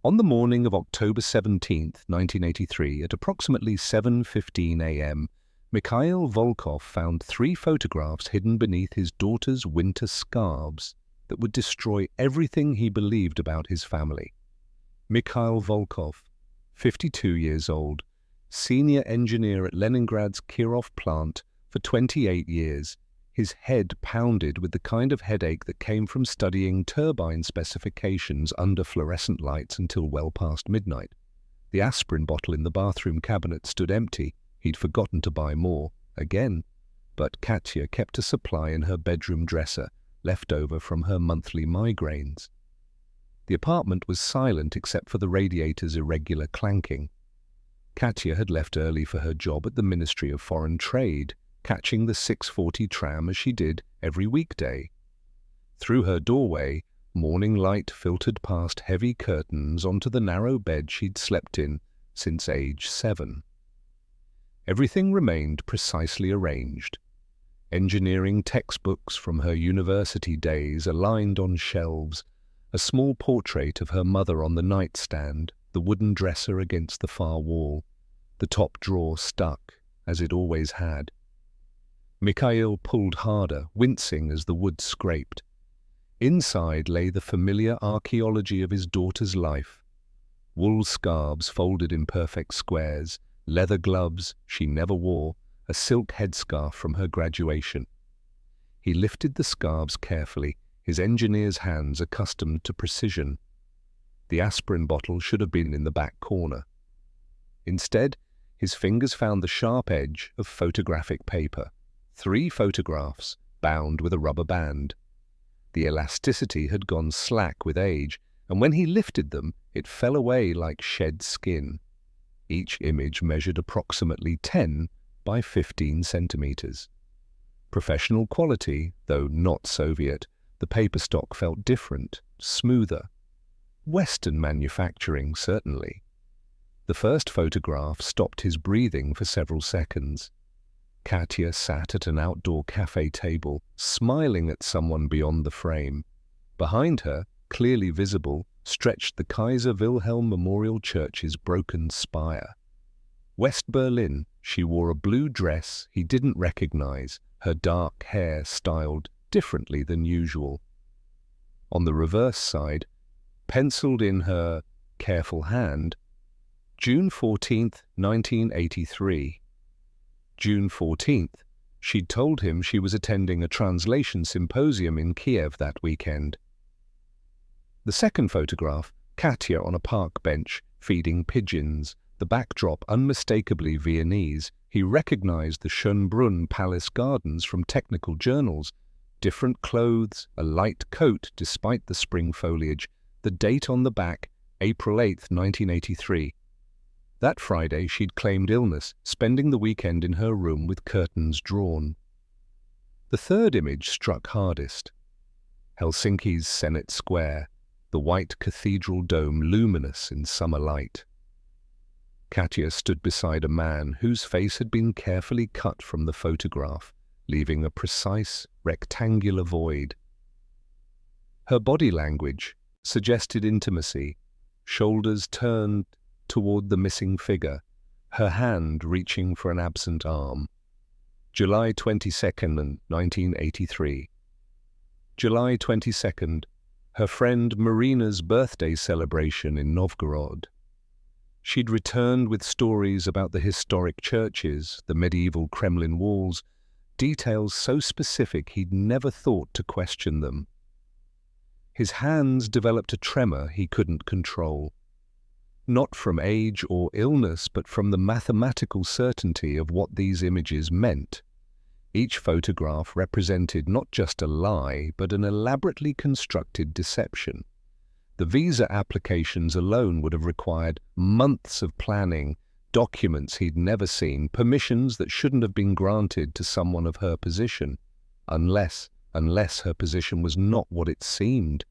On the morning of October 17, 1983, at approximately 7:15 a.m., Mikhail Volkov found 3 photographs hidden beneath his daughter's winter scarves that would destroy everything he believed about his family. Mikhail Volkov, 52 years old, senior engineer at Leningrad's Kirov plant for 28 years, his head pounded with the kind of headache that came from studying turbine specifications under fluorescent lights until well past midnight. The aspirin bottle in the bathroom cabinet stood empty. He'd forgotten to buy more, again. But Katya kept a supply in her bedroom dresser, left over from her monthly migraines. The apartment was silent except for the radiator's irregular clanking. Katya had left early for her job at the Ministry of Foreign Trade, catching the 6:40 tram as she did every weekday. Through her doorway, morning light filtered past heavy curtains onto the narrow bed she'd slept in since age 7. Everything remained precisely arranged. Engineering textbooks from her university days aligned on shelves, a small portrait of her mother on the nightstand, the wooden dresser against the far wall, the top drawer stuck, as it always had. Mikhail pulled harder, wincing as the wood scraped. Inside lay the familiar archaeology of his daughter's life. Wool scarves folded in perfect squares, leather gloves she never wore, a silk headscarf from her graduation. He lifted the scarves carefully, his engineer's hands accustomed to precision. The aspirin bottle should have been in the back corner. Instead, his fingers found the sharp edge of photographic paper. 3 photographs, bound with a rubber band. The elasticity had gone slack with age, and when he lifted them, it fell away like shed skin. Each image measured approximately 10 by 15 centimeters. Professional quality, though not Soviet, the paper stock felt different, smoother. Western manufacturing, certainly. The first photograph stopped his breathing for several seconds. Katya sat at an outdoor cafe table, smiling at someone beyond the frame. Behind her, clearly visible, stretched the Kaiser Wilhelm Memorial Church's broken spire. West Berlin, she wore a blue dress he didn't recognize, her dark hair styled differently than usual. On the reverse side, penciled in her careful hand, June 14th, 1983. June 14th, she'd told him she was attending a translation symposium in Kiev that weekend. The second photograph, Katya on a park bench, feeding pigeons, the backdrop unmistakably Viennese. He recognized the Schönbrunn Palace Gardens from technical journals. Different clothes, a light coat despite the spring foliage, the date on the back, April 8th, 1983. That Friday she'd claimed illness, spending the weekend in her room with curtains drawn. The third image struck hardest. Helsinki's Senate Square, the white cathedral dome luminous in summer light. Katya stood beside a man whose face had been carefully cut from the photograph, leaving a precise, rectangular void. Her body language suggested intimacy, shoulders turned toward the missing figure, her hand reaching for an absent arm. July 22nd, 1983. July 22nd, her friend Marina's birthday celebration in Novgorod. She'd returned with stories about the historic churches, the medieval Kremlin walls, details so specific he'd never thought to question them. His hands developed a tremor he couldn't control. Not from age or illness, but from the mathematical certainty of what these images meant. Each photograph represented not just a lie, but an elaborately constructed deception. The visa applications alone would have required months of planning, documents he'd never seen, permissions that shouldn't have been granted to someone of her position, unless her position was not what it seemed.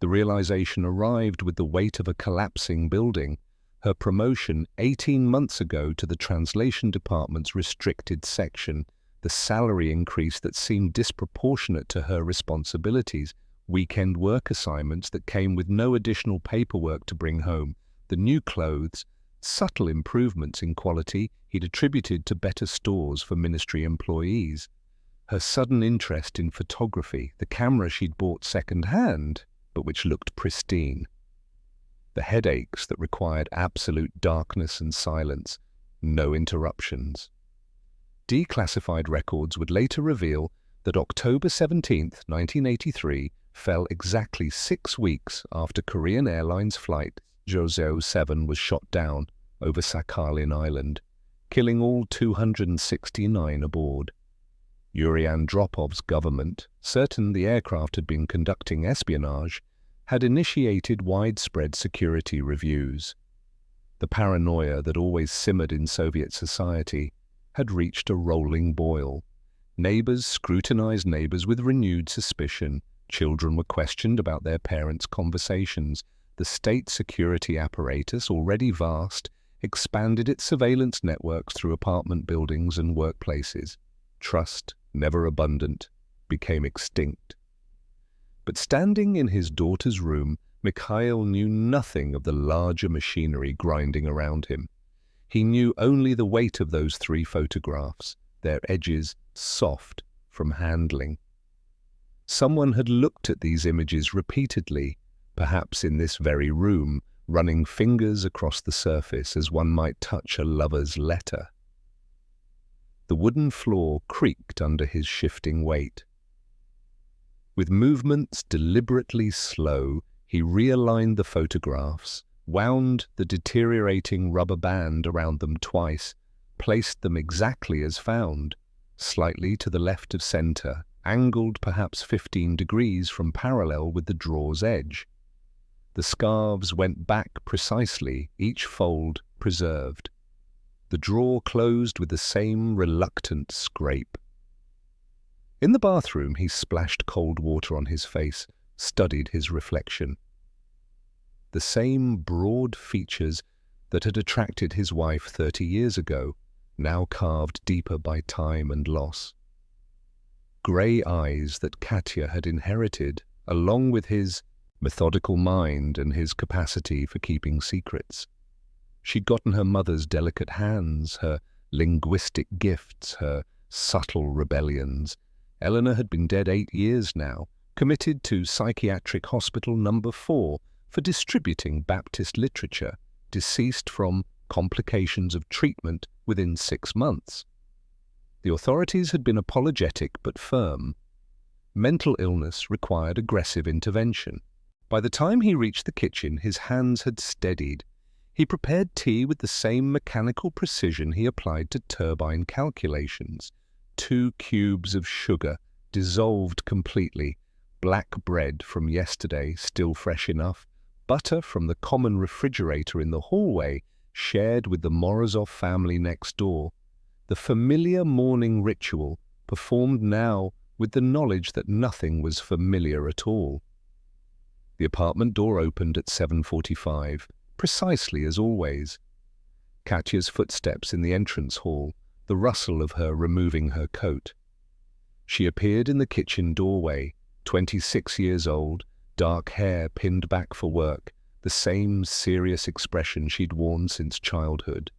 The realization arrived with the weight of a collapsing building. Her promotion 18 months ago to the translation department's restricted section, the salary increase that seemed disproportionate to her responsibilities, weekend work assignments that came with no additional paperwork to bring home, the new clothes, subtle improvements in quality he'd attributed to better stores for ministry employees, her sudden interest in photography, the camera she'd bought second-hand, but which looked pristine, the headaches that required absolute darkness and silence, no interruptions. Declassified records would later reveal that October 17, 1983, fell exactly 6 weeks after Korean Airlines flight Joseon 7 was shot down over Sakhalin Island, killing all 269 aboard. Yuri Andropov's government, certain the aircraft had been conducting espionage, had initiated widespread security reviews. The paranoia that always simmered in Soviet society had reached a rolling boil. Neighbors scrutinized neighbors with renewed suspicion. Children were questioned about their parents' conversations. The state security apparatus, already vast, expanded its surveillance networks through apartment buildings and workplaces. Trust, never abundant, became extinct. But standing in his daughter's room, Mikhail knew nothing of the larger machinery grinding around him. He knew only the weight of those 3 photographs, their edges soft from handling. Someone had looked at these images repeatedly, perhaps in this very room, running fingers across the surface as one might touch a lover's letter. The wooden floor creaked under his shifting weight. With movements deliberately slow, he realigned the photographs, wound the deteriorating rubber band around them twice, placed them exactly as found, slightly to the left of center, angled perhaps 15 degrees from parallel with the drawer's edge. The scarves went back precisely, each fold preserved. The drawer closed with the same reluctant scrape. In the bathroom, he splashed cold water on his face, studied his reflection. The same broad features that had attracted his wife 30 years ago, now carved deeper by time and loss. Grey eyes that Katya had inherited, along with his methodical mind and his capacity for keeping secrets. She'd gotten her mother's delicate hands, her linguistic gifts, her subtle rebellions. Eleanor had been dead 8 years now, committed to Psychiatric Hospital No. 4 for distributing Baptist literature, deceased from complications of treatment within 6 months. The authorities had been apologetic but firm. Mental illness required aggressive intervention. By the time he reached the kitchen, his hands had steadied. He prepared tea with the same mechanical precision he applied to turbine calculations. 2 cubes of sugar, dissolved completely, black bread from yesterday, still fresh enough, butter from the common refrigerator in the hallway, shared with the Morozov family next door. The familiar morning ritual, performed now with the knowledge that nothing was familiar at all. The apartment door opened at 7:45, precisely as always. Katya's footsteps in the entrance hall, the rustle of her removing her coat. She appeared in the kitchen doorway, 26 years old, dark hair pinned back for work, the same serious expression she'd worn since childhood.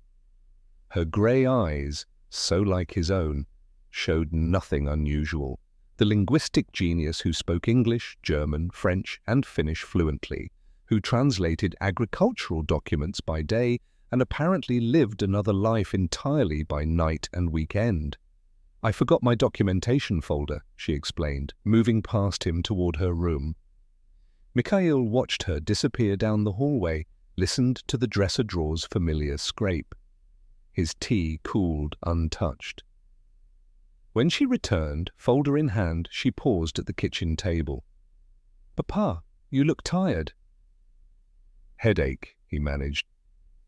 Her grey eyes, so like his own, showed nothing unusual. The linguistic genius who spoke English, German, French, and Finnish fluently, who translated agricultural documents by day and apparently lived another life entirely by night and weekend. "I forgot my documentation folder," she explained, moving past him toward her room. Mikhail watched her disappear down the hallway, listened to the dresser drawer's familiar scrape. His tea cooled untouched. When she returned, folder in hand, she paused at the kitchen table. "Papa, you look tired." "Headache," he managed,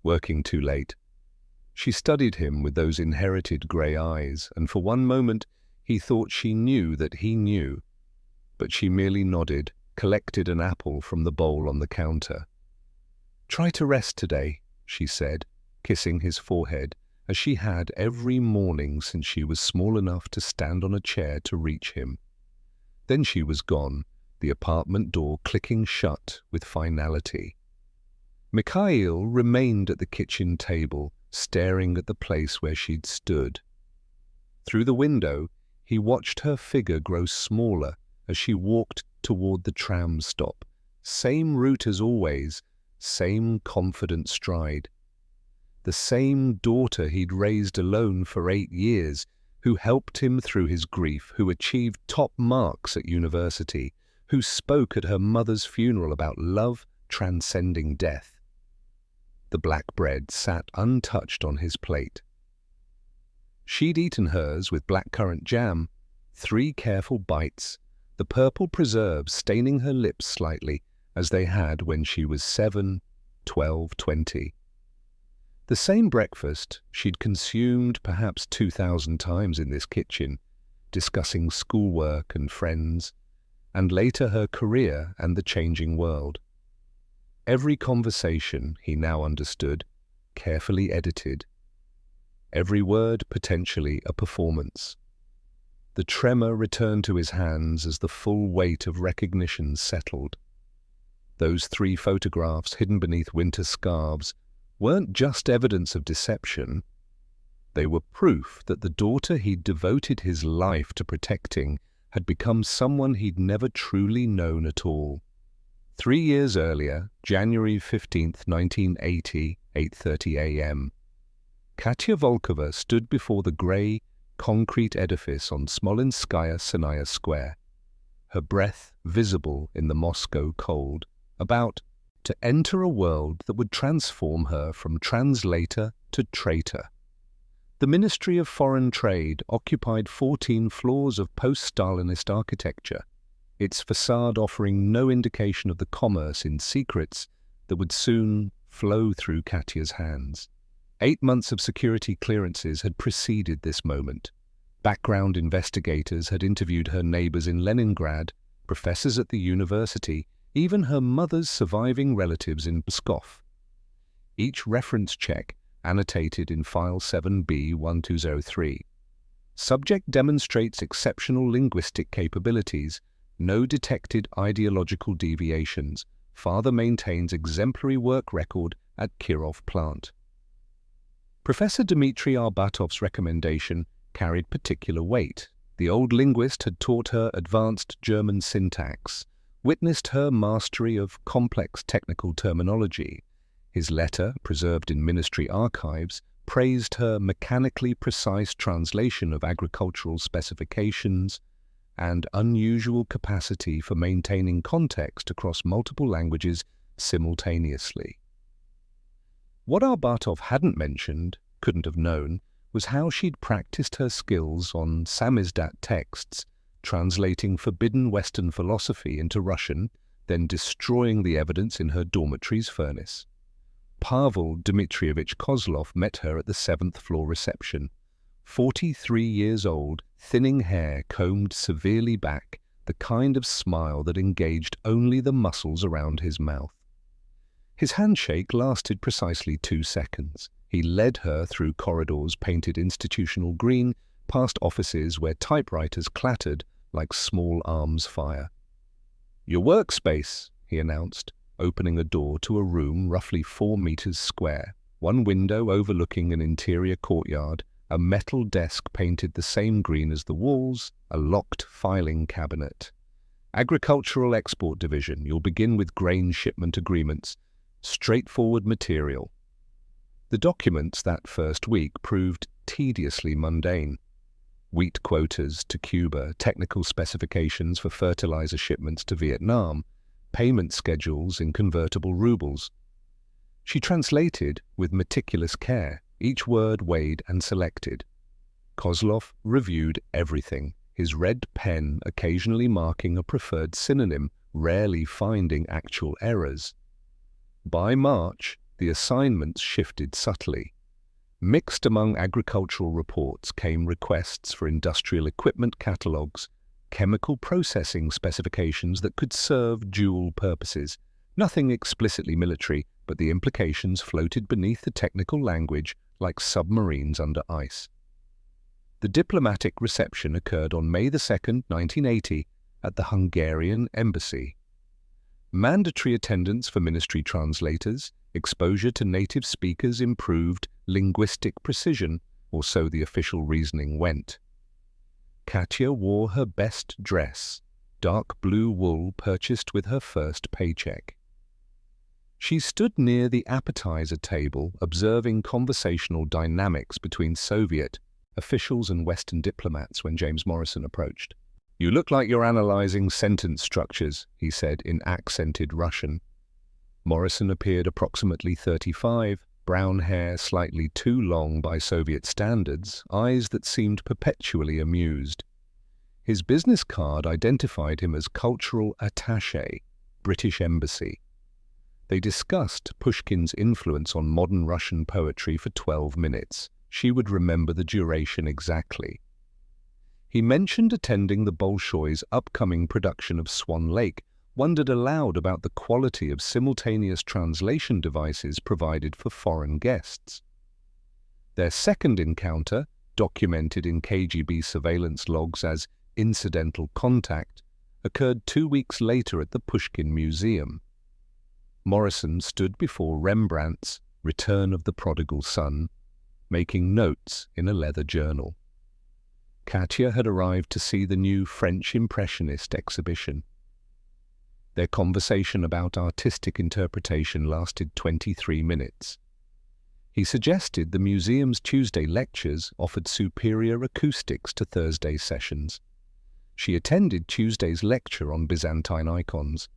working too late. She studied him with those inherited grey eyes, and for one moment he thought she knew that he knew. But she merely nodded, collected an apple from the bowl on the counter. "Try to rest today," she said, kissing his forehead, as she had every morning since she was small enough to stand on a chair to reach him. Then she was gone, the apartment door clicking shut with finality. Mikhail remained at the kitchen table, staring at the place where she'd stood. Through the window, he watched her figure grow smaller as she walked toward the tram stop. Same route as always, same confident stride. The same daughter he'd raised alone for 8 years, who helped him through his grief, who achieved top marks at university, who spoke at her mother's funeral about love transcending death. The black bread sat untouched on his plate. She'd eaten hers with blackcurrant jam, 3 careful bites, the purple preserves staining her lips slightly, as they had when she was 7, 12, 20. The same breakfast she'd consumed perhaps 2,000 times in this kitchen, discussing schoolwork and friends, and later her career and the changing world. Every conversation, he now understood, carefully edited. Every word potentially a performance. The tremor returned to his hands as the full weight of recognition settled. Those 3 photographs hidden beneath winter scarves weren't just evidence of deception. They were proof that the daughter he'd devoted his life to protecting had become someone he'd never truly known at all. 3 years earlier, January 15th, 1980, 8:30 a.m., Katya Volkova stood before the grey, concrete edifice on Smolenskaya Sanaya Square, her breath visible in the Moscow cold, about to enter a world that would transform her from translator to traitor. The Ministry of Foreign Trade occupied 14 floors of post-Stalinist architecture, its facade offering no indication of the commerce in secrets that would soon flow through Katya's hands. 8 months of security clearances had preceded this moment. Background investigators had interviewed her neighbors in Leningrad, professors at the university, even her mother's surviving relatives in Pskov. Each reference check annotated in File 7B1203. Subject demonstrates exceptional linguistic capabilities, no detected ideological deviations. Father maintains exemplary work record at Kirov plant. Professor Dmitry Arbatov's recommendation carried particular weight. The old linguist had taught her advanced German syntax, witnessed her mastery of complex technical terminology. His letter, preserved in ministry archives, praised her mechanically precise translation of agricultural specifications and unusual capacity for maintaining context across multiple languages simultaneously. What Arbatov hadn't mentioned, couldn't have known, was how she'd practiced her skills on samizdat texts, translating forbidden Western philosophy into Russian, then destroying the evidence in her dormitory's furnace. Pavel Dmitrievich Kozlov met her at the 7th floor reception. 43 years old, thinning hair combed severely back, the kind of smile that engaged only the muscles around his mouth. His handshake lasted precisely 2 seconds. He led her through corridors painted institutional green, past offices where typewriters clattered like small arms fire. "Your workspace," he announced, opening a door to a room roughly 4 meters square, one window overlooking an interior courtyard, a metal desk painted the same green as the walls, a locked filing cabinet. "Agricultural Export Division, you'll begin with grain shipment agreements. Straightforward material." The documents that first week proved tediously mundane. Wheat quotas to Cuba, technical specifications for fertilizer shipments to Vietnam, payment schedules in convertible rubles. She translated with meticulous care, each word weighed and selected. Kozlov reviewed everything, his red pen occasionally marking a preferred synonym, rarely finding actual errors. By March, the assignments shifted subtly. Mixed among agricultural reports came requests for industrial equipment catalogues, chemical processing specifications that could serve dual purposes. Nothing explicitly military, but the implications floated beneath the technical language like submarines under ice. The diplomatic reception occurred on May 2, 1980, at the Hungarian embassy. Mandatory attendance for ministry translators, exposure to native speakers improved linguistic precision, or so the official reasoning went. Katya wore her best dress, dark blue wool purchased with her first paycheck. She stood near the appetizer table, observing conversational dynamics between Soviet officials and Western diplomats when James Morrison approached. "You look like you're analyzing sentence structures," he said in accented Russian. Morrison appeared approximately 35, brown hair slightly too long by Soviet standards, eyes that seemed perpetually amused. His business card identified him as cultural attaché, British Embassy. They discussed Pushkin's influence on modern Russian poetry for 12 minutes. She would remember the duration exactly. He mentioned attending the Bolshoi's upcoming production of Swan Lake, wondered aloud about the quality of simultaneous translation devices provided for foreign guests. Their second encounter, documented in KGB surveillance logs as incidental contact, occurred 2 weeks later at the Pushkin Museum. Morrison stood before Rembrandt's Return of the Prodigal Son, making notes in a leather journal. Katya had arrived to see the new French Impressionist exhibition. Their conversation about artistic interpretation lasted 23 minutes. He suggested the museum's Tuesday lectures offered superior acoustics to Thursday sessions. She attended Tuesday's lecture on Byzantine icons.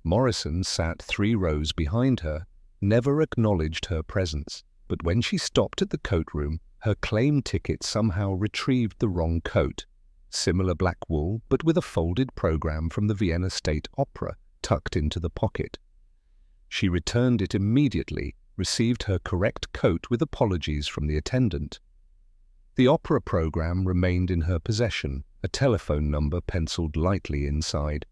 Morrison sat 3 rows behind her, never acknowledged her presence, but when she stopped at the coat room, her claim ticket somehow retrieved the wrong coat, similar black wool but with a folded program from the Vienna State Opera tucked into the pocket. She returned it immediately, received her correct coat with apologies from the attendant. The opera program remained in her possession, a telephone number penciled lightly inside.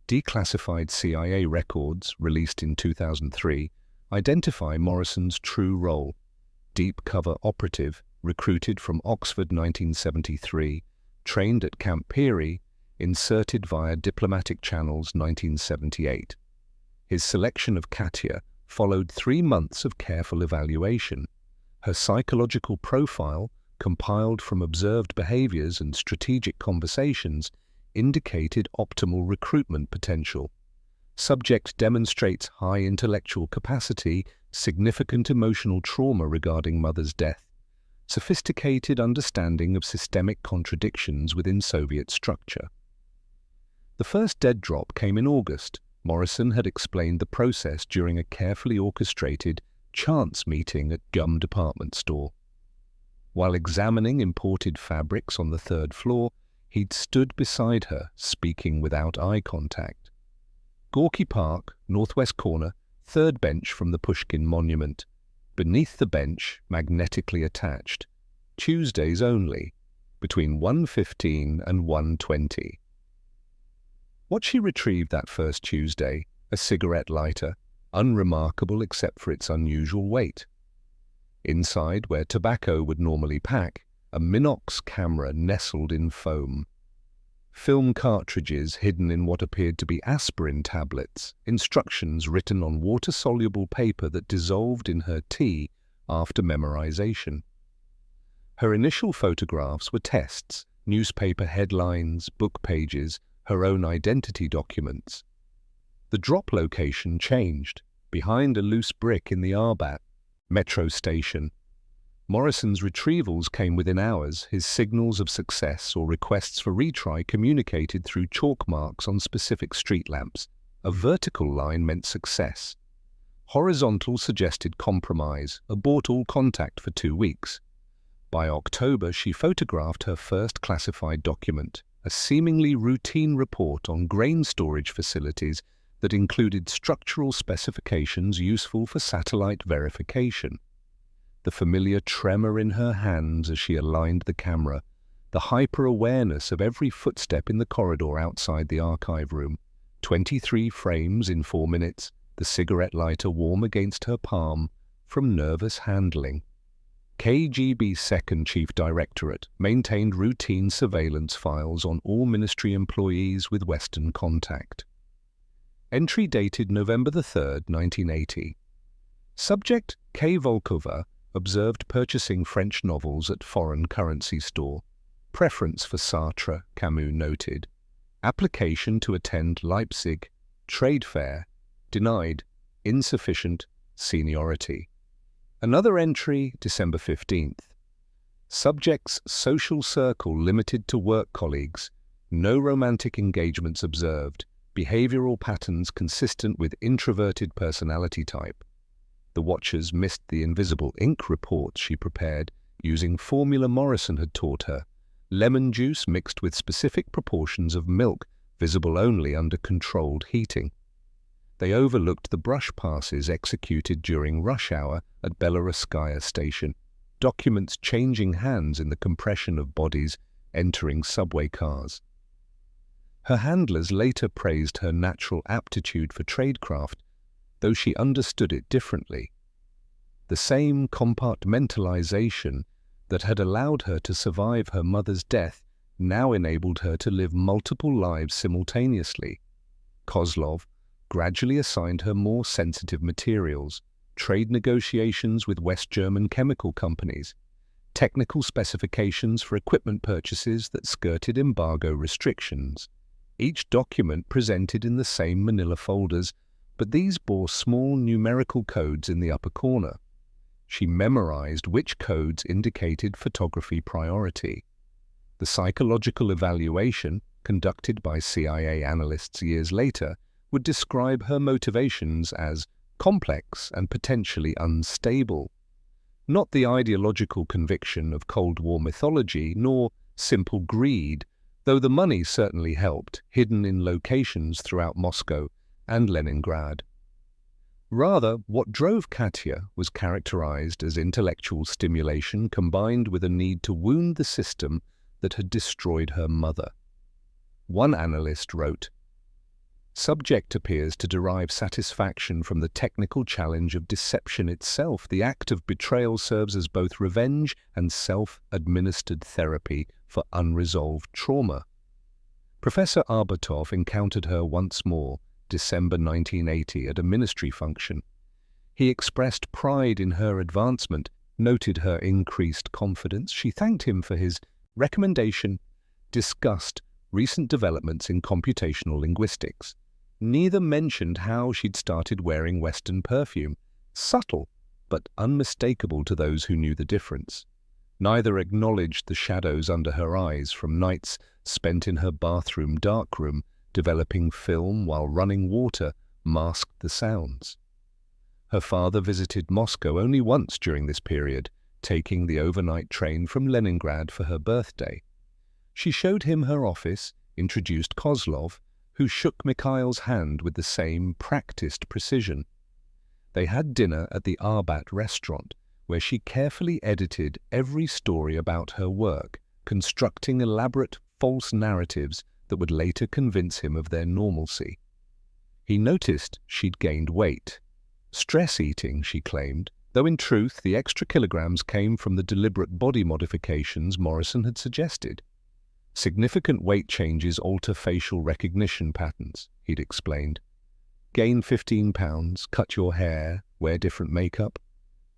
Declassified CIA records, released in 2003, identify Morrison's true role: deep-cover operative, recruited from Oxford 1973, trained at Camp Peary, inserted via diplomatic channels 1978. His selection of Katya followed 3 months of careful evaluation. Her psychological profile, compiled from observed behaviors and strategic conversations, indicated optimal recruitment potential. Subject demonstrates high intellectual capacity, significant emotional trauma regarding mother's death, sophisticated understanding of systemic contradictions within Soviet structure. The first dead drop came in August. Morrison had explained the process during a carefully orchestrated chance meeting at Gum department store. While examining imported fabrics on the 3rd floor, he'd stood beside her, speaking without eye contact. Gorky Park, northwest corner, 3rd bench from the Pushkin monument. Beneath the bench, magnetically attached. Tuesdays only, between 1:15 and 1:20. What she retrieved that first Tuesday, a cigarette lighter, unremarkable except for its unusual weight. Inside, where tobacco would normally pack, a Minox camera nestled in foam. Film cartridges hidden in what appeared to be aspirin tablets, instructions written on water-soluble paper that dissolved in her tea after memorization. Her initial photographs were tests, newspaper headlines, book pages, her own identity documents. The drop location changed, behind a loose brick in the Arbat metro station. Morrison's retrievals came within hours, his signals of success or requests for retry communicated through chalk marks on specific street lamps. A vertical line meant success. Horizontal suggested compromise, abort all contact for 2 weeks. By October, she photographed her first classified document, a seemingly routine report on grain storage facilities that included structural specifications useful for satellite verification. The familiar tremor in her hands as she aligned the camera, the hyper-awareness of every footstep in the corridor outside the archive room, 23 frames in 4 minutes, the cigarette lighter warm against her palm from nervous handling. KGB Second Chief Directorate maintained routine surveillance files on all ministry employees with Western contact. Entry dated November 3, 1980. Subject K. Volkova observed purchasing French novels at foreign currency store. Preference for Sartre, Camus noted. Application to attend Leipzig trade fair denied. Insufficient seniority. Another entry, December 15th. Subject's social circle limited to work colleagues. No romantic engagements observed. Behavioral patterns consistent with introverted personality type. The watchers missed the invisible ink reports she prepared using formula Morrison had taught her. Lemon juice mixed with specific proportions of milk, visible only under controlled heating. They overlooked the brush passes executed during rush hour at Belaruskaya station, documents changing hands in the compression of bodies entering subway cars. Her handlers later praised her natural aptitude for tradecraft, though she understood it differently. The same compartmentalization that had allowed her to survive her mother's death now enabled her to live multiple lives simultaneously. Kozlov gradually assigned her more sensitive materials, trade negotiations with West German chemical companies, technical specifications for equipment purchases that skirted embargo restrictions. Each document presented in the same manila folders, but these bore small numerical codes in the upper corner. She memorized which codes indicated photography priority. The psychological evaluation, conducted by CIA analysts years later, would describe her motivations as complex and potentially unstable. Not the ideological conviction of Cold War mythology, nor simple greed, though the money certainly helped, hidden in locations throughout Moscow and Leningrad. Rather, what drove Katya was characterized as intellectual stimulation combined with a need to wound the system that had destroyed her mother. One analyst wrote, "Subject appears to derive satisfaction from the technical challenge of deception itself. The act of betrayal serves as both revenge and self-administered therapy for unresolved trauma." Professor Arbatov encountered her once more, December 1980, at a ministry function. He expressed pride in her advancement, noted her increased confidence. She thanked him for his recommendation, discussed recent developments in computational linguistics. Neither mentioned how she'd started wearing Western perfume, subtle but unmistakable to those who knew the difference. Neither acknowledged the shadows under her eyes from nights spent in her bathroom darkroom, developing film while running water masked the sounds. Her father visited Moscow only once during this period, taking the overnight train from Leningrad for her birthday. She showed him her office, introduced Kozlov, who shook Mikhail's hand with the same practiced precision. They had dinner at the Arbat restaurant, where she carefully edited every story about her work, constructing elaborate false narratives that would later convince him of their normalcy. He noticed she'd gained weight. Stress eating, she claimed, though in truth the extra kilograms came from the deliberate body modifications Morrison had suggested. Significant weight changes alter facial recognition patterns, he'd explained. Gain 15 pounds, cut your hair, wear different makeup.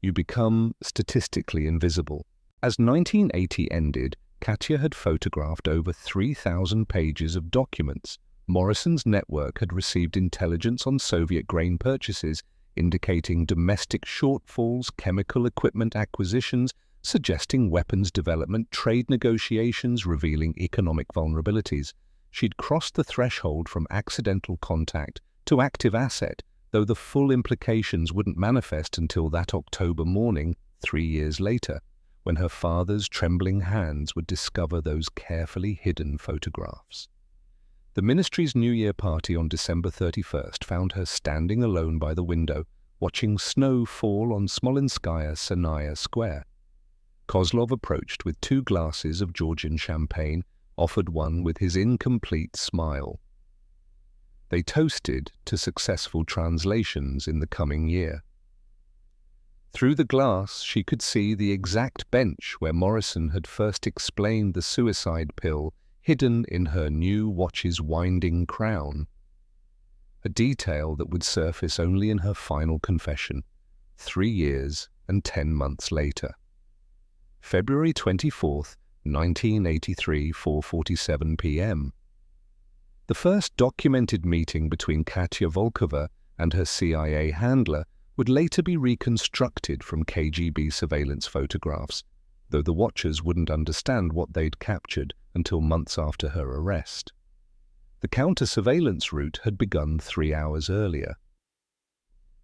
You become statistically invisible. As 1980 ended, Katya had photographed over 3,000 pages of documents. Morrison's network had received intelligence on Soviet grain purchases, indicating domestic shortfalls, chemical equipment acquisitions, suggesting weapons development, trade negotiations revealing economic vulnerabilities. She'd crossed the threshold from accidental contact to active asset, though the full implications wouldn't manifest until that October morning, 3 years later, when her father's trembling hands would discover those carefully hidden photographs. The ministry's New Year party on December 31st found her standing alone by the window, watching snow fall on Smolenskaya Sanaya Square. Kozlov approached with 2 glasses of Georgian champagne, offered one with his incomplete smile. They toasted to successful translations in the coming year. Through the glass, she could see the exact bench where Morrison had first explained the suicide pill hidden in her new watch's winding crown. A detail that would surface only in her final confession, 3 years and 10 months later. February 24th, 1983, 4:47 p.m. The first documented meeting between Katya Volkova and her CIA handler would later be reconstructed from KGB surveillance photographs, though the watchers wouldn't understand what they'd captured until months after her arrest. The counter-surveillance route had begun 3 hours earlier.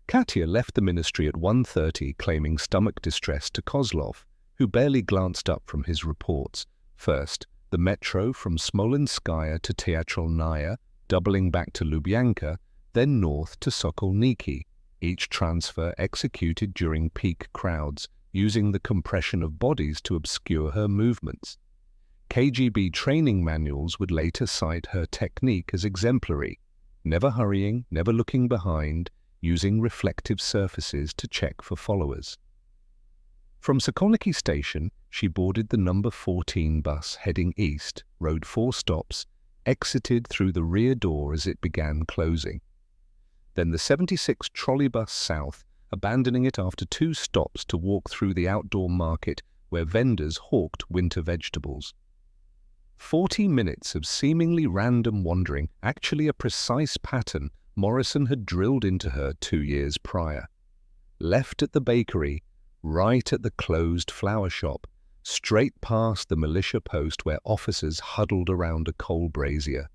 Katya left the ministry at 1:30 claiming stomach distress to Kozlov, who barely glanced up from his reports. First, the metro from Smolenskaya to Teatralnaya, doubling back to Lubyanka, then north to Sokolniki, each transfer executed during peak crowds, using the compression of bodies to obscure her movements. KGB training manuals would later cite her technique as exemplary, never hurrying, never looking behind, using reflective surfaces to check for followers. From Sokolniki station, she boarded the number 14 bus heading east, rode 4 stops, exited through the rear door as it began closing. Then the 76 trolleybus south, abandoning it after 2 stops to walk through the outdoor market where vendors hawked winter vegetables. 40 minutes of seemingly random wandering, actually a precise pattern Morrison had drilled into her 2 years prior. Left at the bakery, right at the closed flower shop, straight past the militia post where officers huddled around a coal brazier.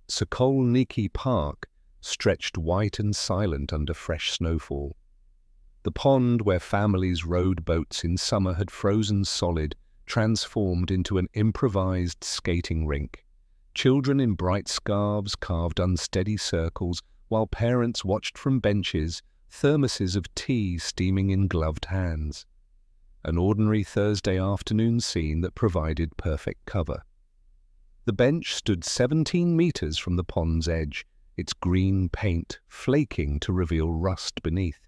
Sokolniki Park stretched white and silent under fresh snowfall. The pond where families rowed boats in summer had frozen solid, transformed into an improvised skating rink. Children in bright scarves carved unsteady circles, while parents watched from benches, thermoses of tea steaming in gloved hands. An ordinary Thursday afternoon scene that provided perfect cover. The bench stood 17 meters from the pond's edge, its green paint flaking to reveal rust beneath.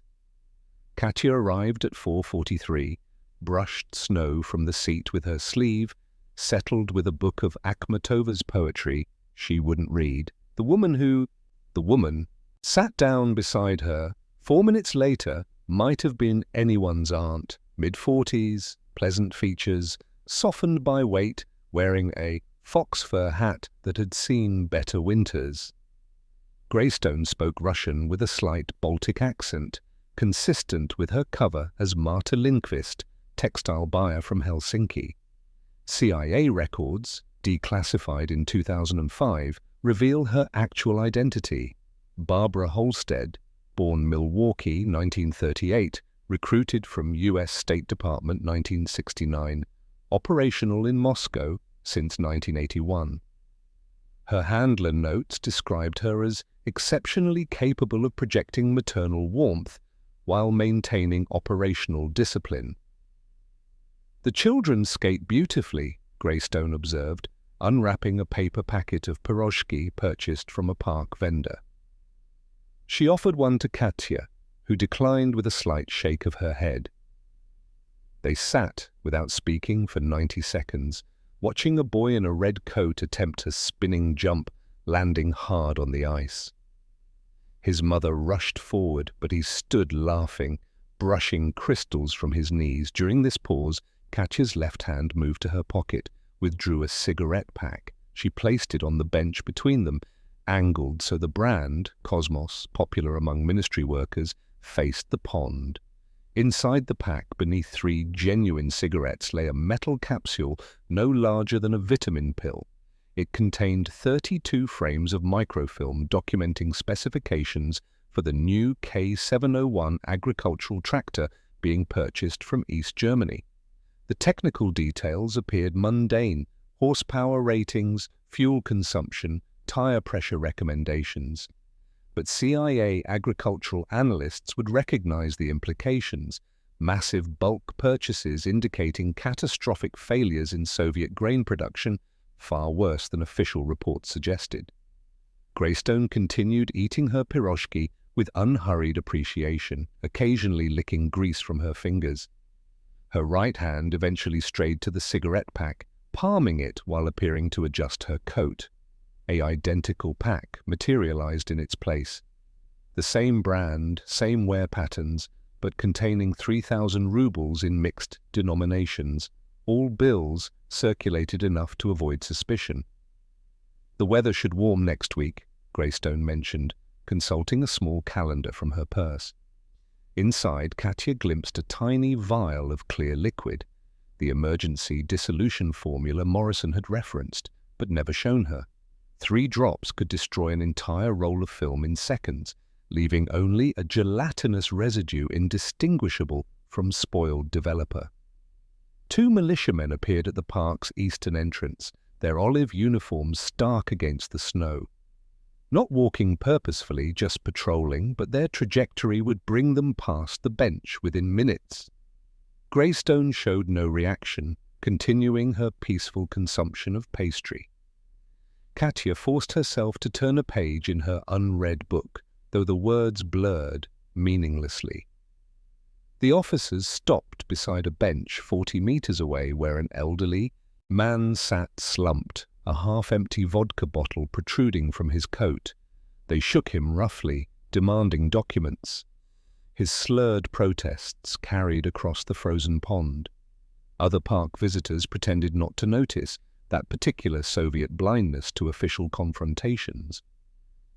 Katya arrived at 4:43, brushed snow from the seat with her sleeve, settled with a book of Akhmatova's poetry she wouldn't read. The woman sat down beside her. 4 minutes later, might have been anyone's aunt, mid-40s, pleasant features, softened by weight, wearing a fox fur hat that had seen better winters. Greystone spoke Russian with a slight Baltic accent, consistent with her cover as Marta Lindqvist, textile buyer from Helsinki. CIA records, declassified in 2005, reveal her actual identity. Barbara Holstead, born Milwaukee, 1938, recruited from U.S. State Department 1969, operational in Moscow since 1981. Her handler notes described her as exceptionally capable of projecting maternal warmth while maintaining operational discipline. "The children skate beautifully," Greystone observed, unwrapping a paper packet of piroshki purchased from a park vendor. She offered one to Katya, who declined with a slight shake of her head. They sat, without speaking, for 90 seconds, watching a boy in a red coat attempt a spinning jump, landing hard on the ice. His mother rushed forward, but he stood laughing, brushing crystals from his knees. During this pause, Katya's left hand moved to her pocket, withdrew a cigarette pack. She placed it on the bench between them, angled so the brand, Cosmos, popular among ministry workers, faced the pond. Inside the pack, beneath 3 genuine cigarettes, lay a metal capsule no larger than a vitamin pill. It contained 32 frames of microfilm documenting specifications for the new K701 agricultural tractor being purchased from East Germany. The technical details appeared mundane: horsepower ratings, fuel consumption, tire pressure recommendations. But CIA agricultural analysts would recognize the implications: massive bulk purchases indicating catastrophic failures in Soviet grain production, far worse than official reports suggested. Greystone continued eating her piroshki, with unhurried appreciation, occasionally licking grease from her fingers. Her right hand eventually strayed to the cigarette pack, palming it while appearing to adjust her coat. An identical pack materialized in its place. The same brand, same wear patterns, but containing 3,000 rubles in mixed denominations, all bills circulated enough to avoid suspicion. "The weather should warm next week," Greystone mentioned, consulting a small calendar from her purse. Inside, Katya glimpsed a tiny vial of clear liquid, the emergency dissolution formula Morrison had referenced, but never shown her. 3 drops could destroy an entire roll of film in seconds, leaving only a gelatinous residue indistinguishable from spoiled developer. 2 militiamen appeared at the park's eastern entrance, their olive uniforms stark against the snow. Not walking purposefully, just patrolling, but their trajectory would bring them past the bench within minutes. Greystone showed no reaction, continuing her peaceful consumption of pastry. Katya forced herself to turn a page in her unread book, though the words blurred meaninglessly. The officers stopped beside a bench 40 meters away where an elderly man sat slumped, a half-empty vodka bottle protruding from his coat. They shook him roughly, demanding documents. His slurred protests carried across the frozen pond. Other park visitors pretended not to notice that particular Soviet blindness to official confrontations.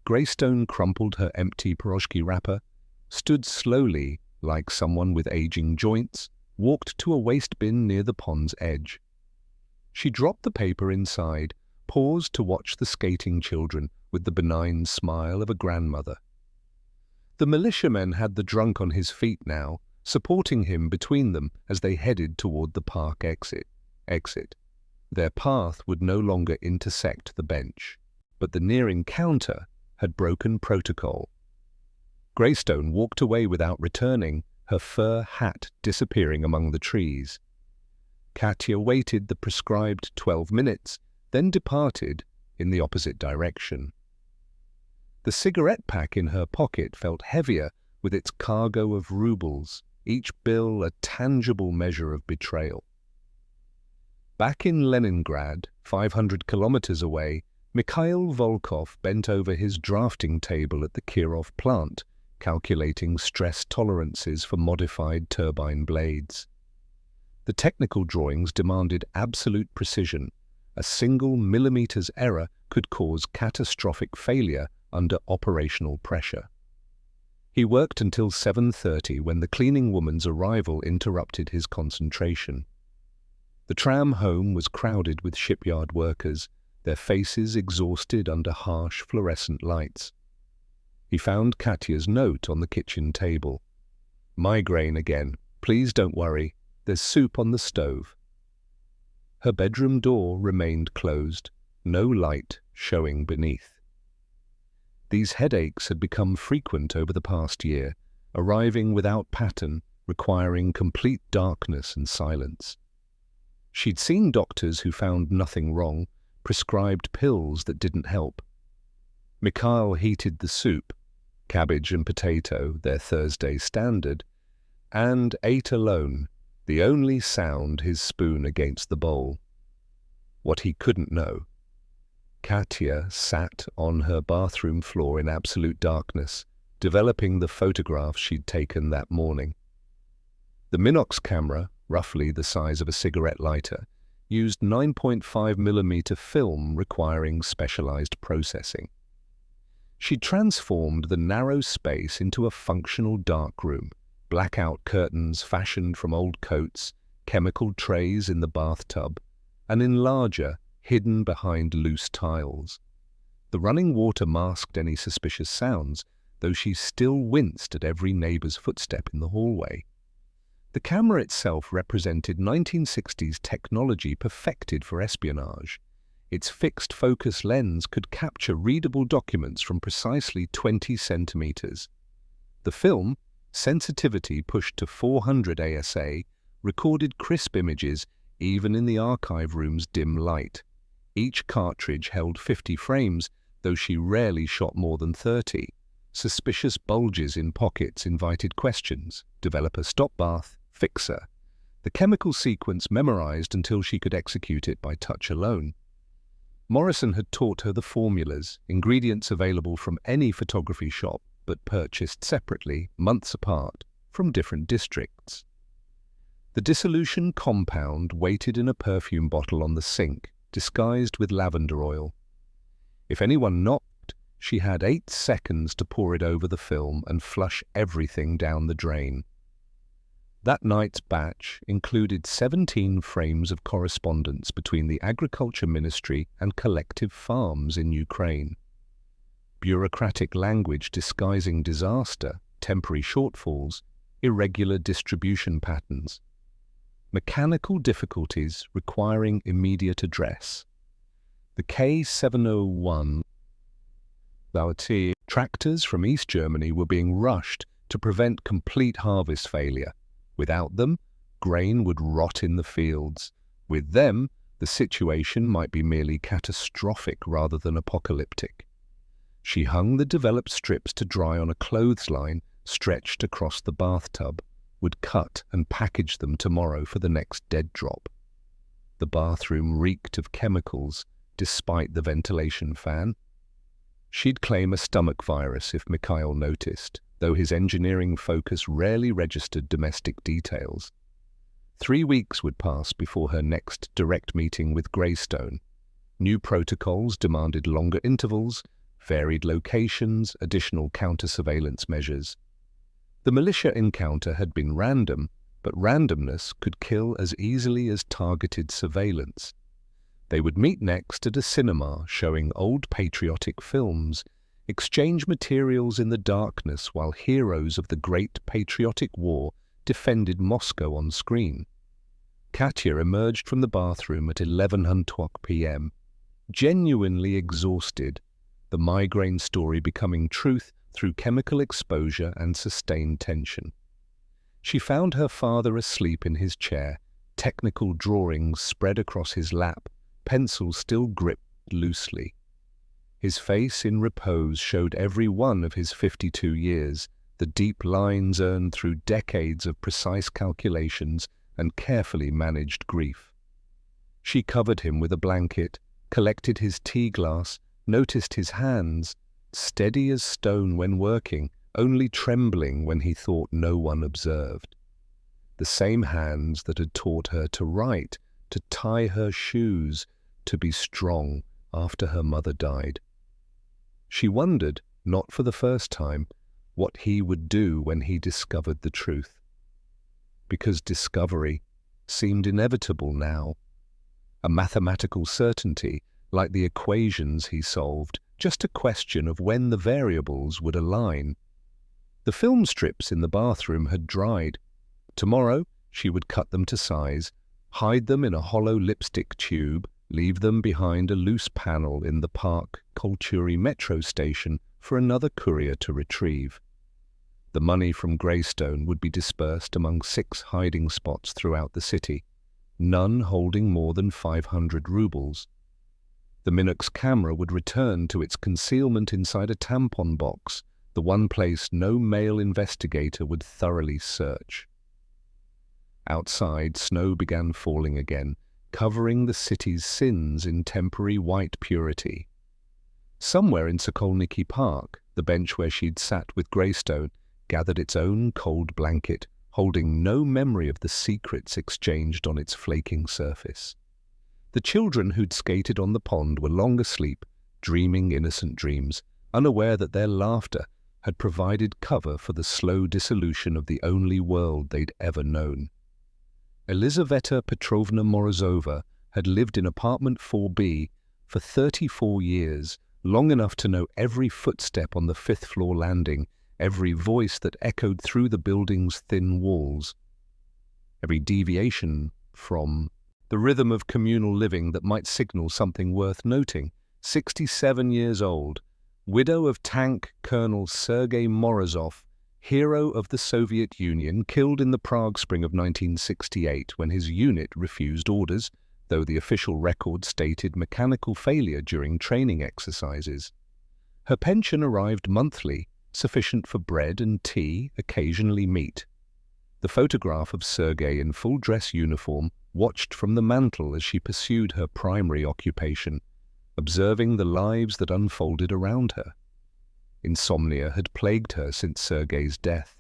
Greystone crumpled her empty pierogi wrapper, stood slowly like someone with aging joints, walked to a waste bin near the pond's edge. She dropped the paper inside, paused to watch the skating children with the benign smile of a grandmother. The militiamen had the drunk on his feet now, supporting him between them as they headed toward the park exit. Their path would no longer intersect the bench, but the near encounter had broken protocol. Greystone walked away without returning, her fur hat disappearing among the trees. Katya waited the prescribed 12 minutes, then departed in the opposite direction. The cigarette pack in her pocket felt heavier with its cargo of rubles, each bill a tangible measure of betrayal. Back in Leningrad, 500 kilometers away, Mikhail Volkov bent over his drafting table at the Kirov plant, calculating stress tolerances for modified turbine blades. The technical drawings demanded absolute precision. A single millimeter's error could cause catastrophic failure under operational pressure. He worked until 7:30 when the cleaning woman's arrival interrupted his concentration. The tram home was crowded with shipyard workers, their faces exhausted under harsh fluorescent lights. He found Katya's note on the kitchen table. "Migraine again. Please don't worry. There's soup on the stove." Her bedroom door remained closed, no light showing beneath. These headaches had become frequent over the past year, arriving without pattern, requiring complete darkness and silence. She'd seen doctors who found nothing wrong, prescribed pills that didn't help. Mikhail heated the soup, cabbage and potato, their Thursday standard, and ate alone, the only sound his spoon against the bowl. What he couldn't know. Katya sat on her bathroom floor in absolute darkness, developing the photographs she'd taken that morning. The Minox camera, roughly the size of a cigarette lighter, used 9.5mm film requiring specialized processing. She transformed the narrow space into a functional darkroom, blackout curtains fashioned from old coats, chemical trays in the bathtub, an enlarger hidden behind loose tiles. The running water masked any suspicious sounds, though she still winced at every neighbor's footstep in the hallway. The camera itself represented 1960s technology perfected for espionage. Its fixed focus lens could capture readable documents from precisely 20 centimeters. The film, sensitivity pushed to 400 ASA, recorded crisp images even in the archive room's dim light. Each cartridge held 50 frames, though she rarely shot more than 30. Suspicious bulges in pockets invited questions. Developer stop bath, fixer. The chemical sequence memorized until she could execute it by touch alone. Morrison had taught her the formulas, ingredients available from any photography shop, but purchased separately, months apart, from different districts. The dissolution compound waited in a perfume bottle on the sink, disguised with lavender oil. If anyone knocked, she had 8 seconds to pour it over the film and flush everything down the drain. That night's batch included 17 frames of correspondence between the Agriculture Ministry and collective farms in Ukraine. Bureaucratic language disguising disaster, temporary shortfalls, irregular distribution patterns. Mechanical difficulties requiring immediate address. The K701 tractors from East Germany were being rushed to prevent complete harvest failure. Without them, grain would rot in the fields. With them, the situation might be merely catastrophic rather than apocalyptic. She hung the developed strips to dry on a clothesline stretched across the bathtub, would cut and package them tomorrow for the next dead drop. The bathroom reeked of chemicals, despite the ventilation fan. She'd claim a stomach virus if Mikhail noticed, though his engineering focus rarely registered domestic details. 3 weeks would pass before her next direct meeting with Greystone. New protocols demanded longer intervals, varied locations, additional counter-surveillance measures. The militia encounter had been random, but randomness could kill as easily as targeted surveillance. They would meet next at a cinema showing old patriotic films, exchange materials in the darkness while heroes of the Great Patriotic War defended Moscow on screen. Katya emerged from the bathroom at 11:00 p.m., genuinely exhausted, the migraine story becoming truth through chemical exposure and sustained tension. She found her father asleep in his chair, technical drawings spread across his lap, pencils still gripped loosely. His face in repose showed every one of his 52 years, the deep lines earned through decades of precise calculations and carefully managed grief. She covered him with a blanket, collected his tea glass, noticed his hands, steady as stone when working, only trembling when he thought no one observed. The same hands that had taught her to write, to tie her shoes, to be strong after her mother died. She wondered, not for the first time, what he would do when he discovered the truth. Because discovery seemed inevitable now. A mathematical certainty, like the equations he solved, just a question of when the variables would align. The film strips in the bathroom had dried. Tomorrow, she would cut them to size, hide them in a hollow lipstick tube, leave them behind a loose panel in the Park Kulturi metro station for another courier to retrieve. The money from Greystone would be dispersed among 6 hiding spots throughout the city, none holding more than 500 rubles. The Minux camera would return to its concealment inside a tampon box, the one place no male investigator would thoroughly search. Outside, snow began falling again, covering the city's sins in temporary white purity. Somewhere in Sokolniki Park, the bench where she'd sat with Greystone gathered its own cold blanket, holding no memory of the secrets exchanged on its flaking surface. The children who'd skated on the pond were long asleep, dreaming innocent dreams, unaware that their laughter had provided cover for the slow dissolution of the only world they'd ever known. Elizaveta Petrovna Morozova had lived in apartment 4B for 34 years, long enough to know every footstep on the 5th-floor landing, every voice that echoed through the building's thin walls, every deviation from the rhythm of communal living that might signal something worth noting. 67 years old, widow of tank Colonel Sergei Morozov, hero of the Soviet Union, killed in the Prague Spring of 1968 when his unit refused orders, though the official record stated mechanical failure during training exercises. Her pension arrived monthly, sufficient for bread and tea, occasionally meat. The photograph of Sergei in full dress uniform watched from the mantel as she pursued her primary occupation, observing the lives that unfolded around her. Insomnia had plagued her since Sergei's death.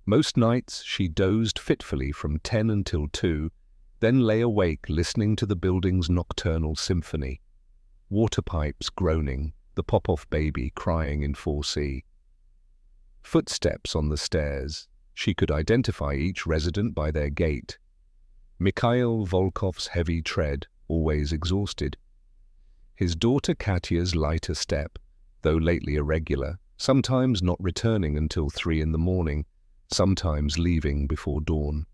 Most nights she dozed fitfully from 10 until 2, then lay awake listening to the building's nocturnal symphony. Water pipes groaning, the Popov baby crying in 4C. Footsteps on the stairs. She could identify each resident by their gait. Mikhail Volkov's heavy tread, always exhausted. His daughter Katya's lighter step, though lately irregular, sometimes not returning until 3 in the morning, sometimes leaving before dawn.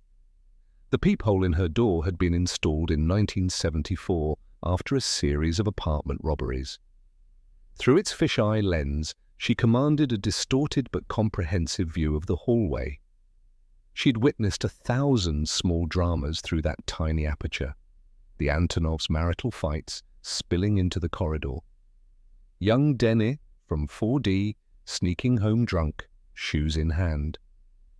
The peephole in her door had been installed in 1974 after a series of apartment robberies. Through its fisheye lens, she commanded a distorted but comprehensive view of the hallway. She'd witnessed 1,000 small dramas through that tiny aperture, the Antonovs' marital fights spilling into the corridor. Young Denny from 4D sneaking home drunk, shoes in hand.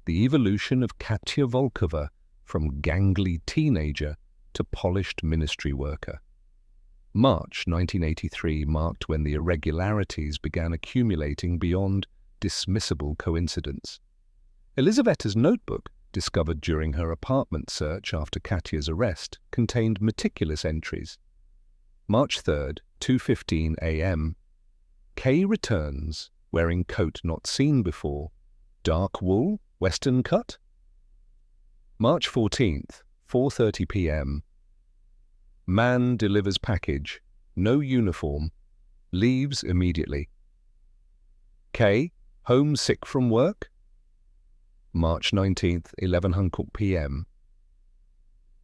The evolution of Katya Volkova from gangly teenager to polished ministry worker. March 1983 marked when the irregularities began accumulating beyond dismissible coincidence. Elizaveta's notebook, discovered during her apartment search after Katya's arrest, contained meticulous entries. March 3rd, 2:15 a.m. K returns, wearing coat not seen before. Dark wool, western cut? March 14th, 4:30 p.m. Man delivers package, no uniform, leaves immediately. K, home sick from work? March 19th, 11:00 p.m.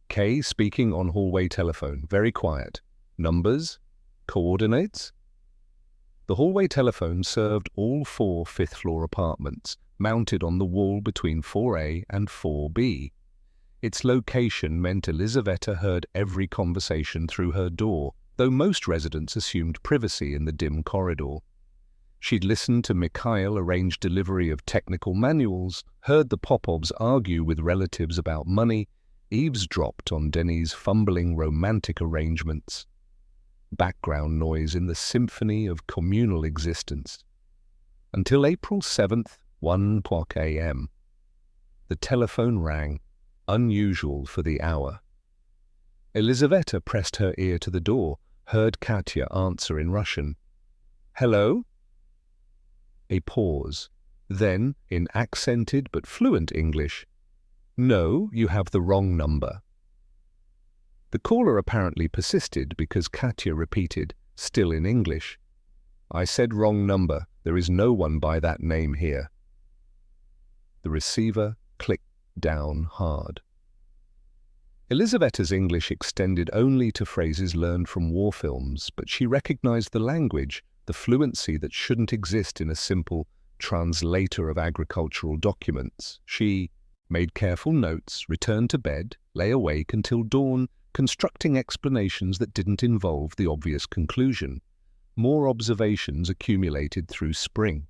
K speaking on hallway telephone, very quiet. Numbers? Coordinates? The hallway telephone served all 4 fifth-floor apartments, mounted on the wall between 4A and 4B. Its location meant Elizaveta heard every conversation through her door, though most residents assumed privacy in the dim corridor. She'd listened to Mikhail arrange delivery of technical manuals, heard the Popovs argue with relatives about money, eavesdropped on Denny's fumbling romantic arrangements. Background noise in the symphony of communal existence. Until April 7th, 1:00 a.m. The telephone rang, unusual for the hour. Elizaveta pressed her ear to the door, heard Katya answer in Russian. "Hello?" A pause. Then, in accented but fluent English, "No, you have the wrong number." The caller apparently persisted because Katya repeated, still in English, "I said wrong number. There is no one by that name here." The receiver clicked down hard. Elizaveta's English extended only to phrases learned from war films, but she recognized the language, the fluency that shouldn't exist in a simple translator of agricultural documents. She made careful notes, returned to bed, lay awake until dawn, constructing explanations that didn't involve the obvious conclusion. More observations accumulated through spring.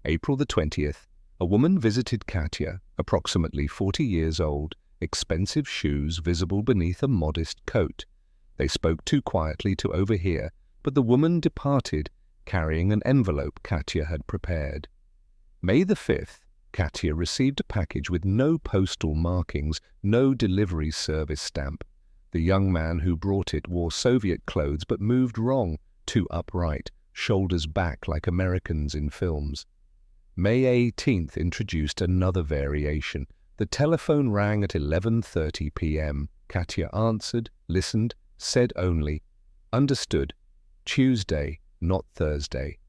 April the 20th, a woman visited Katya, approximately 40 years old, expensive shoes visible beneath a modest coat. They spoke too quietly to overhear, but the woman departed, carrying an envelope Katya had prepared. May the 5th, Katya received a package with no postal markings, no delivery service stamp. The young man who brought it wore Soviet clothes but moved wrong, too upright, shoulders back like Americans in films. May 18th introduced another variation. The telephone rang at 11:30 p.m. Katya answered, listened, said only, "Understood. Tuesday, not Thursday."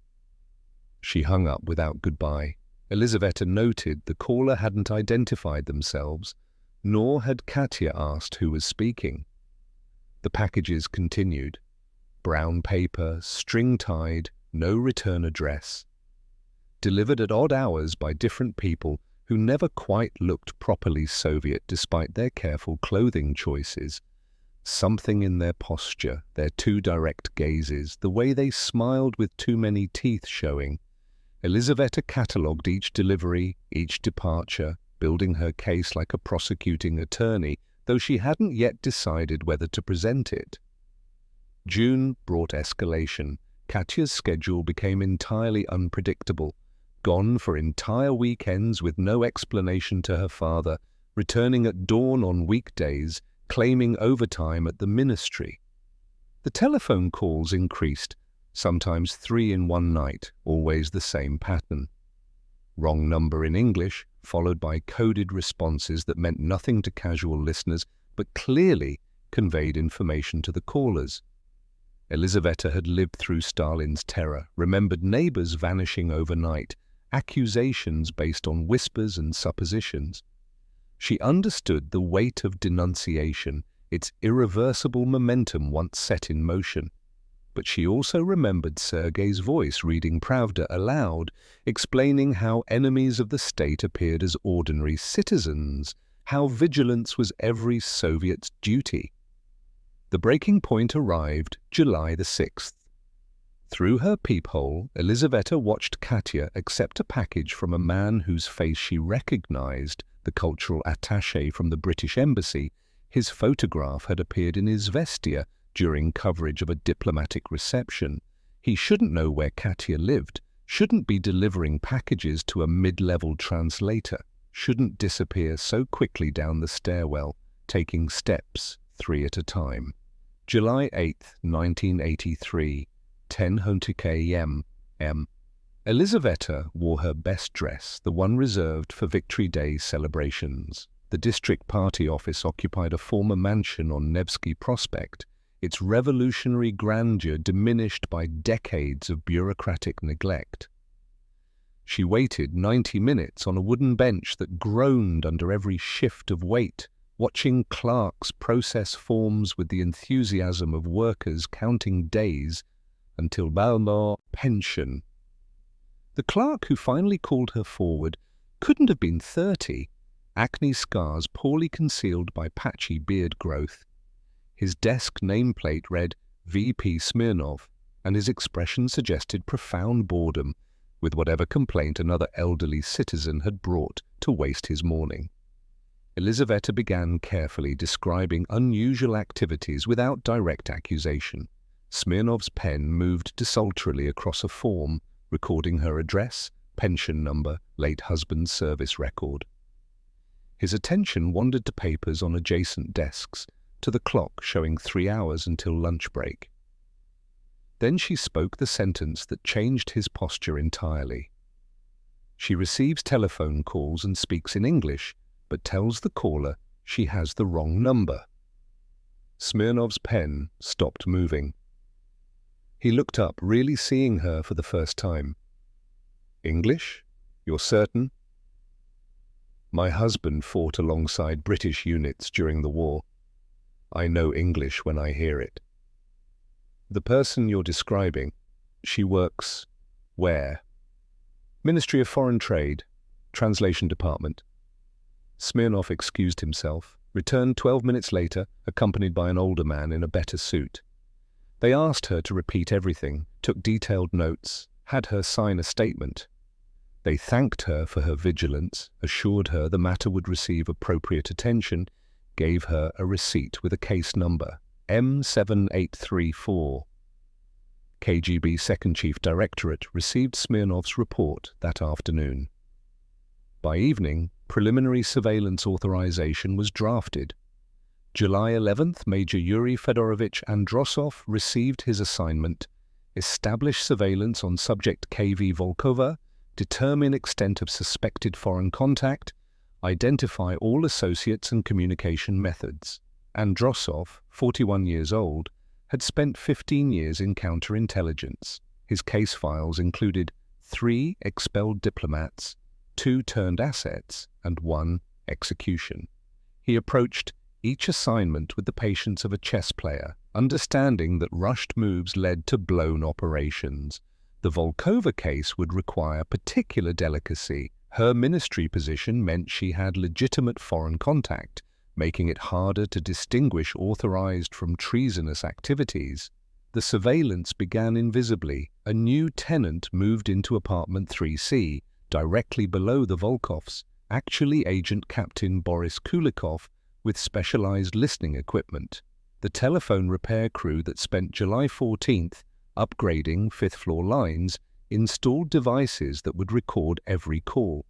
She hung up without goodbye. Elizaveta noted the caller hadn't identified themselves, nor had Katya asked who was speaking. The packages continued. Brown paper, string-tied, no return address. Delivered at odd hours by different people who never quite looked properly Soviet despite their careful clothing choices. Something in their posture, their too direct gazes, the way they smiled with too many teeth showing. Elizaveta catalogued each delivery, each departure, building her case like a prosecuting attorney, though she hadn't yet decided whether to present it. June brought escalation. Katya's schedule became entirely unpredictable, gone for entire weekends with no explanation to her father, returning at dawn on weekdays, claiming overtime at the ministry. The telephone calls increased, sometimes 3 in one night, always the same pattern. Wrong number in English, followed by coded responses that meant nothing to casual listeners, but clearly conveyed information to the callers. Elizaveta had lived through Stalin's terror, remembered neighbors vanishing overnight, accusations based on whispers and suppositions. She understood the weight of denunciation, its irreversible momentum once set in motion. But she also remembered Sergei's voice reading Pravda aloud, explaining how enemies of the state appeared as ordinary citizens, how vigilance was every Soviet's duty. The breaking point arrived July the 6th. Through her peephole, Elizaveta watched Katya accept a package from a man whose face she recognized, the cultural attaché from the British Embassy. His photograph had appeared in Izvestia during coverage of a diplomatic reception. He shouldn't know where Katya lived, shouldn't be delivering packages to a mid-level translator, shouldn't disappear so quickly down the stairwell, taking steps 3 at a time. July 8, 1983, 10:00 a.m. Elizaveta wore her best dress, the one reserved for Victory Day celebrations. The district party office occupied a former mansion on Nevsky Prospect, its revolutionary grandeur diminished by decades of bureaucratic neglect. She waited 90 minutes on a wooden bench that groaned under every shift of weight, watching clerks process forms with the enthusiasm of workers counting days until Balmor pension. The clerk who finally called her forward couldn't have been 30, acne scars poorly concealed by patchy beard growth. His desk nameplate read VP Smirnov, and his expression suggested profound boredom with whatever complaint another elderly citizen had brought to waste his morning. Elizaveta began carefully describing unusual activities without direct accusation. Smirnov's pen moved desultorily across a form, recording her address, pension number, late husband's service record. His attention wandered to papers on adjacent desks, to the clock showing 3 hours until lunch break. Then she spoke the sentence that changed his posture entirely. She receives telephone calls and speaks in English, but tells the caller she has the wrong number. Smirnov's pen stopped moving. He looked up, really seeing her for the first time. English? You're certain? My husband fought alongside British units during the war. I know English when I hear it. The person you're describing, she works where? Ministry of Foreign Trade, Translation Department. Smirnov excused himself, returned 12 minutes later, accompanied by an older man in a better suit. They asked her to repeat everything, took detailed notes, had her sign a statement. They thanked her for her vigilance, assured her the matter would receive appropriate attention, gave her a receipt with a case number, M7834. KGB Second Chief Directorate received Smirnov's report that afternoon. By evening, preliminary surveillance authorization was drafted. July 11th, Major Yuri Fedorovich Androsov received his assignment, establish surveillance on subject KV Volkova, determine extent of suspected foreign contact, identify all associates and communication methods. Androsov, 41 years old, had spent 15 years in counterintelligence. His case files included 3 expelled diplomats, 2 turned assets, and 1 execution. He approached each assignment with the patience of a chess player, understanding that rushed moves led to blown operations. The Volkova case would require particular delicacy. Her ministry position meant she had legitimate foreign contact, making it harder to distinguish authorized from treasonous activities. The surveillance began invisibly, A new tenant moved into apartment 3C, directly below the Volkovs, actually Agent Captain Boris Kulikov with specialized listening equipment. The telephone repair crew that spent July 14th upgrading fifth-floor lines installed devices that would record every call.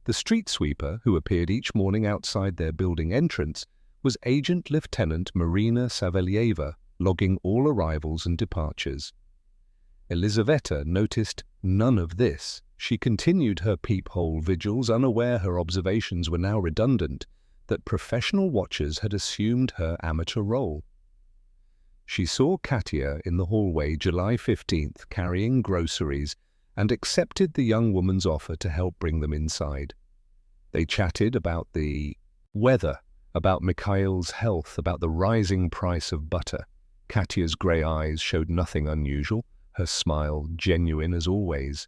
The street sweeper, who appeared each morning outside their building entrance, was Agent Lieutenant Marina Savelyeva, logging all arrivals and departures. Elizaveta noticed none of this. She continued her peephole vigils, unaware her observations were now redundant, that professional watchers had assumed her amateur role. She saw Katya in the hallway July 15th carrying groceries and accepted the young woman's offer to help bring them inside. They chatted about the weather, about Mikhail's health, about the rising price of butter. Katya's grey eyes showed nothing unusual, her smile genuine as always.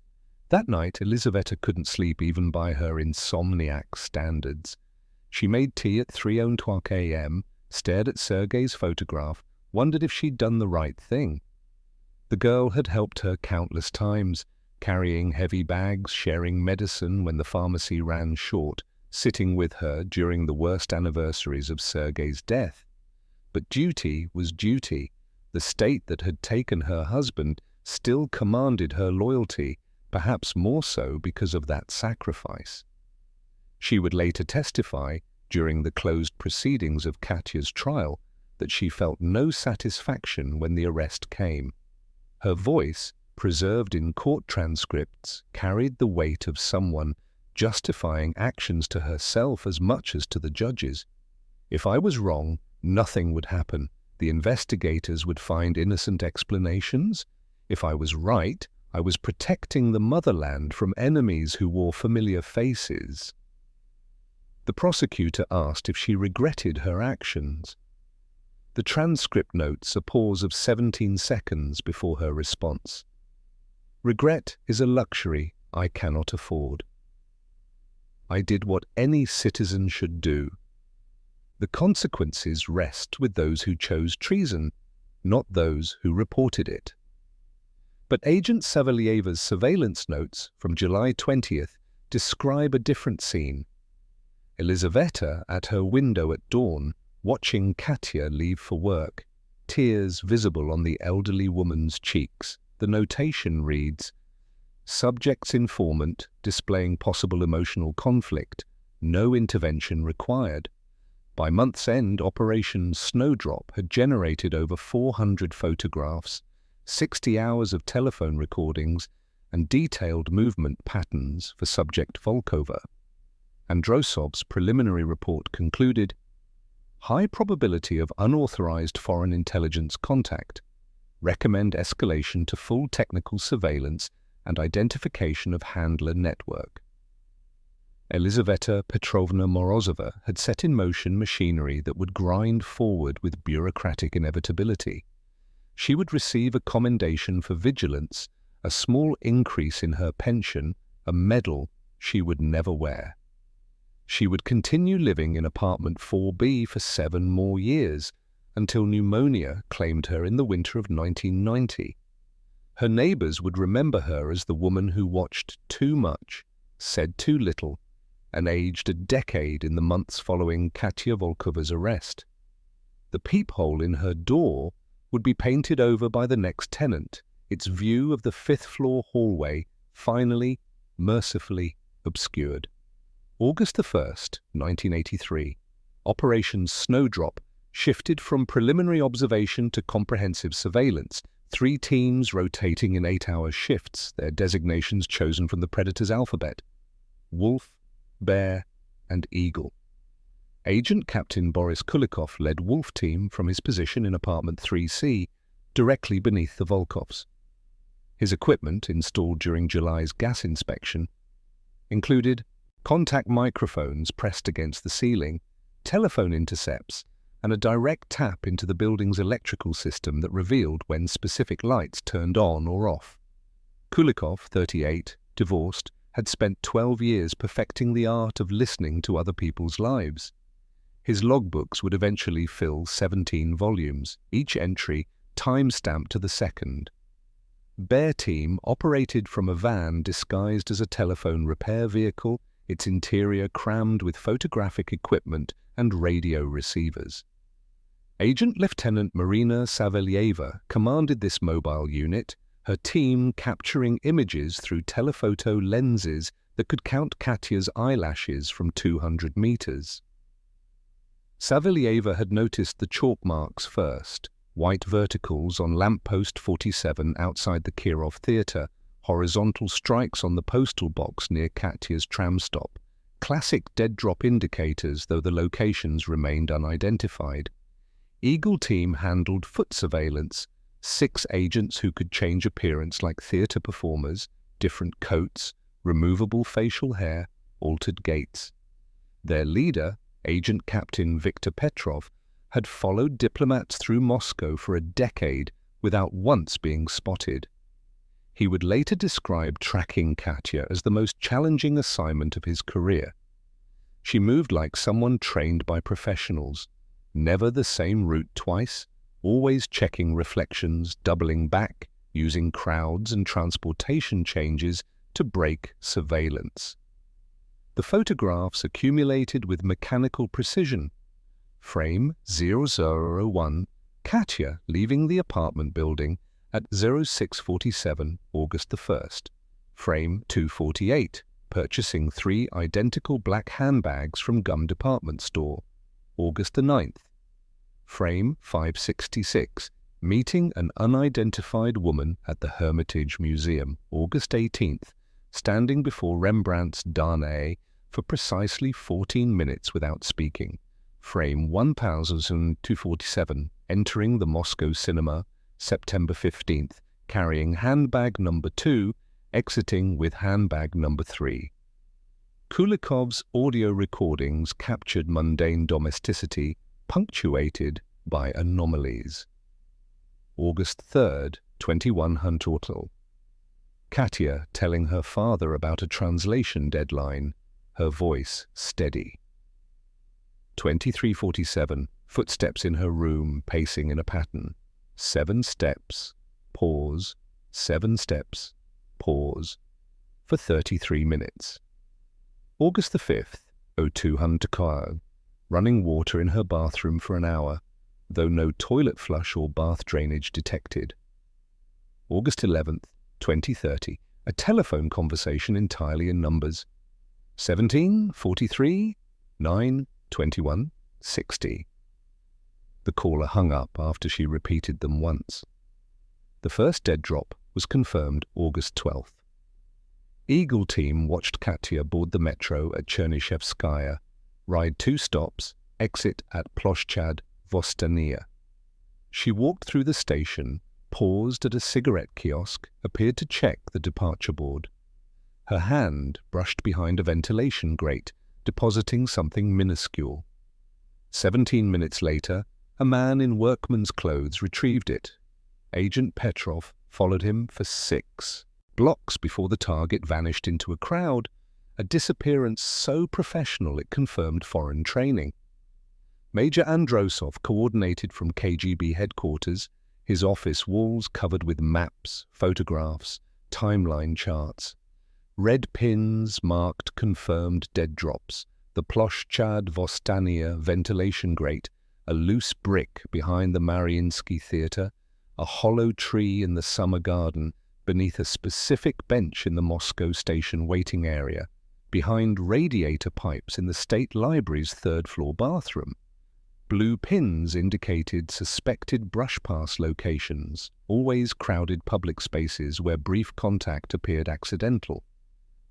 That night, Elizaveta couldn't sleep even by her insomniac standards. She made tea at 3:00 a.m., stared at Sergei's photograph, wondered if she'd done the right thing. The girl had helped her countless times, carrying heavy bags, sharing medicine when the pharmacy ran short, sitting with her during the worst anniversaries of Sergei's death. But duty was duty. The state that had taken her husband still commanded her loyalty, perhaps more so because of that sacrifice. She would later testify, during the closed proceedings of Katya's trial, that she felt no satisfaction when the arrest came. Her voice, preserved in court transcripts, carried the weight of someone justifying actions to herself as much as to the judges. If I was wrong, nothing would happen. The investigators would find innocent explanations. If I was right, I was protecting the motherland from enemies who wore familiar faces. The prosecutor asked if she regretted her actions. The transcript notes a pause of 17 seconds before her response. Regret is a luxury I cannot afford. I did what any citizen should do. The consequences rest with those who chose treason, not those who reported it. But Agent Savelyeva's surveillance notes from July 20th describe a different scene. Elizaveta at her window at dawn, watching Katya leave for work, tears visible on the elderly woman's cheeks. The notation reads, "Subject's informant displaying possible emotional conflict, no intervention required." By month's end, Operation Snowdrop had generated over 400 photographs, 60 hours of telephone recordings, and detailed movement patterns for subject Volkova. Androsov's preliminary report concluded, high probability of unauthorized foreign intelligence contact. Recommend escalation to full technical surveillance and identification of handler network. Elizaveta Petrovna Morozova had set in motion machinery that would grind forward with bureaucratic inevitability. She would receive a commendation for vigilance, a small increase in her pension, a medal she would never wear. She would continue living in apartment 4B for 7 more years, until pneumonia claimed her in the winter of 1990. Her neighbors would remember her as the woman who watched too much, said too little, and aged a decade in the months following Katya Volkova's arrest. The peephole in her door would be painted over by the next tenant, its view of the 5th-floor hallway finally, mercifully obscured. August 1st, 1983, Operation Snowdrop shifted from preliminary observation to comprehensive surveillance, 3 teams rotating in 8-hour shifts, their designations chosen from the predator's alphabet: Wolf, Bear, and Eagle. Agent Captain Boris Kulikov led Wolf Team from his position in apartment 3C, directly beneath the Volkovs. His equipment, installed during July's gas inspection, included contact microphones pressed against the ceiling, telephone intercepts, and a direct tap into the building's electrical system that revealed when specific lights turned on or off. Kulikov, 38, divorced, had spent 12 years perfecting the art of listening to other people's lives. His logbooks would eventually fill 17 volumes, each entry time-stamped to the second. Bear Team operated from a van disguised as a telephone repair vehicle, its interior crammed with photographic equipment and radio receivers. Agent Lieutenant Marina Savelyeva commanded this mobile unit, her team capturing images through telephoto lenses that could count Katya's eyelashes from 200 meters. Savelyeva had noticed the chalk marks first, white verticals on lamppost 47 outside the Kirov Theatre, horizontal strikes on the postal box near Katya's tram stop, classic dead drop indicators though the locations remained unidentified. Eagle Team handled foot surveillance, 6 agents who could change appearance like theatre performers, different coats, removable facial hair, altered gaits. Their leader, Agent Captain Viktor Petrov, had followed diplomats through Moscow for a decade without once being spotted. He would later describe tracking Katya as the most challenging assignment of his career. She moved like someone trained by professionals, never the same route twice, always checking reflections, doubling back, using crowds and transportation changes to break surveillance. The photographs accumulated with mechanical precision. Frame 0001, Katya leaving the apartment building at 0647, August the 1st. Frame 248, purchasing 3 identical black handbags from Gum department store, August the 9th. Frame 566, meeting an unidentified woman at the Hermitage Museum, August 18th, standing before Rembrandt's Danae for precisely 14 minutes without speaking. Frame 1247, entering the Moscow cinema, September 15th, carrying handbag number 2, exiting with handbag number 3. Kulikov's audio recordings captured mundane domesticity, punctuated by anomalies. August 3rd, 2100. Katya telling her father about a translation deadline, her voice steady. 2347, footsteps in her room, pacing in a pattern. 7 steps, pause, 7 steps, pause, for 33 minutes. August the 5th, 0200, running water in her bathroom for an hour, though no toilet flush or bath drainage detected. August 11th, 2030, a telephone conversation entirely in numbers. 17, 43, 9, 21, 60. The caller hung up after she repeated them once. The first dead drop was confirmed August 12th. Eagle Team watched Katya board the metro at Chernyshevskaya, ride 2 stops, exit at Ploshchad Vostania. She walked through the station, paused at a cigarette kiosk, appeared to check the departure board. Her hand brushed behind a ventilation grate, depositing something minuscule. 17 minutes later, a man in workman's clothes retrieved it. Agent Petrov followed him for 6 blocks before the target vanished into a crowd, a disappearance so professional it confirmed foreign training. Major Androsov coordinated from KGB headquarters, his office walls covered with maps, photographs, timeline charts. Red pins marked confirmed dead drops, the Ploshchad Vostania ventilation grate, a loose brick behind the Mariinsky Theatre, a hollow tree in the summer garden beneath a specific bench in the Moscow station waiting area, behind radiator pipes in the State Library's 3rd-floor bathroom. Blue pins indicated suspected brush-pass locations, always crowded public spaces where brief contact appeared accidental.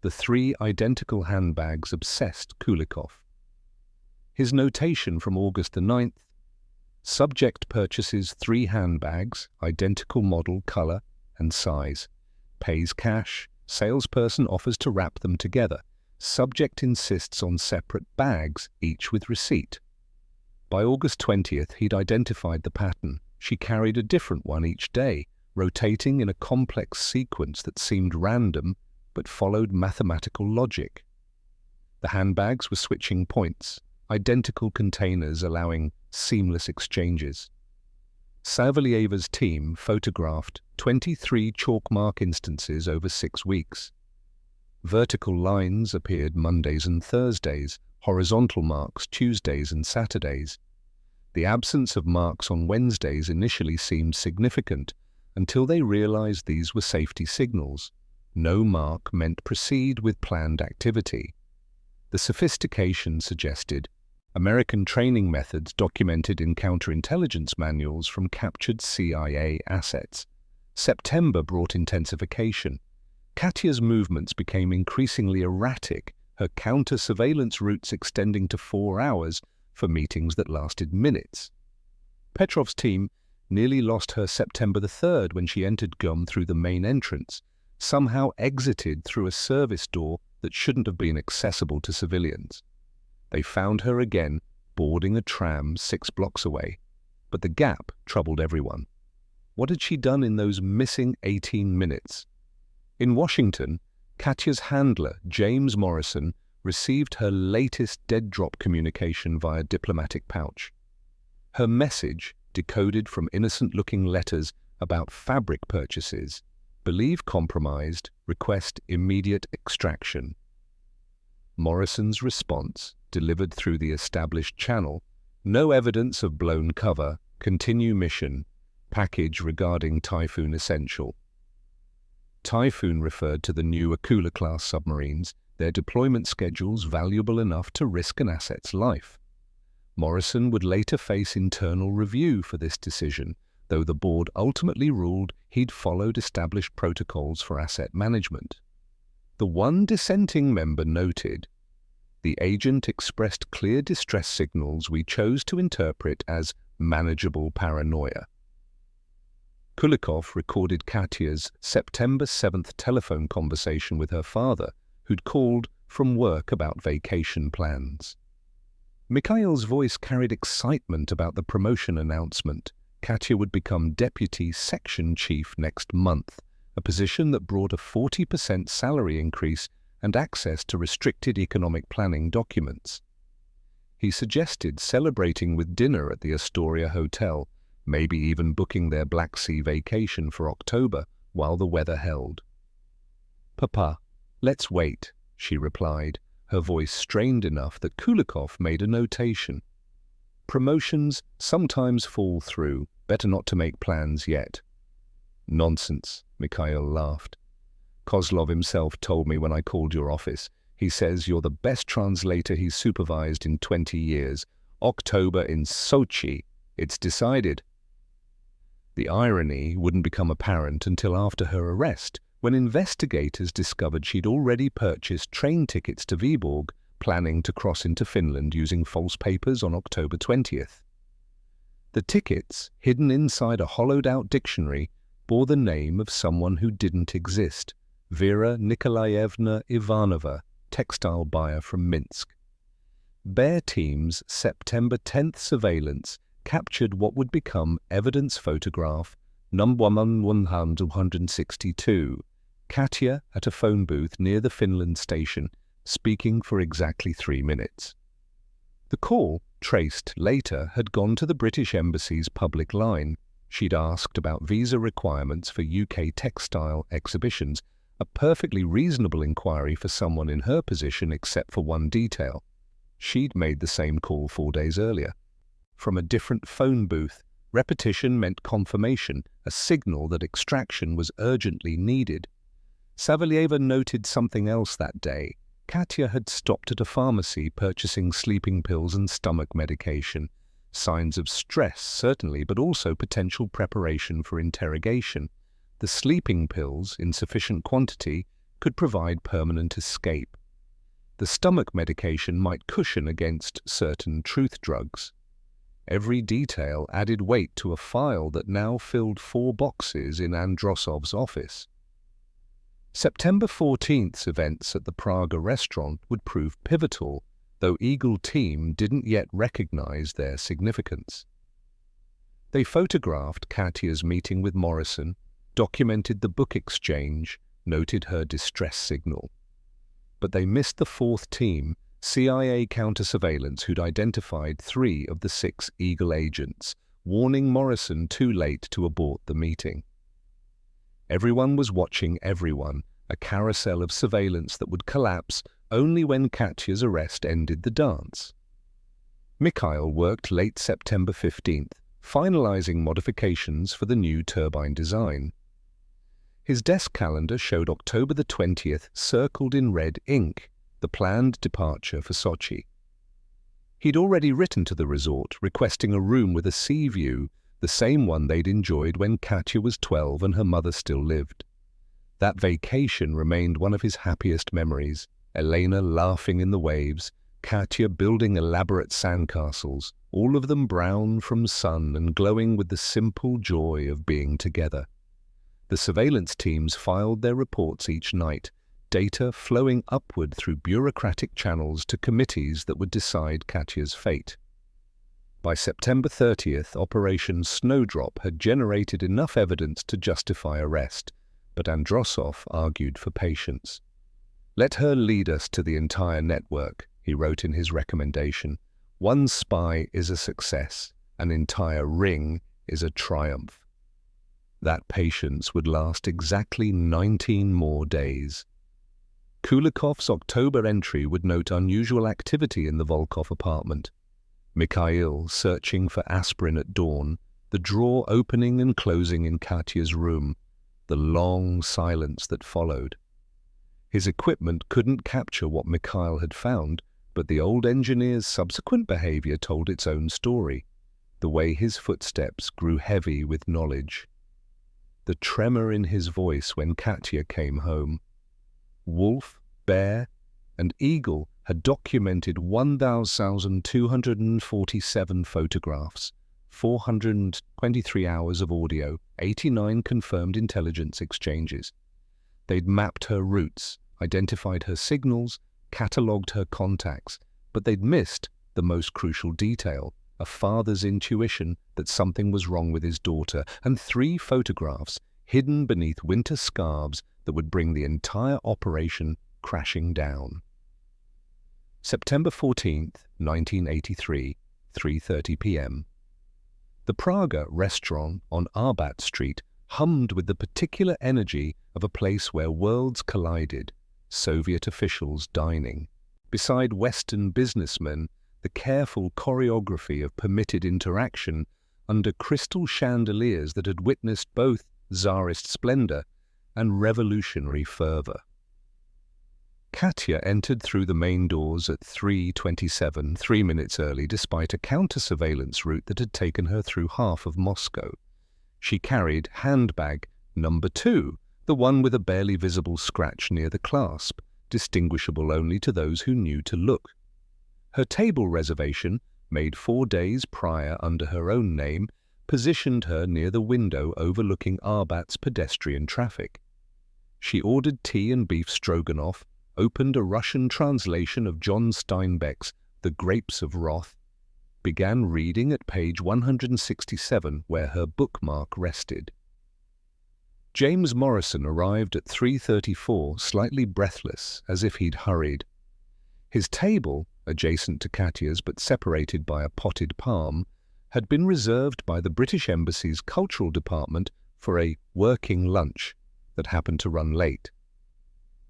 The 3 identical handbags obsessed Kulikov. His notation from August the 9th, subject purchases 3 handbags, identical model, color, and size. Pays cash, salesperson offers to wrap them together. Subject insists on separate bags, each with receipt. By August 20th, he'd identified the pattern. She carried a different one each day, rotating in a complex sequence that seemed random but followed mathematical logic. The handbags were switching points, identical containers allowing seamless exchanges. Savelyeva's team photographed 23 chalk mark instances over 6 weeks. Vertical lines appeared Mondays and Thursdays, horizontal marks Tuesdays and Saturdays. The absence of marks on Wednesdays initially seemed significant until they realized these were safety signals. No mark meant proceed with planned activity. The sophistication suggested American training methods documented in counterintelligence manuals from captured CIA assets. September brought intensification. Katya's movements became increasingly erratic, her counter-surveillance routes extending to 4 hours for meetings that lasted minutes. Petrov's team nearly lost her September the 3rd when she entered GUM through the main entrance, somehow exited through a service door that shouldn't have been accessible to civilians. They found her again, boarding a tram 6 blocks away. But the gap troubled everyone. What had she done in those missing 18 minutes? In Washington, Katya's handler, James Morrison, received her latest dead-drop communication via diplomatic pouch. Her message, decoded from innocent-looking letters about fabric purchases, believe compromised, request immediate extraction. Morrison's response, delivered through the established channel, no evidence of blown cover, continue mission, package regarding Typhoon Essential. Typhoon referred to the new Akula-class submarines, their deployment schedules valuable enough to risk an asset's life. Morrison would later face internal review for this decision, though the board ultimately ruled he'd followed established protocols for asset management. The one dissenting member noted, "The agent expressed clear distress signals we chose to interpret as manageable paranoia." Kulikov recorded Katya's September 7th telephone conversation with her father, who'd called from work about vacation plans. Mikhail's voice carried excitement about the promotion announcement. Katya would become deputy section chief next month, a position that brought a 40% salary increase and access to restricted economic planning documents. He suggested celebrating with dinner at the Astoria Hotel, maybe even booking their Black Sea vacation for October while the weather held. "Papa, let's wait," she replied, her voice strained enough that Kulikov made a notation. "Promotions sometimes fall through. Better not to make plans yet." "Nonsense," Mikhail laughed. "Kozlov himself told me when I called your office. He says you're the best translator he's supervised in 20 years. October in Sochi. It's decided." The irony wouldn't become apparent until after her arrest, when investigators discovered she'd already purchased train tickets to Viborg, planning to cross into Finland using false papers on October 20th. The tickets, hidden inside a hollowed-out dictionary, bore the name of someone who didn't exist, Vera Nikolaevna Ivanova, textile buyer from Minsk. Bear Team's September 10th surveillance captured what would become evidence photograph number 162, Katya at a phone booth near the Finland station, speaking for exactly 3 minutes. The call, traced later, had gone to the British Embassy's public line. She'd asked about visa requirements for UK textile exhibitions, a perfectly reasonable inquiry for someone in her position except for one detail. She'd made the same call 4 days earlier. From a different phone booth, repetition meant confirmation, a signal that extraction was urgently needed. Savalieva noted something else that day. Katya had stopped at a pharmacy purchasing sleeping pills and stomach medication. Signs of stress, certainly, but also potential preparation for interrogation. The sleeping pills, in sufficient quantity, could provide permanent escape. The stomach medication might cushion against certain truth drugs. Every detail added weight to a file that now filled 4 boxes in Androsov's office. September 14th's events at the Praga restaurant would prove pivotal, though Eagle Team didn't yet recognize their significance. They photographed Katya's meeting with Morrison, documented the book exchange, noted her distress signal. But they missed the 4th team, CIA counter-surveillance, who'd identified 3 of the 6 Eagle agents, warning Morrison too late to abort the meeting. Everyone was watching everyone, a carousel of surveillance that would collapse only when Katya's arrest ended the dance. Mikhail worked late September 15th, finalizing modifications for the new turbine design. His desk calendar showed October the 20th circled in red ink, the planned departure for Sochi. He'd already written to the resort requesting a room with a sea view, the same one they'd enjoyed when Katya was 12 and her mother still lived. That vacation remained one of his happiest memories, Elena laughing in the waves, Katya building elaborate sandcastles, all of them brown from sun and glowing with the simple joy of being together. The surveillance teams filed their reports each night, data flowing upward through bureaucratic channels to committees that would decide Katya's fate. By September 30th, Operation Snowdrop had generated enough evidence to justify arrest, but Androsov argued for patience. "Let her lead us to the entire network," he wrote in his recommendation. "One spy is a success, an entire ring is a triumph." That patience would last exactly 19 more days. Kulikov's October entry would note unusual activity in the Volkov apartment. Mikhail searching for aspirin at dawn, the drawer opening and closing in Katya's room, the long silence that followed. His equipment couldn't capture what Mikhail had found, but the old engineer's subsequent behavior told its own story, the way his footsteps grew heavy with knowledge. The tremor in his voice when Katya came home. Wolf, Bear, and Eagle had documented 1,247 photographs, 423 hours of audio, 89 confirmed intelligence exchanges. They'd mapped her routes, identified her signals, catalogued her contacts, but they'd missed the most crucial detail, a father's intuition that something was wrong with his daughter, and 3 photographs hidden beneath winter scarves that would bring the entire operation crashing down. September 14th, 1983, 3:30 p.m. The Praga restaurant on Arbat Street hummed with the particular energy of a place where worlds collided, Soviet officials dining. Beside Western businessmen, the careful choreography of permitted interaction under crystal chandeliers that had witnessed both Tsarist splendor and revolutionary fervor. Katya entered through the main doors at 3:27, 3 minutes early, despite a counter-surveillance route that had taken her through half of Moscow. She carried handbag number 2, the one with a barely visible scratch near the clasp, distinguishable only to those who knew to look. Her table reservation, made 4 days prior under her own name, positioned her near the window overlooking Arbat's pedestrian traffic. She ordered tea and beef stroganoff, opened a Russian translation of John Steinbeck's The Grapes of Wrath, began reading at page 167 where her bookmark rested. James Morrison arrived at 3:34, slightly breathless, as if he'd hurried. His table, adjacent to Katya's but separated by a potted palm, had been reserved by the British Embassy's cultural department for a working lunch that happened to run late.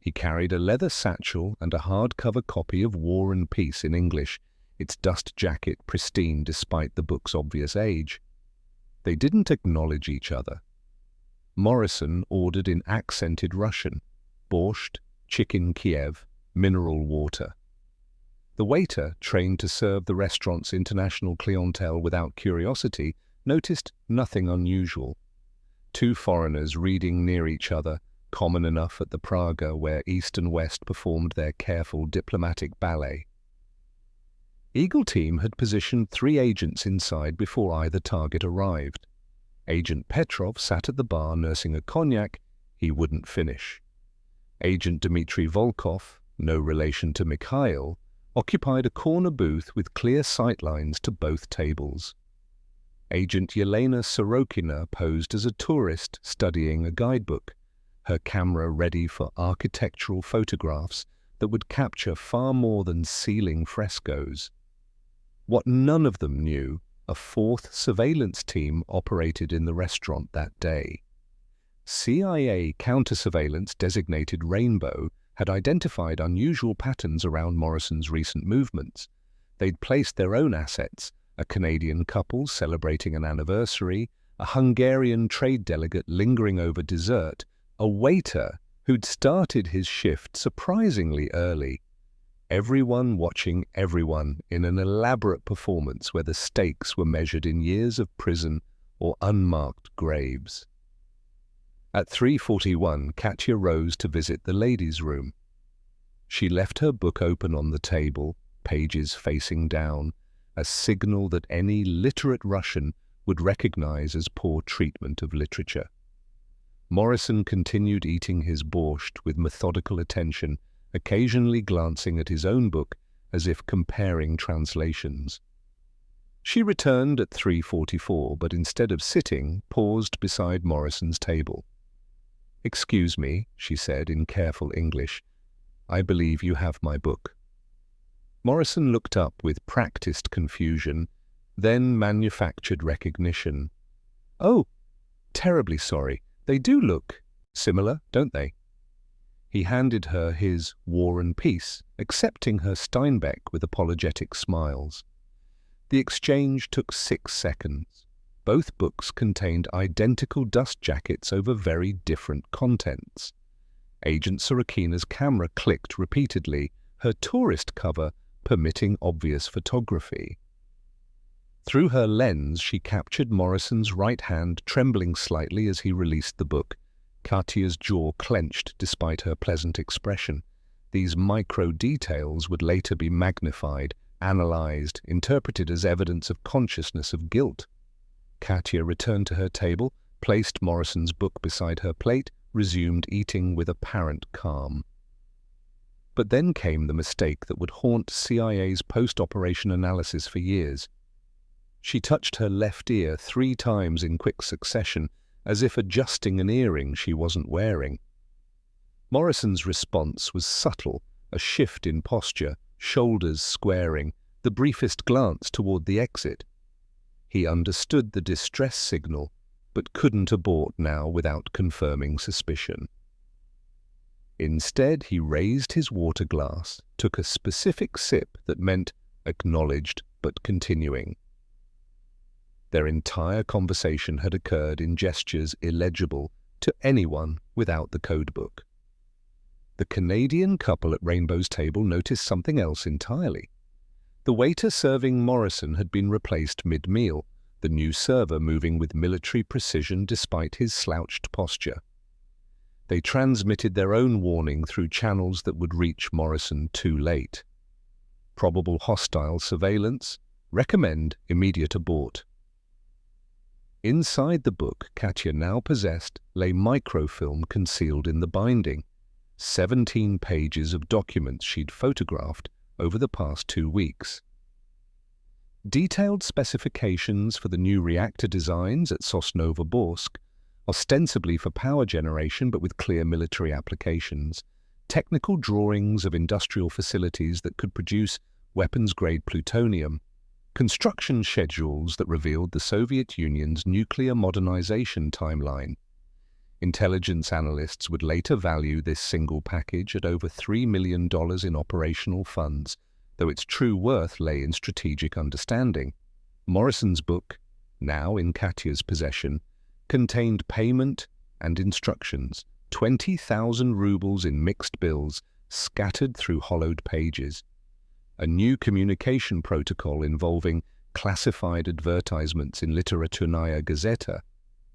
He carried a leather satchel and a hardcover copy of War and Peace in English, its dust jacket pristine despite the book's obvious age. They didn't acknowledge each other. Morrison ordered in accented Russian, borscht, chicken Kiev, mineral water. The waiter, trained to serve the restaurant's international clientele without curiosity, noticed nothing unusual. 2 foreigners reading near each other, common enough at the Praga where East and West performed their careful diplomatic ballet. Eagle Team had positioned 3 agents inside before either target arrived. Agent Petrov sat at the bar nursing a cognac he wouldn't finish. Agent Dmitry Volkov, no relation to Mikhail, occupied a corner booth with clear sightlines to both tables. Agent Yelena Sorokina posed as a tourist studying a guidebook, her camera ready for architectural photographs that would capture far more than ceiling frescoes. What none of them knew, a 4th surveillance team operated in the restaurant that day. CIA counter-surveillance designated Rainbow had identified unusual patterns around Morrison's recent movements. They'd placed their own assets, a Canadian couple celebrating an anniversary, a Hungarian trade delegate lingering over dessert, a waiter who'd started his shift surprisingly early. Everyone watching everyone in an elaborate performance where the stakes were measured in years of prison or unmarked graves. At 3:41, Katya rose to visit the ladies' room. She left her book open on the table, pages facing down, a signal that any literate Russian would recognize as poor treatment of literature. Morrison continued eating his borscht with methodical attention, occasionally glancing at his own book as if comparing translations. She returned at 3:44, but instead of sitting, paused beside Morrison's table. "Excuse me," she said in careful English. "I believe you have my book." Morrison looked up with practiced confusion, then manufactured recognition. "Oh, terribly sorry. They do look similar, don't they?" He handed her his War and Peace, accepting her Steinbeck with apologetic smiles. The exchange took 6 seconds. Both books contained identical dust jackets over very different contents. Agent Sorokina's camera clicked repeatedly, her tourist cover permitting obvious photography. Through her lens, she captured Morrison's right hand trembling slightly as he released the book. Katya's jaw clenched despite her pleasant expression. These micro-details would later be magnified, analyzed, interpreted as evidence of consciousness of guilt. Katya returned to her table, placed Morrison's book beside her plate, resumed eating with apparent calm. But then came the mistake that would haunt CIA's post-operation analysis for years. She touched her left ear 3 times in quick succession, as if adjusting an earring she wasn't wearing. Morrison's response was subtle, a shift in posture, shoulders squaring, the briefest glance toward the exit. He understood the distress signal, but couldn't abort now without confirming suspicion. Instead, he raised his water glass, took a specific sip that meant acknowledged but continuing. Their entire conversation had occurred in gestures illegible to anyone without the codebook. The Canadian couple at Rainbow's table noticed something else entirely. The waiter serving Morrison had been replaced mid-meal, the new server moving with military precision despite his slouched posture. They transmitted their own warning through channels that would reach Morrison too late. Probable hostile surveillance. Recommend immediate abort. Inside the book Katya now possessed lay microfilm concealed in the binding, 17 pages of documents she'd photographed over the past 2 weeks. Detailed specifications for the new reactor designs at Sosnovoborsk, ostensibly for power generation but with clear military applications, technical drawings of industrial facilities that could produce weapons-grade plutonium, construction schedules that revealed the Soviet Union's nuclear modernization timeline. Intelligence analysts would later value this single package at over $3 million in operational funds, though its true worth lay in strategic understanding. Morrison's book, now in Katya's possession, contained payment and instructions, 20,000 rubles in mixed bills scattered through hollowed pages. A new communication protocol involving classified advertisements in Literaturnaya Gazeta,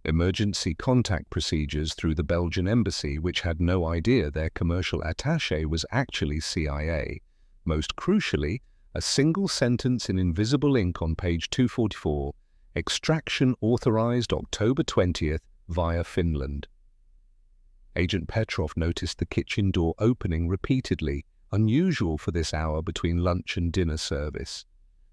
emergency contact procedures through the Belgian embassy, which had no idea their commercial attaché was actually CIA. Most crucially, a single sentence in invisible ink on page 244, extraction authorized October 20th via Finland. Agent Petrov noticed the kitchen door opening repeatedly, unusual for this hour between lunch and dinner service.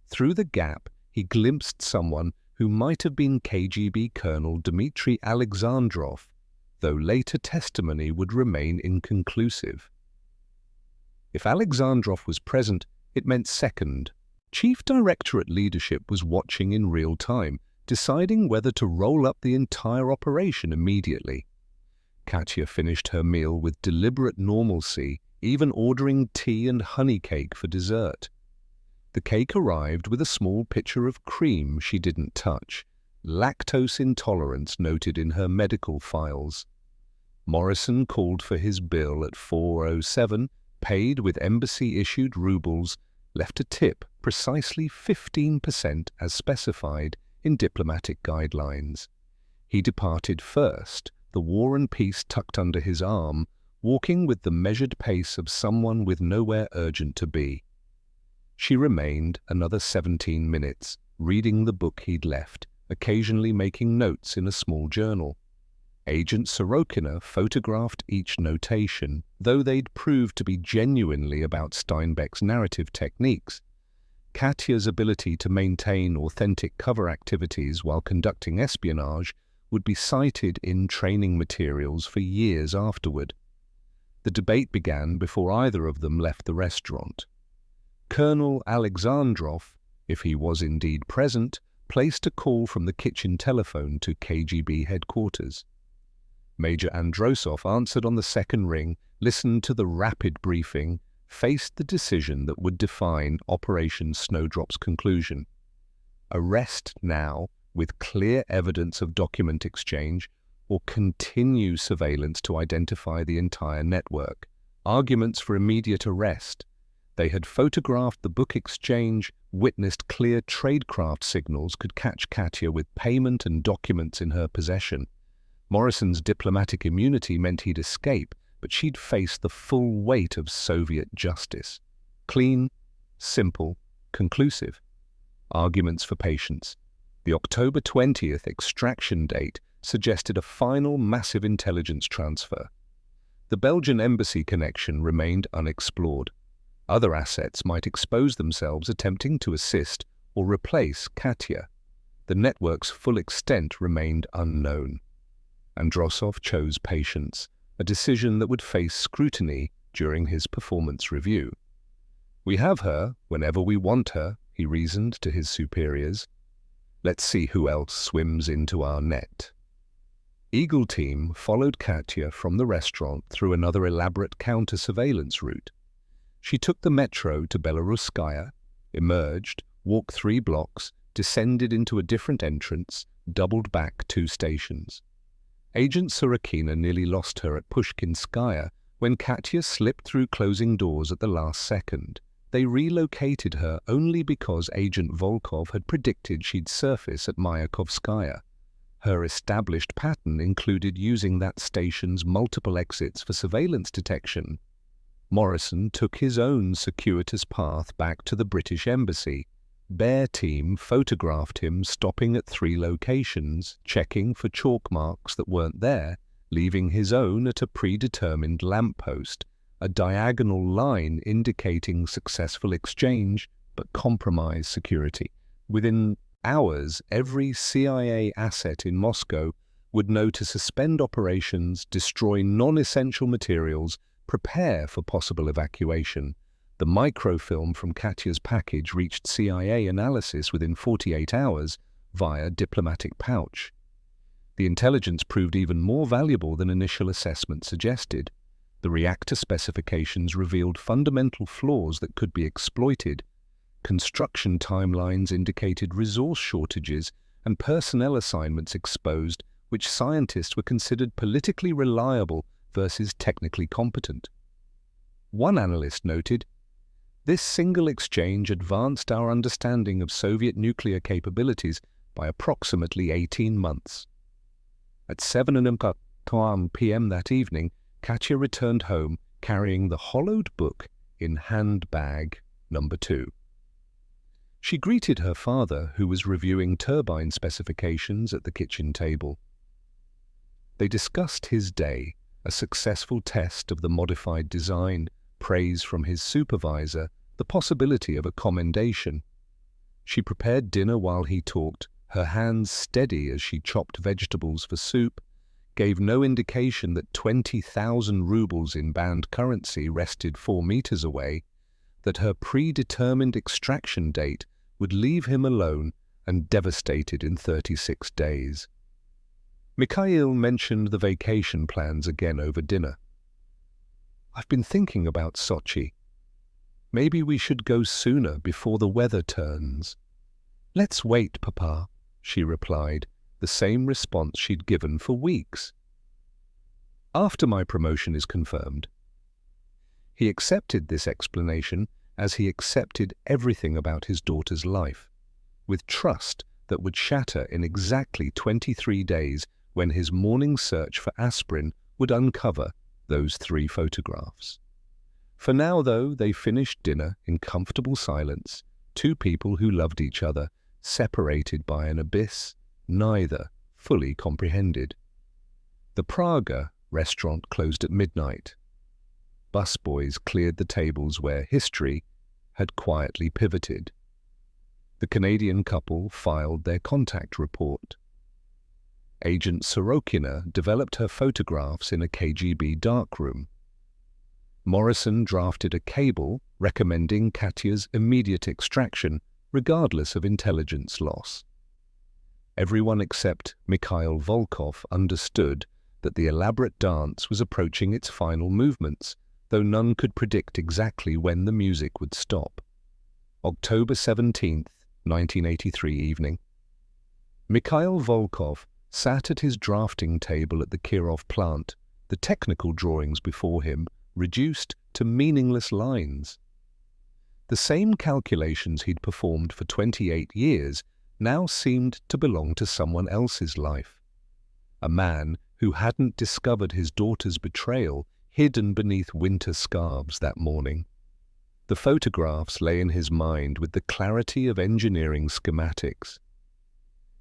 Through the gap, he glimpsed someone who might have been KGB Colonel Dmitry Alexandrov, though later testimony would remain inconclusive. If Alexandrov was present, it meant second. Chief Directorate leadership was watching in real time, deciding whether to roll up the entire operation immediately. Katya finished her meal with deliberate normalcy, even ordering tea and honey cake for dessert. The cake arrived with a small pitcher of cream she didn't touch, lactose intolerance noted in her medical files. Morrison called for his bill at 4:07, paid with embassy-issued rubles, left a tip precisely 15% as specified in diplomatic guidelines. He departed first, the War and Peace tucked under his arm, walking with the measured pace of someone with nowhere urgent to be. She remained another 17 minutes, reading the book he'd left, occasionally making notes in a small journal. Agent Sorokina photographed each notation, though they'd proved to be genuinely about Steinbeck's narrative techniques. Katya's ability to maintain authentic cover activities while conducting espionage would be cited in training materials for years afterward. The debate began before either of them left the restaurant. Colonel Alexandrov, if he was indeed present, placed a call from the kitchen telephone to KGB headquarters. Major Androsov answered on the second ring, listened to the rapid briefing, faced the decision that would define Operation Snowdrop's conclusion. Arrest now, with clear evidence of document exchange, or continue surveillance to identify the entire network. Arguments for immediate arrest. They had photographed the book exchange, witnessed clear tradecraft signals could catch Katya with payment and documents in her possession. Morrison's diplomatic immunity meant he'd escape, but she'd face the full weight of Soviet justice. Clean, simple, conclusive. Arguments for patience. The October 20th extraction date suggested a final massive intelligence transfer. The Belgian embassy connection remained unexplored. Other assets might expose themselves attempting to assist or replace Katya. The network's full extent remained unknown. Androsov chose patience, a decision that would face scrutiny during his performance review. "We have her whenever we want her," he reasoned to his superiors. "Let's see who else swims into our net." Eagle Team followed Katya from the restaurant through another elaborate counter-surveillance route. She took the metro to Belaruskaya, emerged, walked 3 blocks, descended into a different entrance, doubled back 2 stations. Agent Sorokina nearly lost her at Pushkinskaya when Katya slipped through closing doors at the last second. They relocated her only because Agent Volkov had predicted she'd surface at Mayakovskaya. Her established pattern included using that station's multiple exits for surveillance detection. Morrison took his own circuitous path back to the British Embassy. Bear Team photographed him stopping at 3 locations, checking for chalk marks that weren't there, leaving his own at a predetermined lamppost, a diagonal line indicating successful exchange but compromised security. Within hours, every CIA asset in Moscow would know to suspend operations, destroy non-essential materials, prepare for possible evacuation. The microfilm from Katya's package reached CIA analysis within 48 hours via diplomatic pouch. The intelligence proved even more valuable than initial assessment suggested. The reactor specifications revealed fundamental flaws that could be exploited. Construction timelines indicated resource shortages, and personnel assignments exposed which scientists were considered politically reliable versus technically competent. One analyst noted, "This single exchange advanced our understanding of Soviet nuclear capabilities by approximately 18 months. At 7:00 p.m. that evening, Katya returned home carrying the hollowed book in handbag number 2. She greeted her father, who was reviewing turbine specifications at the kitchen table. They discussed his day, a successful test of the modified design, praise from his supervisor, the possibility of a commendation. She prepared dinner while he talked, her hands steady as she chopped vegetables for soup, gave no indication that 20,000 rubles in banned currency rested 4 meters away, that her predetermined extraction date would leave him alone and devastated in 36 days. Mikhail mentioned the vacation plans again over dinner. "I've been thinking about Sochi. Maybe we should go sooner before the weather turns." "Let's wait, Papa," she replied, the same response she'd given for weeks. "After my promotion is confirmed." He accepted this explanation as he accepted everything about his daughter's life, with trust that would shatter in exactly 23 days when his morning search for aspirin would uncover those 3 photographs. For now, though, they finished dinner in comfortable silence, 2 people who loved each other, separated by an abyss neither fully comprehended. The Praga restaurant closed at midnight. Busboys cleared the tables where history had quietly pivoted. The Canadian couple filed their contact report. Agent Sorokina developed her photographs in a KGB darkroom. Morrison drafted a cable recommending Katya's immediate extraction, regardless of intelligence loss. Everyone except Mikhail Volkov understood that the elaborate dance was approaching its final movements, though none could predict exactly when the music would stop. October 17th, 1983 evening. Mikhail Volkov sat at his drafting table at the Kirov plant, the technical drawings before him reduced to meaningless lines. The same calculations he'd performed for 28 years now seemed to belong to someone else's life. A man who hadn't discovered his daughter's betrayal hidden beneath winter scarves that morning. The photographs lay in his mind with the clarity of engineering schematics.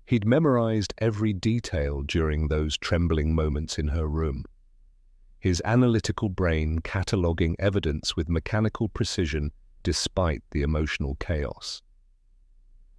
He'd memorized every detail during those trembling moments in her room, his analytical brain cataloging evidence with mechanical precision despite the emotional chaos.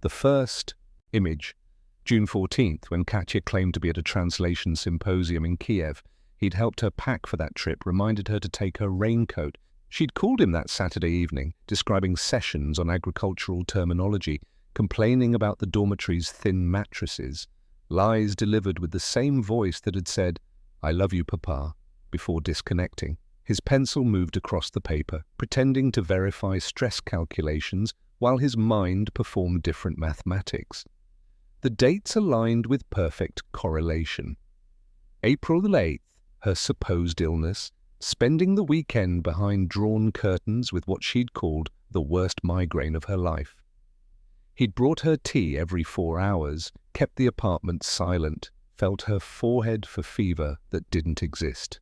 The first image, June 14th, when Katya claimed to be at a translation symposium in Kiev. He'd helped her pack for that trip, reminded her to take her raincoat. She'd called him that Saturday evening, describing sessions on agricultural terminology, complaining about the dormitory's thin mattresses, lies delivered with the same voice that had said, "I love you, Papa," before disconnecting. His pencil moved across the paper, pretending to verify stress calculations while his mind performed different mathematics. The dates aligned with perfect correlation. April the 8th, her supposed illness, spending the weekend behind drawn curtains with what she'd called the worst migraine of her life. He'd brought her tea every 4 hours, kept the apartment silent, felt her forehead for fever that didn't exist.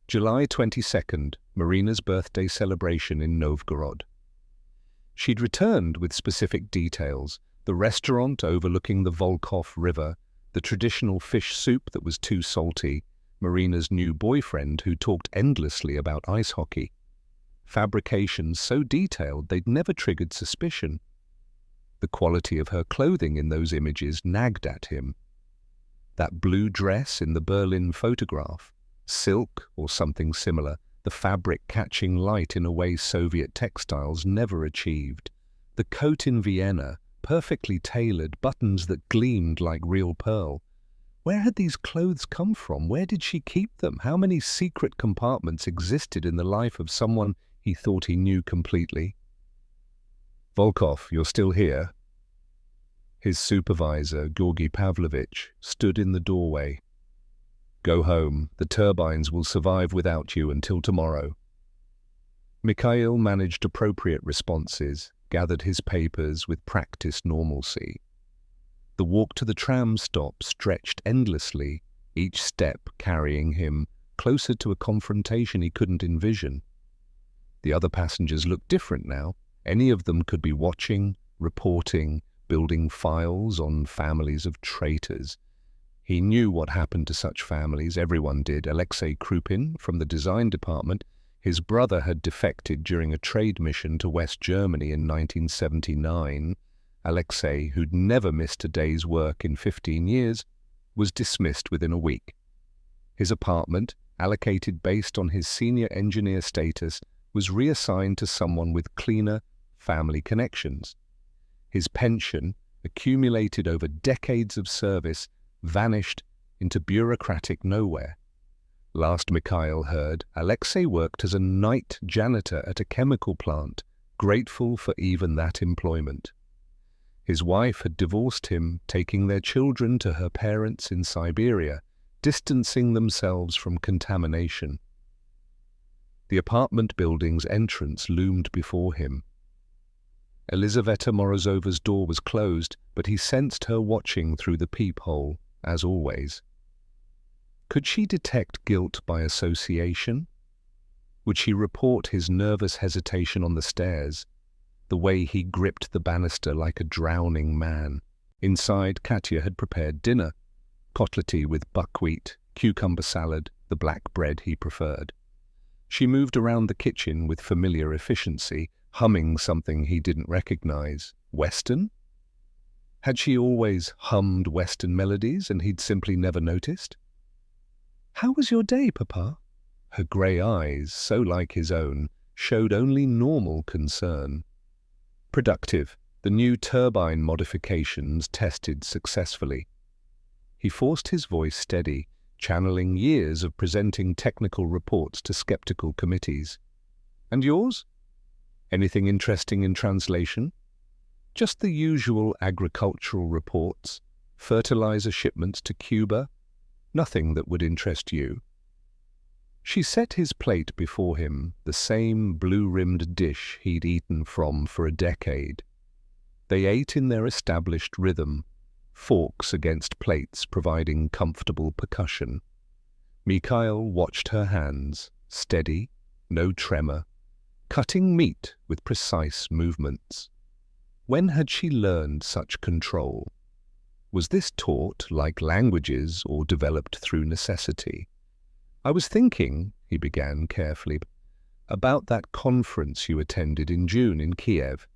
July 22nd, Marina's birthday celebration in Novgorod. She'd returned with specific details: the restaurant overlooking the Volkhov River, the traditional fish soup that was too salty, Marina's new boyfriend who talked endlessly about ice hockey. Fabrications so detailed they'd never triggered suspicion. The quality of her clothing in those images nagged at him. That blue dress in the Berlin photograph, silk or something similar, the fabric catching light in a way Soviet textiles never achieved. The coat in Vienna, perfectly tailored, buttons that gleamed like real pearl. Where had these clothes come from? Where did she keep them? How many secret compartments existed in the life of someone he thought he knew completely? "Volkov, you're still here?" His supervisor, Georgy Pavlovich, stood in the doorway. "Go home. The turbines will survive without you until tomorrow." Mikhail managed appropriate responses, gathered his papers with practiced normalcy. The walk to the tram stop stretched endlessly, each step carrying him closer to a confrontation he couldn't envision. The other passengers looked different now. Any of them could be watching, reporting, building files on families of traitors. He knew what happened to such families. Everyone did. Alexei Krupin, from the design department, his brother had defected during a trade mission to West Germany in 1979. Alexei, who'd never missed a day's work in 15 years, was dismissed within a week. His apartment, allocated based on his senior engineer status, was reassigned to someone with cleaner family connections. His pension, accumulated over decades of service, vanished into bureaucratic nowhere. Last Mikhail heard, Alexei worked as a night janitor at a chemical plant, grateful for even that employment. His wife had divorced him, taking their children to her parents in Siberia, distancing themselves from contamination. The apartment building's entrance loomed before him. Elizaveta Morozova's door was closed, but he sensed her watching through the peephole, as always. Could she detect guilt by association? Would she report his nervous hesitation on the stairs, the way he gripped the banister like a drowning man? Inside, Katya had prepared dinner, kotlety with buckwheat, cucumber salad, the black bread he preferred. She moved around the kitchen with familiar efficiency, humming something he didn't recognize. Western? Had she always hummed Western melodies and he'd simply never noticed? "How was your day, Papa?" Her grey eyes, so like his own, showed only normal concern. Productive. The new turbine modifications tested successfully. He forced his voice steady, channeling years of presenting technical reports to skeptical committees. "And yours? Anything interesting in translation?" "Just the usual agricultural reports, fertilizer shipments to Cuba. Nothing that would interest you." She set his plate before him, the same blue-rimmed dish he'd eaten from for a decade. They ate in their established rhythm, forks against plates providing comfortable percussion. Mikhail watched her hands, steady, no tremor, cutting meat with precise movements. When had she learned such control? Was this taught like languages or developed through necessity? "I was thinking," he began carefully, "about that conference you attended in June in Kiev.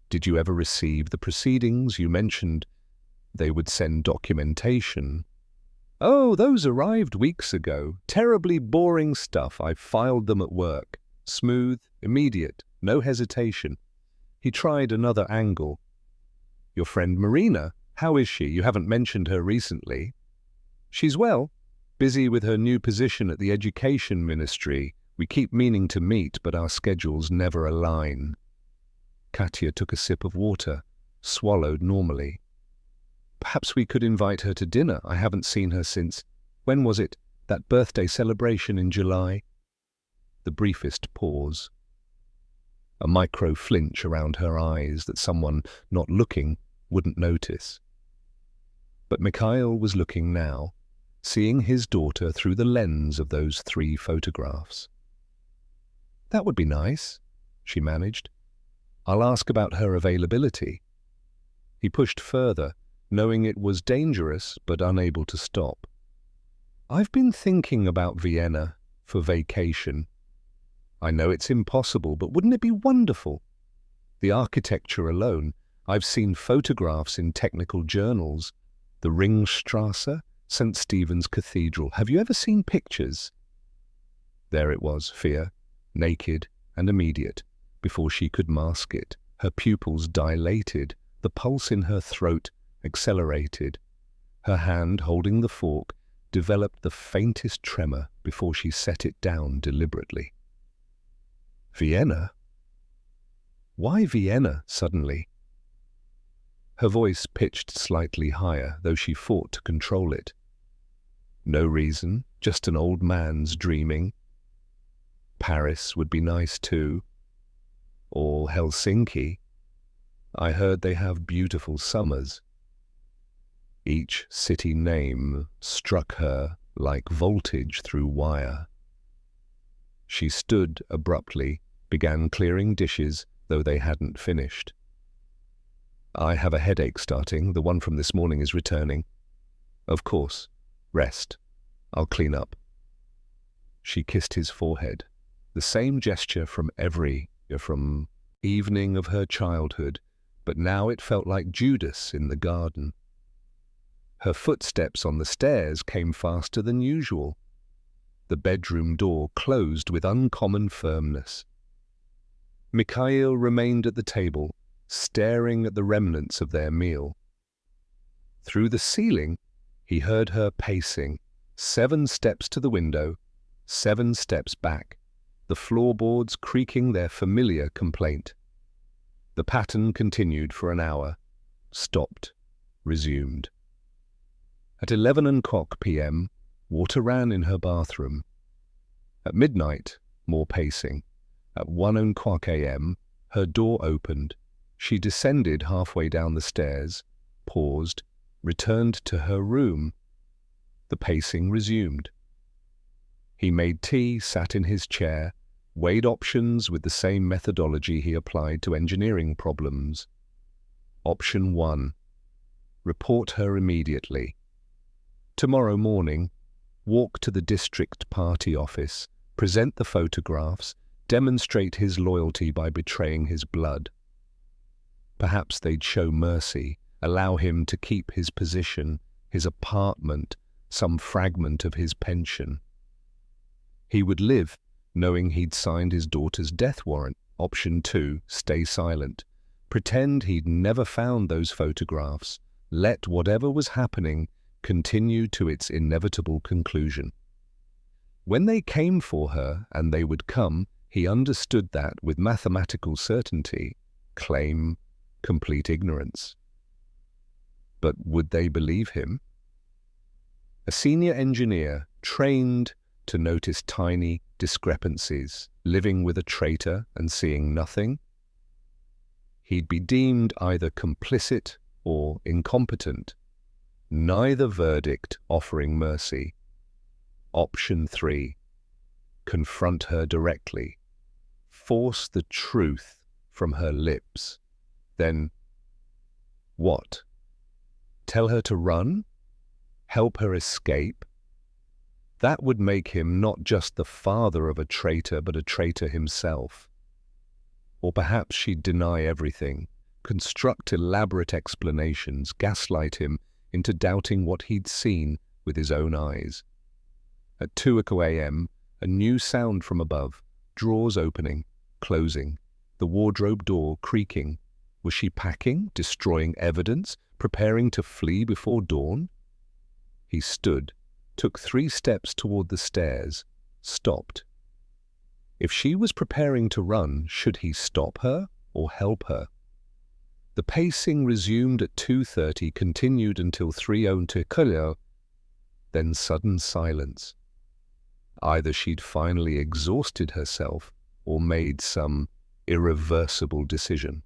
Did you ever receive the proceedings? You mentioned they would send documentation." "Oh, those arrived weeks ago. Terribly boring stuff. I filed them at work. Smooth, immediate, no hesitation." He tried another angle. "Your friend Marina, how is she? You haven't mentioned her recently." "She's well. Busy with her new position at the Education Ministry. We keep meaning to meet, but our schedules never align." Katya took a sip of water, swallowed normally. "Perhaps we could invite her to dinner. I haven't seen her since, when was it, that birthday celebration in July?" The briefest pause. A micro flinch around her eyes that someone not looking wouldn't notice. But Mikhail was looking now, seeing his daughter through the lens of those 3 photographs. "That would be nice," she managed. "I'll ask about her availability." He pushed further, knowing it was dangerous but unable to stop. "I've been thinking about Vienna for vacation. I know it's impossible, but wouldn't it be wonderful? The architecture alone, I've seen photographs in technical journals. The Ringstrasse, St. Stephen's Cathedral. Have you ever seen pictures?" There it was, fear, naked and immediate, before she could mask it. Her pupils dilated, the pulse in her throat accelerated. Her hand, holding the fork, developed the faintest tremor before she set it down deliberately. "Vienna? Why Vienna, suddenly?" Her voice pitched slightly higher, though she fought to control it. "No reason, just an old man's dreaming. Paris would be nice too. Or Helsinki. I heard they have beautiful summers." Each city name struck her like voltage through wire. She stood abruptly, began clearing dishes, though they hadn't finished. "I have a headache starting. The one from this morning is returning." "Of course. Rest. I'll clean up." She kissed his forehead, the same gesture from evening of her childhood, but now it felt like Judas in the garden. Her footsteps on the stairs came faster than usual. The bedroom door closed with uncommon firmness. Mikhail remained at the table, staring at the remnants of their meal. Through the ceiling, He heard her pacing, 7 steps to the window, 7 steps back, the floorboards creaking their familiar complaint. The pattern continued for an hour, stopped, resumed. At 11:00 p.m., water ran in her bathroom. At midnight, more pacing. At 1:00 a.m., her door opened. She descended halfway down the stairs, paused, returned to her room. The pacing resumed. He made tea, sat in his chair, weighed options with the same methodology he applied to engineering problems. Option 1. Report her immediately. Tomorrow morning, walk to the district party office, present the photographs, demonstrate his loyalty by betraying his blood. Perhaps they'd show mercy, allow him to keep his position, his apartment, some fragment of his pension. He would live, knowing he'd signed his daughter's death warrant. Option 2, stay silent. Pretend he'd never found those photographs. Let whatever was happening continue to its inevitable conclusion. When they came for her, and they would come, he understood that with mathematical certainty. Claim complete ignorance. But would they believe him? A senior engineer, trained to notice tiny discrepancies, living with a traitor and seeing nothing? He'd be deemed either complicit or incompetent. Neither verdict offering mercy. Option 3. Confront her directly. Force the truth from her lips. Then, what? Tell her to run? Help her escape? That would make him not just the father of a traitor, but a traitor himself. Or perhaps she'd deny everything, construct elaborate explanations, gaslight him into doubting what he'd seen with his own eyes. At 2:00 a.m., a new sound from above, drawers opening, closing, the wardrobe door creaking. Was she packing, destroying evidence, preparing to flee before dawn? He stood, took 3 steps toward the stairs, stopped. If she was preparing to run, should he stop her or help her? The pacing resumed at 2:30, continued until 3:00, then sudden silence. Either she'd finally exhausted herself or made some irreversible decision.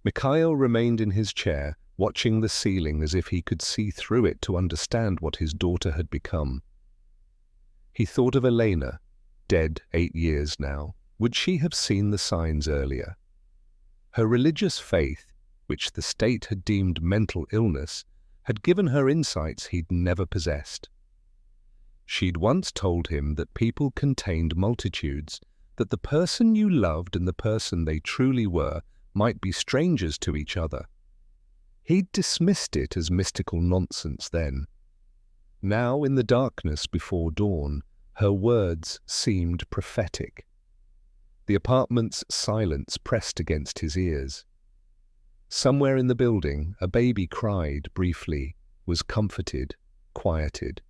Mikhail remained in his chair, watching the ceiling as if he could see through it to understand what his daughter had become. He thought of Elena, dead 8 years now. Would she have seen the signs earlier? Her religious faith, which the state had deemed mental illness, had given her insights he'd never possessed. She'd once told him that people contained multitudes, that the person you loved and the person they truly were might be strangers to each other. He'd dismissed it as mystical nonsense then. Now, in the darkness before dawn, her words seemed prophetic. The apartment's silence pressed against his ears. Somewhere in the building, a baby cried briefly, was comforted, quieted.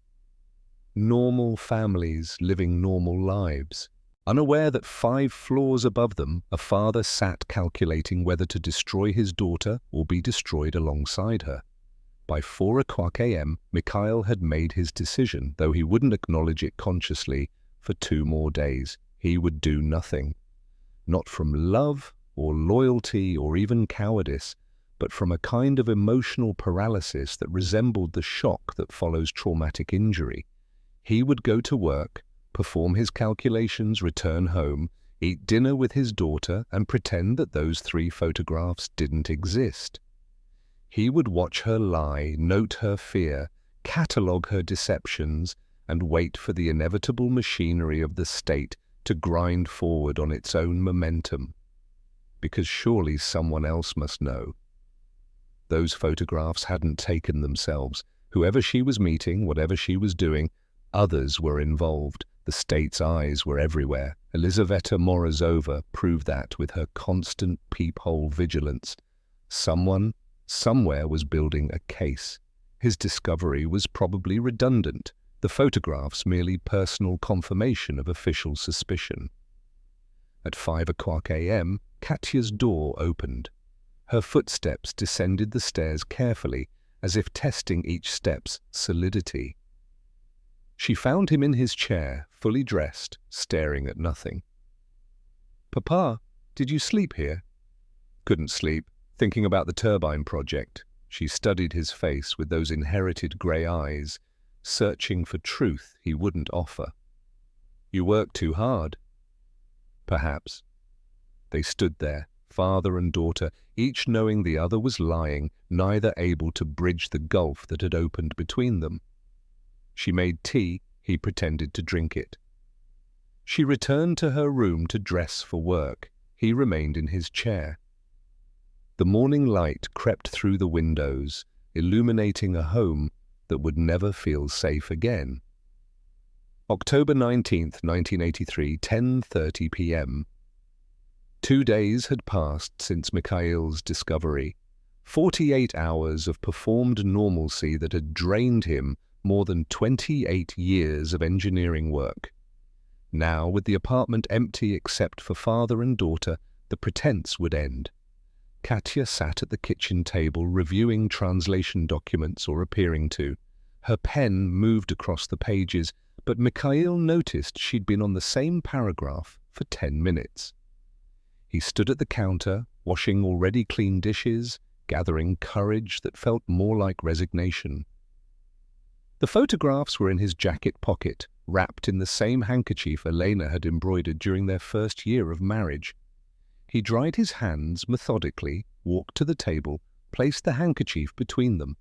Normal families living normal lives. Unaware that 5 floors above them, a father sat calculating whether to destroy his daughter or be destroyed alongside her. By 4:00 a.m., Mikhail had made his decision, though he wouldn't acknowledge it consciously. For 2 more days, he would do nothing. Not from love or loyalty or even cowardice, but from a kind of emotional paralysis that resembled the shock that follows traumatic injury. He would go to work, perform his calculations, return home, eat dinner with his daughter, and pretend that those 3 photographs didn't exist. He would watch her lie, note her fear, catalogue her deceptions, and wait for the inevitable machinery of the state to grind forward on its own momentum. Because surely someone else must know. Those photographs hadn't taken themselves. Whoever she was meeting, whatever she was doing, others were involved. The state's eyes were everywhere. Elizaveta Morozova proved that with her constant peephole vigilance. Someone, somewhere was building a case. His discovery was probably redundant, the photographs merely personal confirmation of official suspicion. At 5 a.m, Katya's door opened. Her footsteps descended the stairs carefully, as if testing each step's solidity. She found him in his chair, fully dressed, staring at nothing. "Papa, did you sleep here?" "Couldn't sleep, thinking about the turbine project." She studied his face with those inherited grey eyes, searching for truth he wouldn't offer. "You work too hard." "Perhaps." They stood there, father and daughter, each knowing the other was lying, neither able to bridge the gulf that had opened between them. She made tea, he pretended to drink it. She returned to her room to dress for work. He remained in his chair. The morning light crept through the windows, illuminating a home that would never feel safe again. October 19th, 1983, 10:30 p.m. 2 days had passed since Mikhail's discovery. 48 hours of performed normalcy that had drained him more than 28 years of engineering work. Now, with the apartment empty except for father and daughter, the pretense would end. Katya sat at the kitchen table reviewing translation documents or appearing to. Her pen moved across the pages, but Mikhail noticed she'd been on the same paragraph for 10 minutes. He stood at the counter, washing already clean dishes, gathering courage that felt more like resignation. The photographs were in his jacket pocket, wrapped in the same handkerchief Elena had embroidered during their first year of marriage. He dried his hands methodically, walked to the table, placed the handkerchief between them.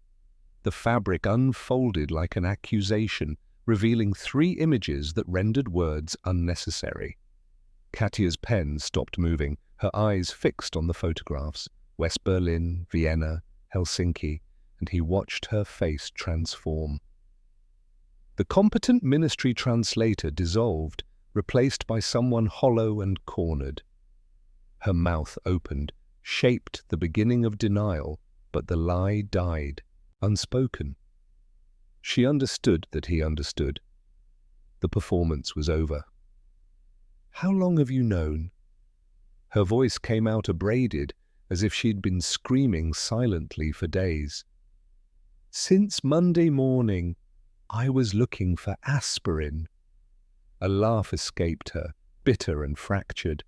The fabric unfolded like an accusation, revealing 3 images that rendered words unnecessary. Katya's pen stopped moving, her eyes fixed on the photographs, West Berlin, Vienna, Helsinki, and he watched her face transform. The competent ministry translator dissolved, replaced by someone hollow and cornered. Her mouth opened, shaped the beginning of denial, but the lie died, unspoken. She understood that he understood. The performance was over. "How long have you known?" Her voice came out abraded, as if she'd been screaming silently for days. "Since Monday morning. I was looking for aspirin." A laugh escaped her, bitter and fractured.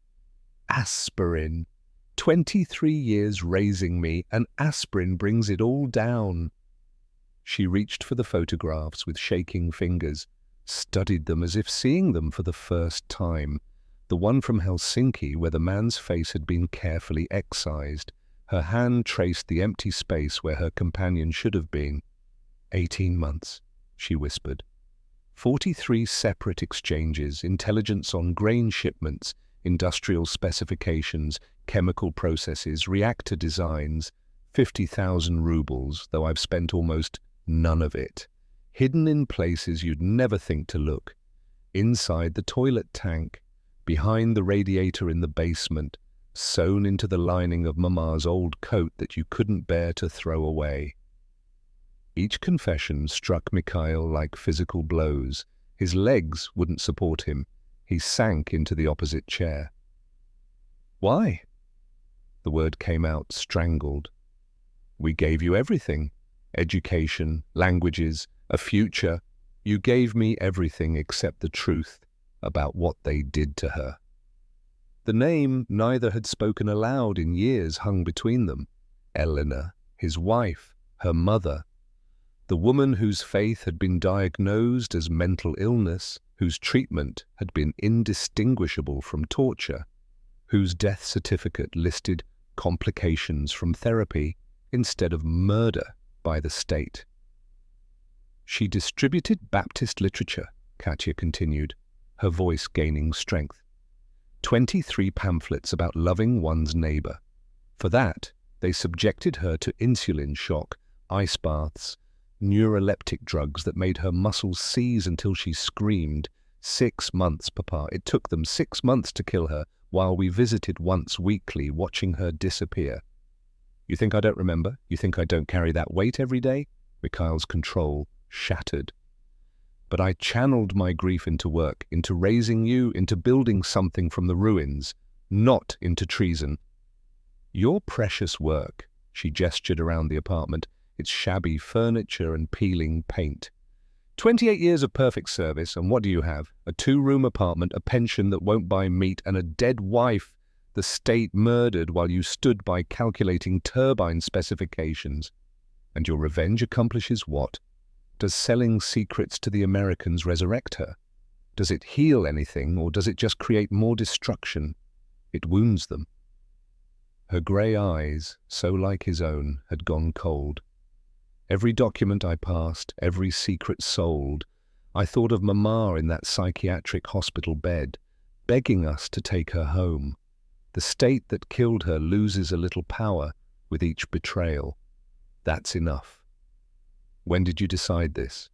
"Aspirin. 23 years raising me, and aspirin brings it all down." She reached for the photographs with shaking fingers, studied them as if seeing them for the first time. The one from Helsinki, where the man's face had been carefully excised. Her hand traced the empty space where her companion should have been. 18 months, she whispered. 43 separate exchanges, intelligence on grain shipments, industrial specifications, chemical processes, reactor designs, 50,000 rubles, though I've spent almost none of it. Hidden in places you'd never think to look. Inside the toilet tank, behind the radiator in the basement, sewn into the lining of Mama's old coat that you couldn't bear to throw away. Each confession struck Mikhail like physical blows. His legs wouldn't support him. He sank into the opposite chair. "Why?" The word came out strangled. "We gave you everything. Education, languages, a future. You gave me everything except the truth about what they did to her." The name neither had spoken aloud in years hung between them. Elena, his wife, her mother. The woman whose faith had been diagnosed as mental illness, whose treatment had been indistinguishable from torture, whose death certificate listed complications from therapy instead of murder by the state. "She distributed Baptist literature," Katya continued, her voice gaining strength. 23 pamphlets about loving one's neighbor. For that, they subjected her to insulin shock, ice baths, neuroleptic drugs that made her muscles seize until she screamed. 6 months, Papa. It took them 6 months to kill her, while we visited once weekly, watching her disappear. You think I don't remember? You think I don't carry that weight every day? Mikhail's control shattered. But I channeled my grief into work, into raising you, into building something from the ruins, not into treason. Your precious work, she gestured around the apartment, its shabby furniture and peeling paint. 28 years of perfect service, and what do you have? A 2-room apartment, a pension that won't buy meat, and a dead wife the state murdered while you stood by calculating turbine specifications. And your revenge accomplishes what? Does selling secrets to the Americans resurrect her? Does it heal anything, or does it just create more destruction? It wounds them. Her grey eyes, so like his own, had gone cold. Every document I passed, every secret sold, I thought of Mama in that psychiatric hospital bed, begging us to take her home. The state that killed her loses a little power with each betrayal. That's enough. When did you decide this?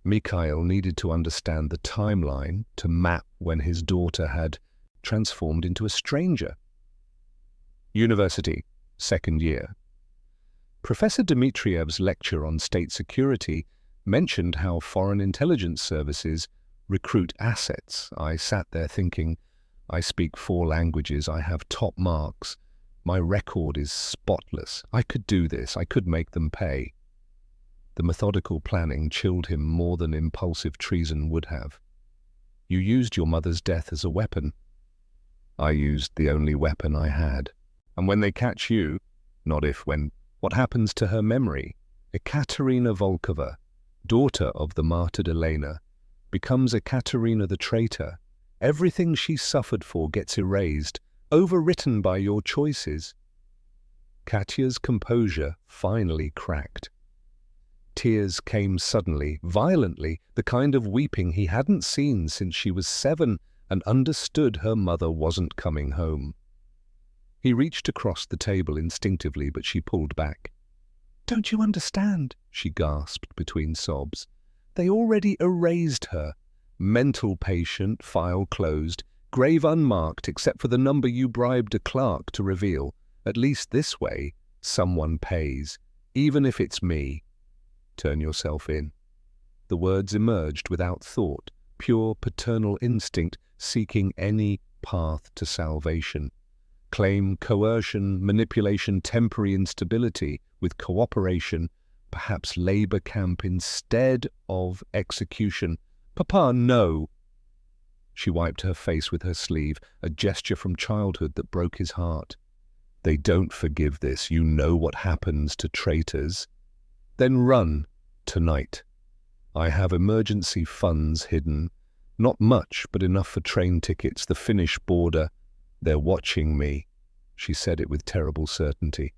Mikhail needed to understand the timeline to map when his daughter had transformed into a stranger. University, 2nd year. Professor Dmitriev's lecture on state security mentioned how foreign intelligence services recruit assets. I sat there thinking, I speak 4 languages, I have top marks, my record is spotless. I could do this, I could make them pay. The methodical planning chilled him more than impulsive treason would have. You used your mother's death as a weapon. I used the only weapon I had. And when they catch you, not if, when, what happens to her memory? Ekaterina Volkova, daughter of the martyred Elena, becomes Ekaterina the traitor. Everything she suffered for gets erased, overwritten by your choices. Katya's composure finally cracked. Tears came suddenly, violently, the kind of weeping he hadn't seen since she was 7 and understood her mother wasn't coming home. He reached across the table instinctively, but she pulled back. "Don't you understand?" she gasped between sobs. "They already erased her. Mental patient, file closed, grave unmarked except for the number you bribed a clerk to reveal. At least this way, someone pays, even if it's me. Turn yourself in." The words emerged without thought, pure paternal instinct seeking any path to salvation. Claim coercion, manipulation, temporary instability with cooperation, perhaps labor camp instead of execution. "Papa, no!" She wiped her face with her sleeve, a gesture from childhood that broke his heart. "They don't forgive this. You know what happens to traitors. Then run, tonight. I have emergency funds hidden. Not much, but enough for train tickets, the Finnish border. They're watching me." She said it with terrible certainty.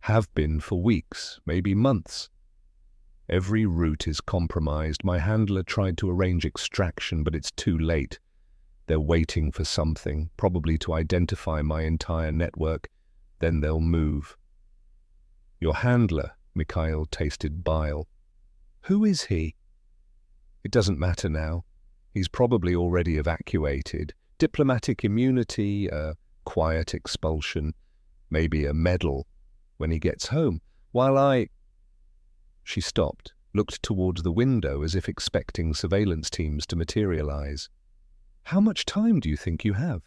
"Have been for weeks, maybe months. Every route is compromised. My handler tried to arrange extraction, but it's too late. They're waiting for something, probably to identify my entire network. Then they'll move." "Your handler," Mikhail tasted bile. "Who is he?" "It doesn't matter now. He's probably already evacuated. Diplomatic immunity, a quiet expulsion, maybe a medal when he gets home. While I—" She stopped, looked towards the window as if expecting surveillance teams to materialize. "How much time do you think you have?"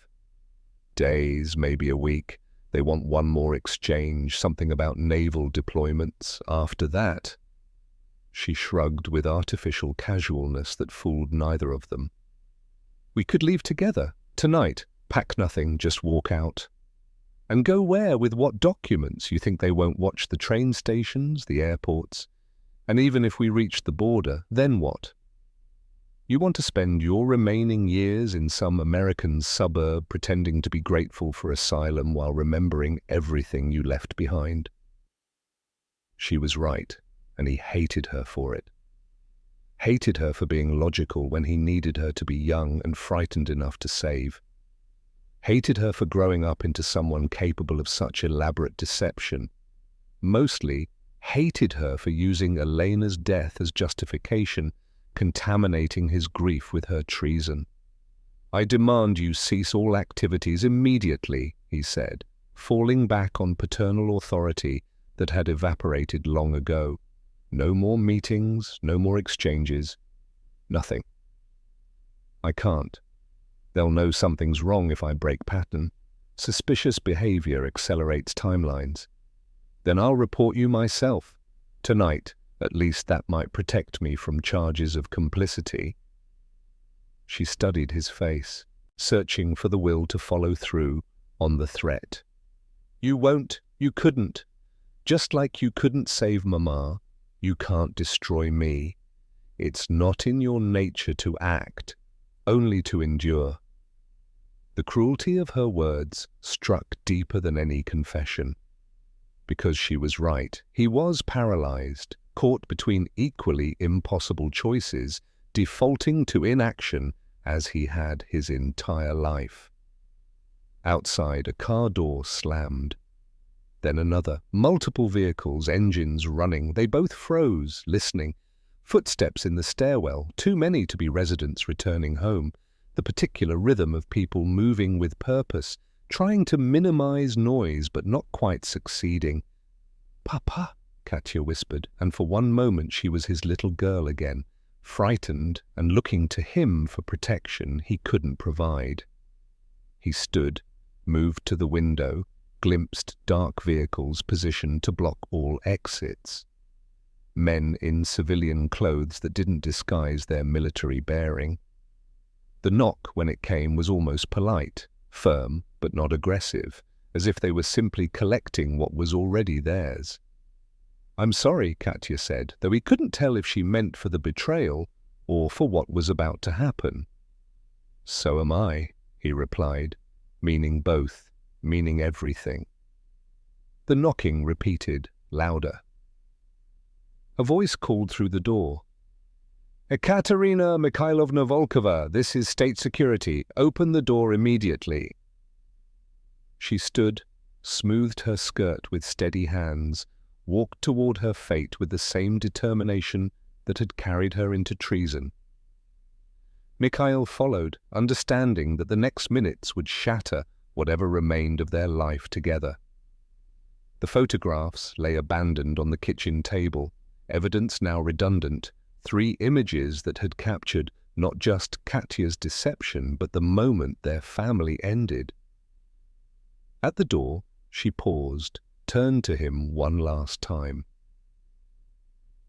"Days, maybe a week. They want one more exchange, something about naval deployments. After that—" She shrugged with artificial casualness that fooled neither of them. "We could leave together, tonight. Pack nothing, just walk out." "And go where? With what documents? You think they won't watch the train stations, the airports? And even if we reach the border, then what? You want to spend your remaining years in some American suburb pretending to be grateful for asylum while remembering everything you left behind?" She was right, and he hated her for it. Hated her for being logical when he needed her to be young and frightened enough to save. Hated her for growing up into someone capable of such elaborate deception. Mostly, hated her for using Elena's death as justification, contaminating his grief with her treason. "I demand you cease all activities immediately," he said, falling back on paternal authority that had evaporated long ago. No more meetings, no more exchanges. Nothing. I can't. They'll know something's wrong if I break pattern. Suspicious behavior accelerates timelines. Then I'll report you myself. Tonight, at least that might protect me from charges of complicity. She studied his face, searching for the will to follow through on the threat. You won't, you couldn't. Just like you couldn't save Mama, you can't destroy me. It's not in your nature to act, only to endure. The cruelty of her words struck deeper than any confession. Because she was right, he was paralyzed, caught between equally impossible choices, defaulting to inaction as he had his entire life. Outside, a car door slammed. Then another, multiple vehicles, engines running. They both froze, listening. Footsteps in the stairwell, too many to be residents returning home. The particular rhythm of people moving with purpose, trying to minimize noise but not quite succeeding. "Papa," Katya whispered, and for one moment she was his little girl again, frightened and looking to him for protection he couldn't provide. He stood, moved to the window, glimpsed dark vehicles positioned to block all exits. Men in civilian clothes that didn't disguise their military bearing. The knock, when it came, was almost polite, firm but not aggressive, as if they were simply collecting what was already theirs. "I'm sorry," Katya said, though he couldn't tell if she meant for the betrayal or for what was about to happen. "So am I," he replied, meaning both, meaning everything. The knocking repeated, louder. A voice called through the door. "Ekaterina Mikhailovna Volkova, this is State Security. Open the door immediately." She stood, smoothed her skirt with steady hands, walked toward her fate with the same determination that had carried her into treason. Mikhail followed, understanding that the next minutes would shatter whatever remained of their life together. The photographs lay abandoned on the kitchen table, evidence now redundant, 3 images that had captured not just Katya's deception, but the moment their family ended. At the door, she paused, turned to him one last time.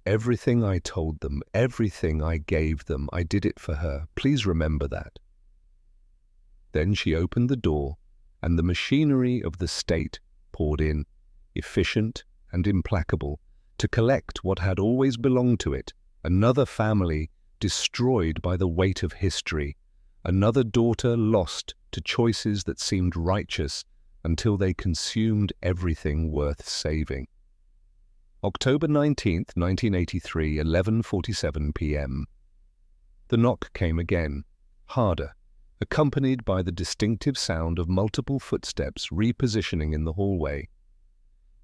"Everything I told them, everything I gave them, I did it for her. Please remember that." Then she opened the door, and the machinery of the state poured in, efficient and implacable, to collect what had always belonged to it, another family destroyed by the weight of history, another daughter lost to choices that seemed righteous until they consumed everything worth saving. October 19th, 1983, 11:47 p.m. The knock came again, harder, accompanied by the distinctive sound of multiple footsteps repositioning in the hallway.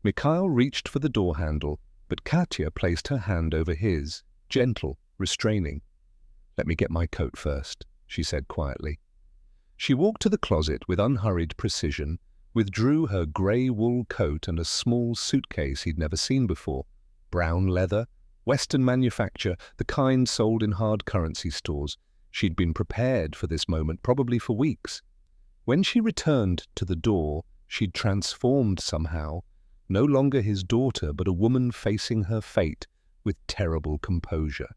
Mikhail reached for the door handle, but Katya placed her hand over his, gentle, restraining. "Let me get my coat first," she said quietly. She walked to the closet with unhurried precision, withdrew her grey wool coat and a small suitcase he'd never seen before. Brown leather, Western manufacture, the kind sold in hard currency stores. She'd been prepared for this moment probably for weeks. When she returned to the door, she'd transformed somehow, no longer his daughter, but a woman facing her fate with terrible composure.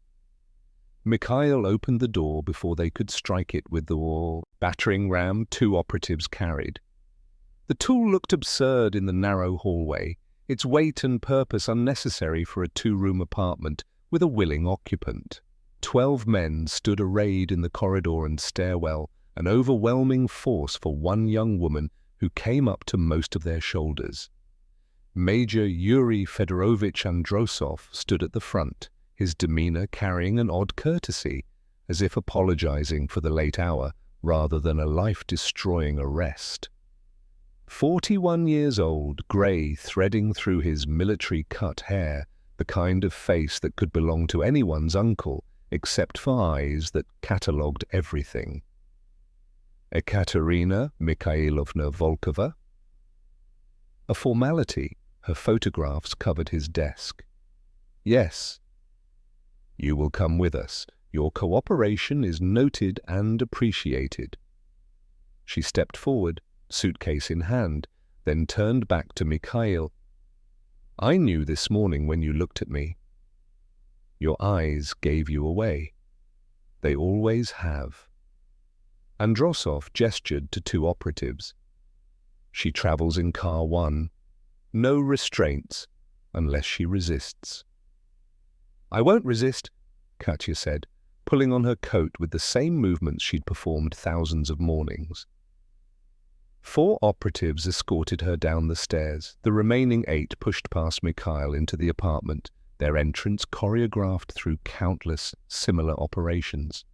Mikhail opened the door before they could strike it with the battering ram 2 operatives carried. The tool looked absurd in the narrow hallway, its weight and purpose unnecessary for a 2-room apartment with a willing occupant. 12 men stood arrayed in the corridor and stairwell, an overwhelming force for one young woman who came up to most of their shoulders. Major Yuri Fedorovich Androsov stood at the front, his demeanor carrying an odd courtesy, as if apologizing for the late hour rather than a life-destroying arrest. 41 years old, grey threading through his military-cut hair, the kind of face that could belong to anyone's uncle, except for eyes that catalogued everything. Ekaterina Mikhailovna Volkova? A formality, her photographs covered his desk. Yes. You will come with us. Your cooperation is noted and appreciated. She stepped forward, suitcase in hand, then turned back to Mikhail. I knew this morning when you looked at me. Your eyes gave you away. They always have. Androsov gestured to two operatives. She travels in car 1. No restraints, unless she resists. I won't resist, Katya said, pulling on her coat with the same movements she'd performed thousands of mornings. 4 operatives escorted her down the stairs. The remaining 8 pushed past Mikhail into the apartment, their entrance choreographed through countless similar operations.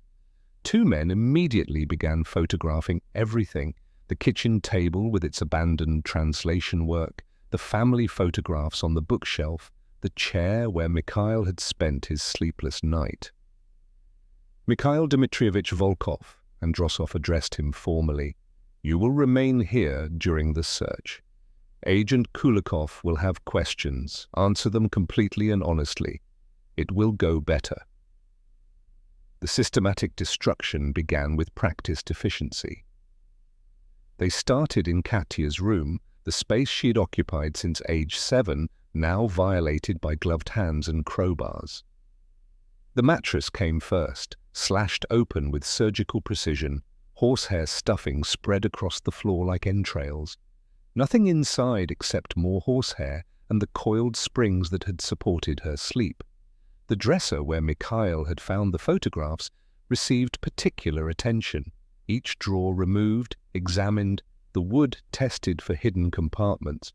2 men immediately began photographing everything: the kitchen table with its abandoned translation work, the family photographs on the bookshelf, the chair where Mikhail had spent his sleepless night. Mikhail Dmitrievich Volkov, Androsov addressed him formally. You will remain here during the search. Agent Kulikov will have questions. Answer them completely and honestly. It will go better. The systematic destruction began with practiced efficiency. They started in Katya's room, the space she had occupied since age 7, now violated by gloved hands and crowbars. The mattress came first, slashed open with surgical precision, horsehair stuffing spread across the floor like entrails. Nothing inside except more horsehair and the coiled springs that had supported her sleep. The dresser where Mikhail had found the photographs received particular attention. Each drawer removed, examined, the wood tested for hidden compartments.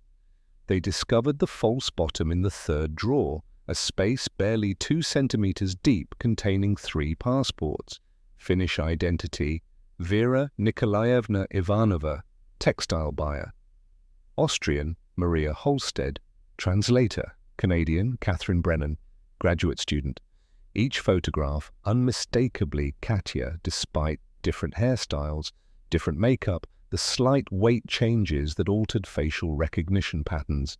They discovered the false bottom in the 3rd drawer, a space barely 2 centimeters deep containing 3 passports. Finnish identity, Vera Nikolaevna Ivanova, textile buyer. Austrian, Maria Holstead, translator. Canadian, Catherine Brennan, graduate student. Each photograph unmistakably Katya, despite different hairstyles, different makeup, the slight weight changes that altered facial recognition patterns.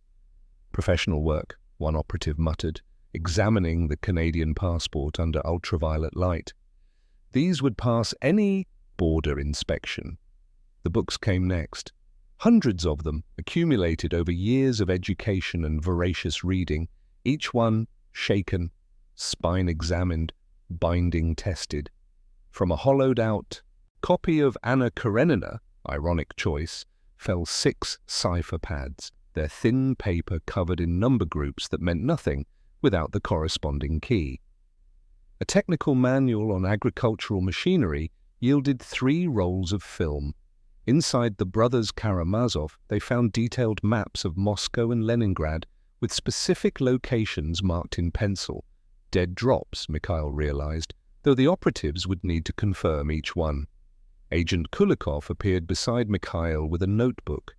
Professional work, one operative muttered, examining the Canadian passport under ultraviolet light. These would pass any border inspection. The books came next. Hundreds of them, accumulated over years of education and voracious reading, each one shaken, spine examined, binding tested. From a hollowed-out copy of Anna Karenina, ironic choice, fell 6 cipher pads, their thin paper covered in number groups that meant nothing without the corresponding key. A technical manual on agricultural machinery yielded 3 rolls of film. Inside the brothers Karamazov, they found detailed maps of Moscow and Leningrad with specific locations marked in pencil. Dead drops, Mikhail realized, though the operatives would need to confirm each one. Agent Kulikov appeared beside Mikhail with a notebook.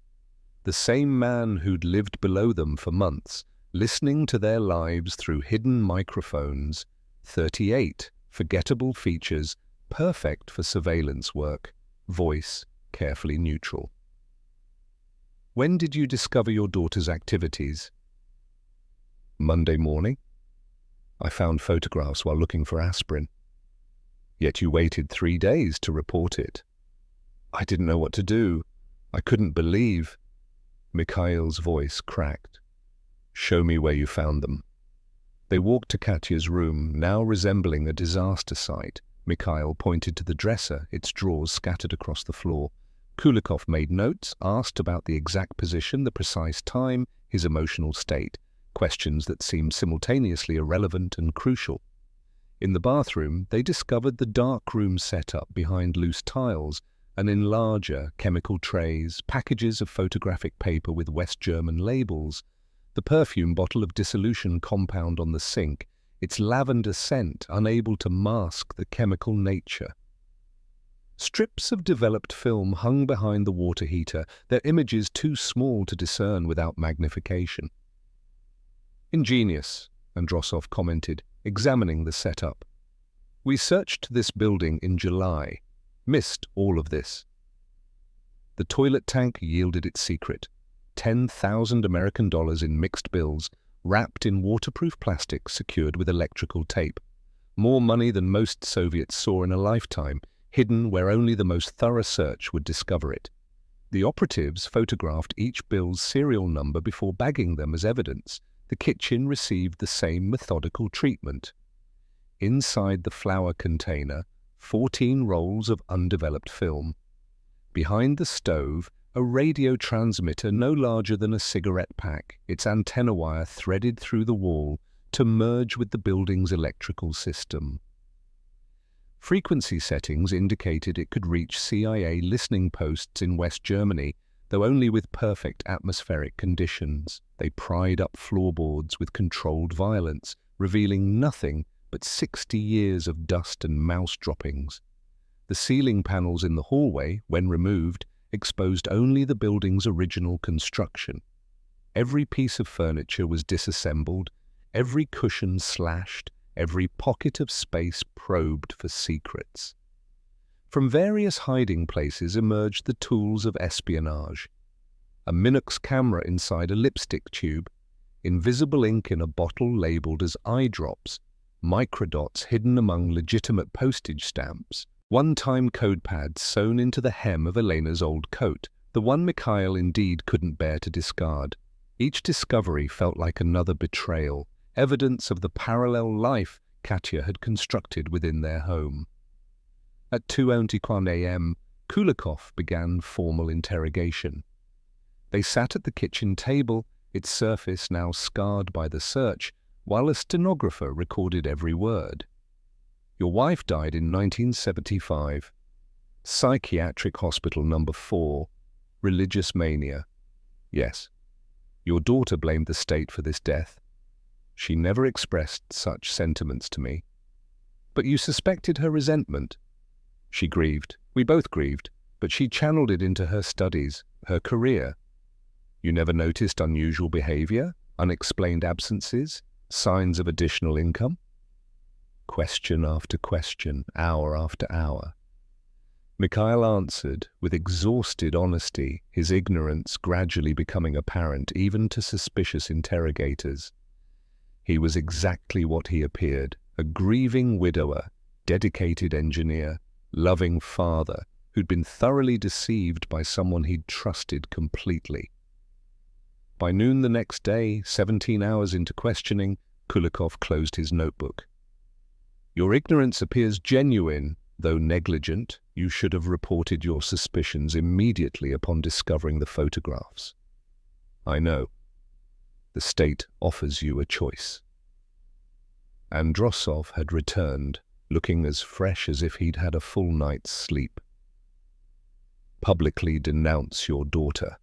The same man who'd lived below them for months, listening to their lives through hidden microphones. 38 forgettable features, perfect for surveillance work. Voice carefully neutral. When did you discover your daughter's activities? Monday morning. I found photographs while looking for aspirin. Yet you waited 3 days to report it. I didn't know what to do. I couldn't believe. Mikhail's voice cracked. Show me where you found them. They walked to Katya's room, now resembling a disaster site. Mikhail pointed to the dresser, its drawers scattered across the floor. Kulikov made notes, asked about the exact position, the precise time, his emotional state, questions that seemed simultaneously irrelevant and crucial. In the bathroom, they discovered the dark room setup behind loose tiles, and in larger chemical trays, packages of photographic paper with West German labels, the perfume bottle of dissolution compound on the sink, its lavender scent unable to mask the chemical nature. Strips of developed film hung behind the water heater, their images too small to discern without magnification. Ingenious, Androsov commented, examining the setup. We searched this building in July. Missed all of this. The toilet tank yielded its secret. $10,000 American in mixed bills, wrapped in waterproof plastic secured with electrical tape. More money than most Soviets saw in a lifetime, hidden where only the most thorough search would discover it. The operatives photographed each bill's serial number before bagging them as evidence. The kitchen received the same methodical treatment. Inside the flour container, 14 rolls of undeveloped film. Behind the stove, a radio transmitter no larger than a cigarette pack, its antenna wire threaded through the wall to merge with the building's electrical system. Frequency settings indicated it could reach CIA listening posts in West Germany, though only with perfect atmospheric conditions. They pried up floorboards with controlled violence, revealing nothing but 60 years of dust and mouse droppings. The ceiling panels in the hallway, when removed, exposed only the building's original construction. Every piece of furniture was disassembled, every cushion slashed, every pocket of space probed for secrets. From various hiding places emerged the tools of espionage. A Minox camera inside a lipstick tube, invisible ink in a bottle labeled as eye drops, microdots hidden among legitimate postage stamps, one-time code pads sewn into the hem of Elena's old coat, the one Mikhail indeed couldn't bear to discard. Each discovery felt like another betrayal, evidence of the parallel life Katya had constructed within their home. At 2:21 a.m., Kulikov began formal interrogation. They sat at the kitchen table, its surface now scarred by the search, while a stenographer recorded every word. Your wife died in 1975. Psychiatric Hospital number 4. Religious mania. Yes. Your daughter blamed the state for this death. She never expressed such sentiments to me. But you suspected her resentment. She grieved. We both grieved, but she channeled it into her studies, her career. You never noticed unusual behavior, unexplained absences, signs of additional income? Question after question, hour after hour. Mikhail answered with exhausted honesty, his ignorance gradually becoming apparent even to suspicious interrogators. He was exactly what he appeared, a grieving widower, dedicated engineer, loving father who'd been thoroughly deceived by someone he'd trusted completely. By noon the next day, 17 hours into questioning, Kulikov closed his notebook. Your ignorance appears genuine, though negligent. You should have reported your suspicions immediately upon discovering the photographs. I know. The state offers you a choice. Androsov had returned, looking as fresh as if he'd had a full night's sleep. Publicly denounce your daughter.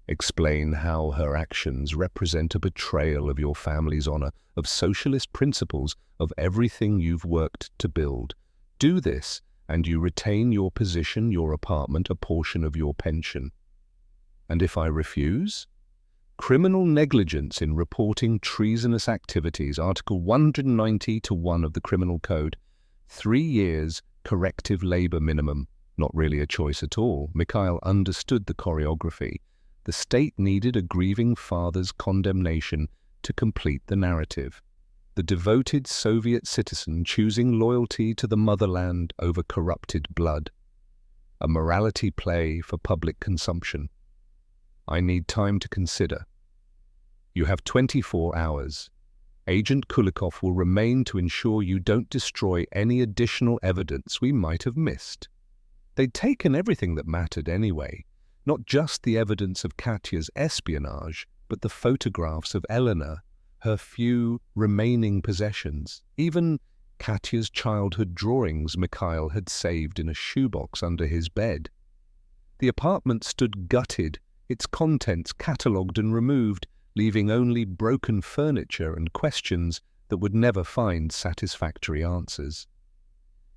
Explain how her actions represent a betrayal of your family's honor, of socialist principles, of everything you've worked to build. Do this, and you retain your position, your apartment, a portion of your pension. And if I refuse? Criminal negligence in reporting treasonous activities, Article 190-1 of the Criminal Code. 3 years corrective labor minimum. Not really a choice at all. Mikhail understood the choreography. The state needed a grieving father's condemnation to complete the narrative. The devoted Soviet citizen choosing loyalty to the motherland over corrupted blood. A morality play for public consumption. I need time to consider. You have 24 hours. Agent Kulikov will remain to ensure you don't destroy any additional evidence we might have missed. They'd taken everything that mattered anyway. Not just the evidence of Katya's espionage, but the photographs of Elena, her few remaining possessions, even Katya's childhood drawings Mikhail had saved in a shoebox under his bed. The apartment stood gutted, its contents catalogued and removed, leaving only broken furniture and questions that would never find satisfactory answers.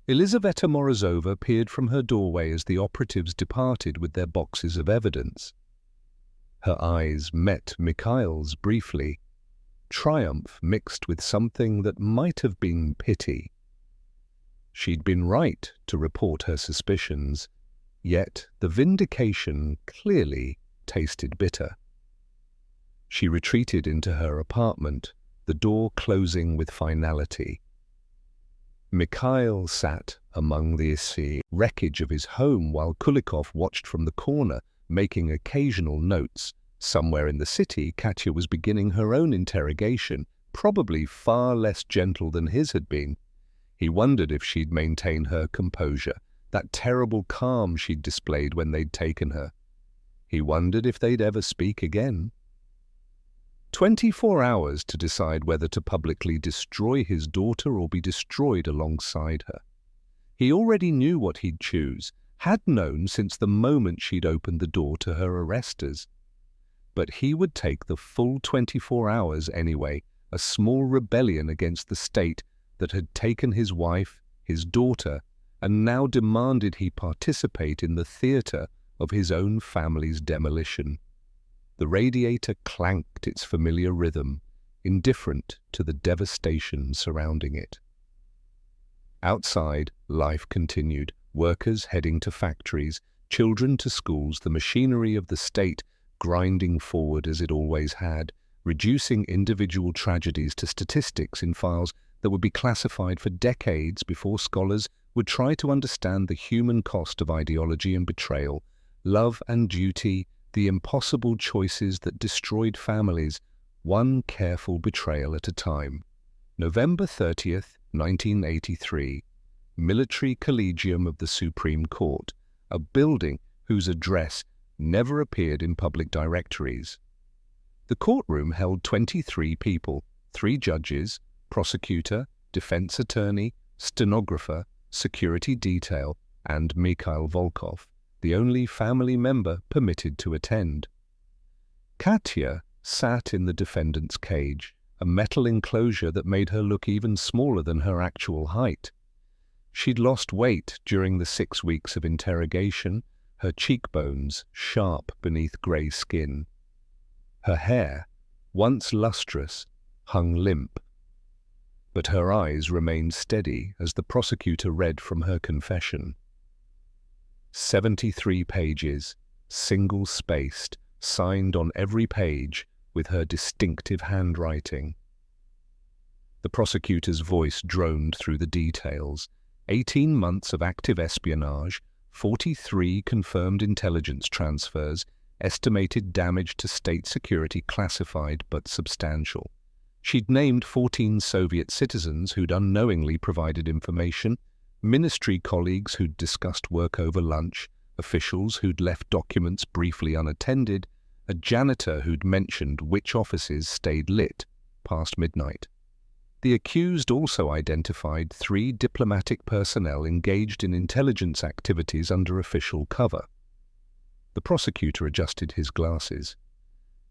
Elizaveta Morozova peered from her doorway as the operatives departed with their boxes of evidence. Her eyes met Mikhail's briefly, triumph mixed with something that might have been pity. She'd been right to report her suspicions, yet the vindication clearly tasted bitter. She retreated into her apartment, the door closing with finality. Mikhail sat among the wreckage of his home while Kulikov watched from the corner, making occasional notes. Somewhere in the city, Katya was beginning her own interrogation, probably far less gentle than his had been. He wondered if she'd maintain her composure, that terrible calm she'd displayed when they'd taken her. He wondered if they'd ever speak again. 24 hours to decide whether to publicly destroy his daughter or be destroyed alongside her. He already knew what he'd choose, had known since the moment she'd opened the door to her arresters. But he would take the full 24 hours anyway, a small rebellion against the state that had taken his wife, his daughter, and now demanded he participate in the theatre of his own family's demolition. The radiator clanked its familiar rhythm, indifferent to the devastation surrounding it. Outside, life continued, workers heading to factories, children to schools, the machinery of the state grinding forward as it always had, reducing individual tragedies to statistics in files that would be classified for decades before scholars would try to understand the human cost of ideology and betrayal, love and duty, the impossible choices that destroyed families, one careful betrayal at a time. November 30th, 1983, Military Collegium of the Supreme Court, a building whose address never appeared in public directories. The courtroom held 23 people, 3 judges, prosecutor, defense attorney, stenographer, security detail, and Mikhail Volkov, the only family member permitted to attend. Katya sat in the defendant's cage, a metal enclosure that made her look even smaller than her actual height. She'd lost weight during the 6 weeks of interrogation, her cheekbones sharp beneath grey skin. Her hair, once lustrous, hung limp. But her eyes remained steady as the prosecutor read from her confession. 73 pages, single-spaced, signed on every page with her distinctive handwriting. The prosecutor's voice droned through the details. 18 months of active espionage, 43 confirmed intelligence transfers, estimated damage to state security classified but substantial. She'd named 14 Soviet citizens who'd unknowingly provided information, ministry colleagues who'd discussed work over lunch, officials who'd left documents briefly unattended, a janitor who'd mentioned which offices stayed lit past midnight. The accused also identified 3 diplomatic personnel engaged in intelligence activities under official cover. The prosecutor adjusted his glasses.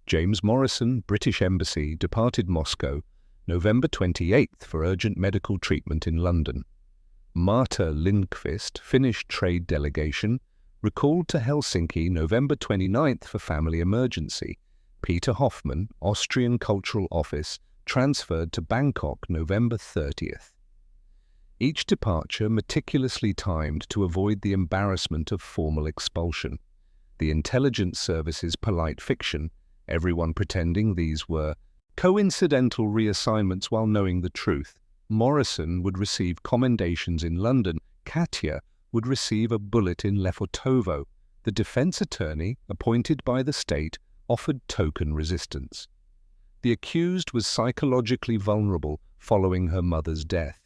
James Morrison, British Embassy, departed Moscow, November 28th for urgent medical treatment in London. Marta Lindqvist, Finnish trade delegation, recalled to Helsinki November 29th for family emergency. Peter Hoffman, Austrian Cultural Office, transferred to Bangkok November 30th. Each departure meticulously timed to avoid the embarrassment of formal expulsion. The intelligence service's polite fiction, everyone pretending these were coincidental reassignments while knowing the truth. Morrison would receive commendations in London. Katya would receive a bullet in Lefortovo. The defense attorney, appointed by the state, offered token resistance. The accused was psychologically vulnerable following her mother's death.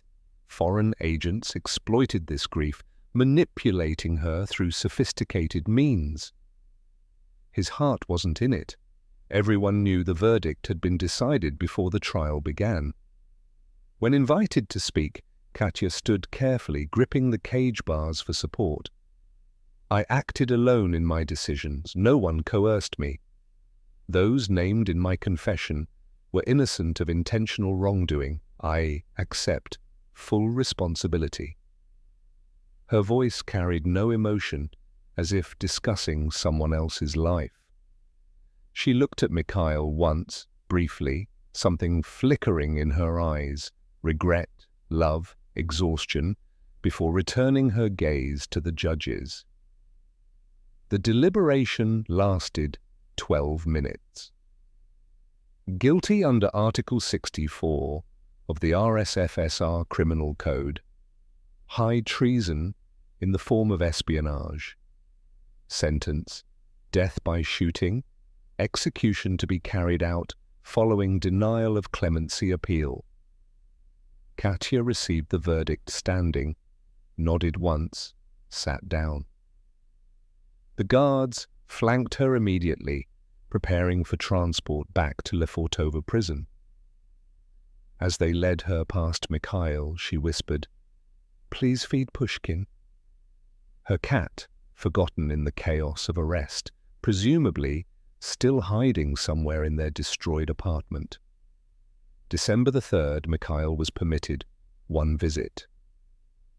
Foreign agents exploited this grief, manipulating her through sophisticated means. His heart wasn't in it. Everyone knew the verdict had been decided before the trial began. When invited to speak, Katya stood carefully, gripping the cage bars for support. "I acted alone in my decisions. No one coerced me. Those named in my confession were innocent of intentional wrongdoing. I accept full responsibility." Her voice carried no emotion, as if discussing someone else's life. She looked at Mikhail once, briefly, something flickering in her eyes, regret, love, exhaustion, before returning her gaze to the judges. The deliberation lasted 12 minutes. Guilty under Article 64 of the RSFSR Criminal Code. High treason in the form of espionage. Sentence: death by shooting, execution to be carried out following denial of clemency appeal. Katya received the verdict standing, nodded once, sat down. The guards flanked her immediately, preparing for transport back to Lefortovo prison. As they led her past Mikhail, she whispered, "Please feed Pushkin." Her cat, forgotten in the chaos of arrest, presumably still hiding somewhere in their destroyed apartment. December the 3rd, Mikhail was permitted one visit.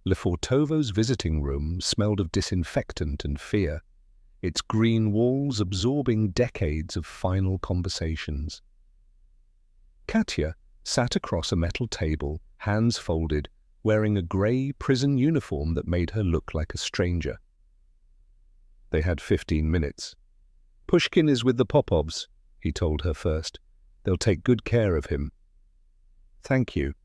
Lefortovo's visiting room smelled of disinfectant and fear, its green walls absorbing decades of final conversations. Katya sat across a metal table, hands folded, wearing a grey prison uniform that made her look like a stranger. They had 15 minutes. "Pushkin is with the Popovs," he told her first. "They'll take good care of him." "Thank you."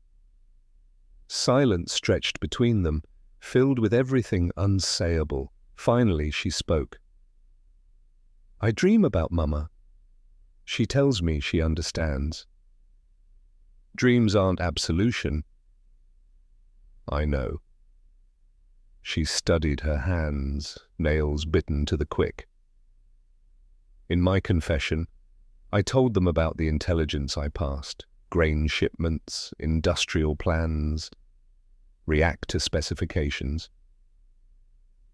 Silence stretched between them, filled with everything unsayable. Finally she spoke. "I dream about Mama. She tells me she understands." "Dreams aren't absolution." "I know." She studied her hands, nails bitten to the quick. "In my confession, I told them about the intelligence I passed, grain shipments, industrial plans, reactor specifications.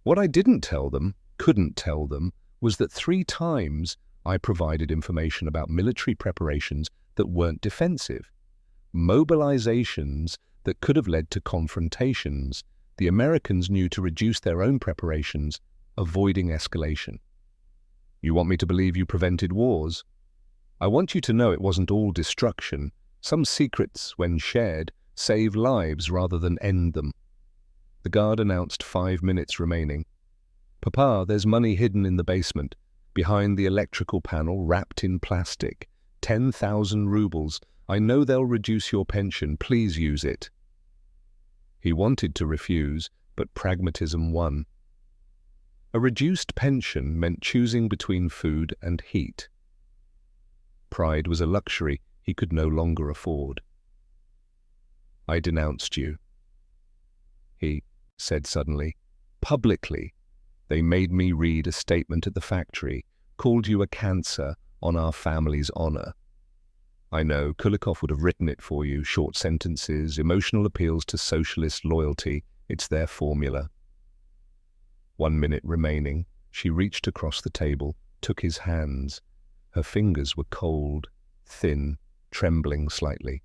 What I didn't tell them, couldn't tell them, was that 3 times I provided information about military preparations that weren't defensive, mobilizations that could have led to confrontations the Americans knew to reduce their own preparations, avoiding escalation. You want me to believe you prevented wars? I want you to know it wasn't all destruction. Some secrets, when shared, save lives rather than end them." The guard announced 5 minutes remaining. "Papa, there's money hidden in the basement, behind the electrical panel wrapped in plastic. 10,000 rubles. I know they'll reduce your pension. Please use it." He wanted to refuse, but pragmatism won. A reduced pension meant choosing between food and heat. Pride was a luxury he could no longer afford. "I denounced you," he said suddenly. "Publicly. They made me read a statement at the factory, called you a cancer on our family's honor. I know, Kulikov would have written it for you, short sentences, emotional appeals to socialist loyalty. It's their formula." 1 minute remaining. She reached across the table, took his hands. Her fingers were cold, thin, trembling slightly.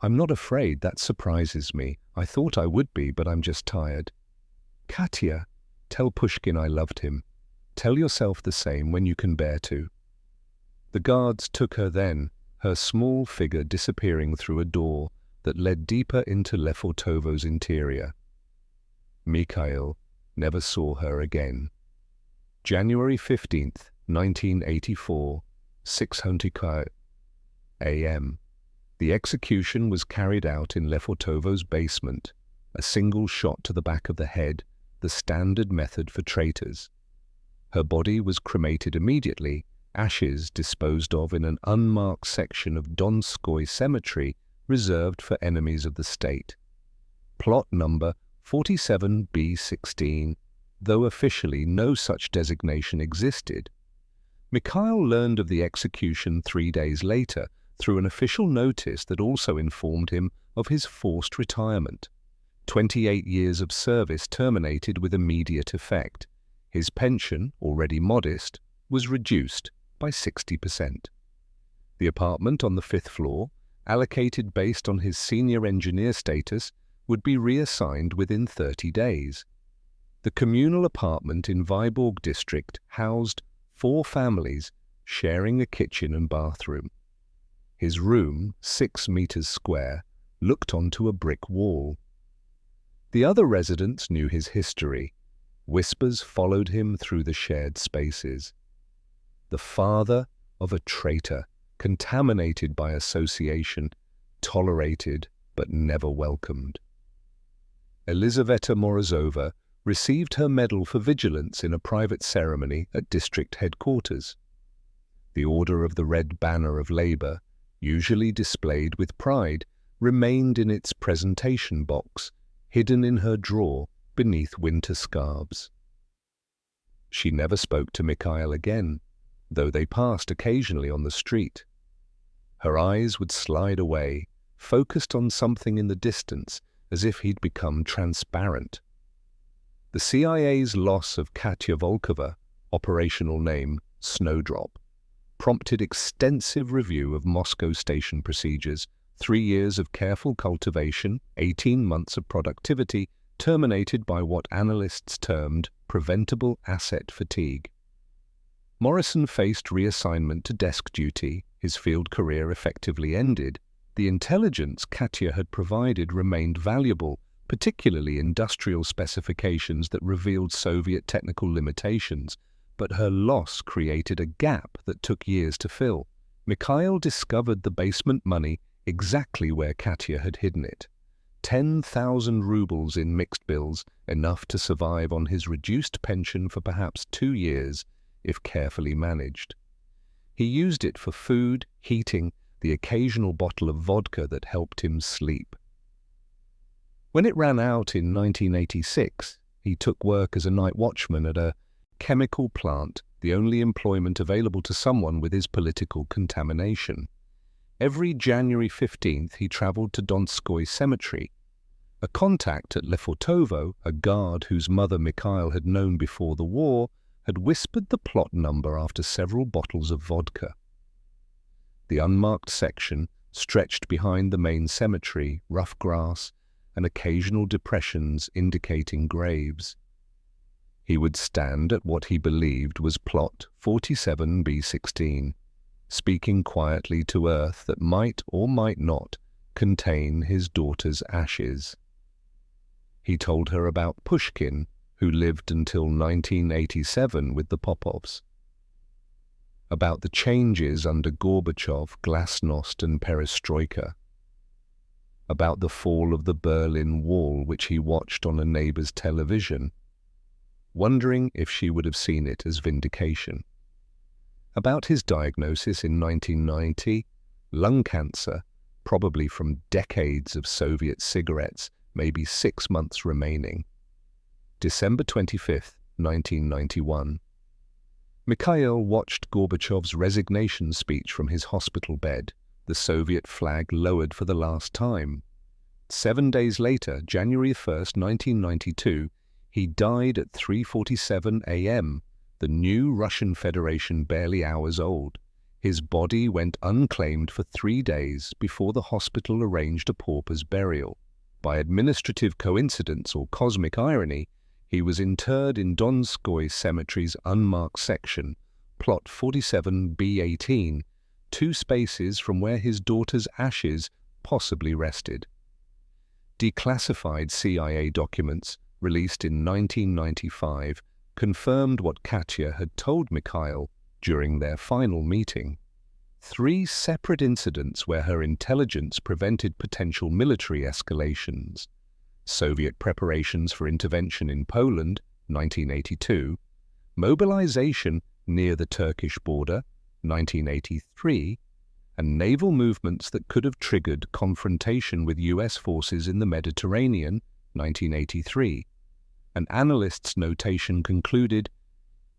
"I'm not afraid, that surprises me. I thought I would be, but I'm just tired. Katya, tell Pushkin I loved him. Tell yourself the same when you can bear to." The guards took her then, her small figure disappearing through a door that led deeper into Lefortovo's interior. Mikhail never saw her again. January 15th, 1984, 6:00 a.m. The execution was carried out in Lefortovo's basement, a single shot to the back of the head, the standard method for traitors. Her body was cremated immediately, ashes disposed of in an unmarked section of Donskoy Cemetery reserved for enemies of the state. Plot number 47B16, though officially no such designation existed. Mikhail learned of the execution 3 days later through an official notice that also informed him of his forced retirement. 28 years of service terminated with immediate effect. His pension, already modest, was reduced by 60%. The apartment on the 5th floor, allocated based on his senior engineer status, would be reassigned within 30 days. The communal apartment in Vyborg district housed 4 families sharing a kitchen and bathroom. His room, 6 meters square, looked onto a brick wall. The other residents knew his history. Whispers followed him through the shared spaces. The father of a traitor, contaminated by association, tolerated but never welcomed. Elizaveta Morozova received her Medal for Vigilance in a private ceremony at district headquarters. The Order of the Red Banner of Labour, usually displayed with pride, remained in its presentation box, hidden in her drawer beneath winter scarves. She never spoke to Mikhail again, though they passed occasionally on the street. Her eyes would slide away, focused on something in the distance, as if he'd become transparent. The CIA's loss of Katya Volkova, operational name Snowdrop, prompted extensive review of Moscow station procedures, 3 years of careful cultivation, 18 months of productivity, terminated by what analysts termed preventable asset fatigue. Morrison faced reassignment to desk duty, his field career effectively ended. The intelligence Katya had provided remained valuable, particularly industrial specifications that revealed Soviet technical limitations, but her loss created a gap that took years to fill. Mikhail discovered the basement money exactly where Katya had hidden it. 10,000 rubles in mixed bills, enough to survive on his reduced pension for perhaps 2 years, if carefully managed. He used it for food, heating, the occasional bottle of vodka that helped him sleep. When it ran out in 1986, he took work as a night watchman at a chemical plant, the only employment available to someone with his political contamination. Every January 15th, he traveled to Donskoy Cemetery. A contact at Lefortovo, a guard whose mother Mikhail had known before the war, had whispered the plot number after several bottles of vodka. The unmarked section stretched behind the main cemetery, rough grass, and occasional depressions indicating graves. He would stand at what he believed was plot 47B16, speaking quietly to earth that might or might not contain his daughter's ashes. He told her about Pushkin, who lived until 1987 with the Popovs, about the changes under Gorbachev, Glasnost and Perestroika, about the fall of the Berlin Wall which he watched on a neighbor's television, wondering if she would have seen it as vindication. About his diagnosis in 1990, lung cancer, probably from decades of Soviet cigarettes, maybe 6 months remaining. December 25, 1991. Mikhail watched Gorbachev's resignation speech from his hospital bed, the Soviet flag lowered for the last time. 7 days later, January 1, 1992, he died at 3:47 a.m., the new Russian Federation barely hours old. His body went unclaimed for 3 days before the hospital arranged a pauper's burial. By administrative coincidence or cosmic irony, he was interred in Donskoy Cemetery's unmarked section, plot 47B18, 2 spaces from where his daughter's ashes possibly rested. Declassified CIA documents, released in 1995, confirmed what Katya had told Mikhail during their final meeting. 3 separate incidents where her intelligence prevented potential military escalations. Soviet preparations for intervention in Poland, 1982, mobilization near the Turkish border, 1983, and naval movements that could have triggered confrontation with US forces in the Mediterranean, 1983. An analyst's notation concluded,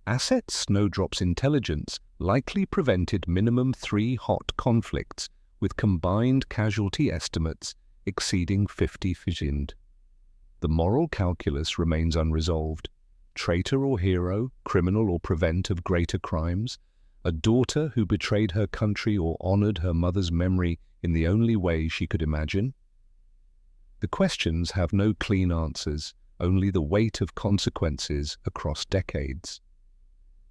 Asset Snowdrop's intelligence likely prevented minimum 3 hot conflicts with combined casualty estimates exceeding 50,000. The moral calculus remains unresolved. Traitor or hero, criminal or prevent of greater crimes, a daughter who betrayed her country or honored her mother's memory in the only way she could imagine? The questions have no clean answers, only the weight of consequences across decades.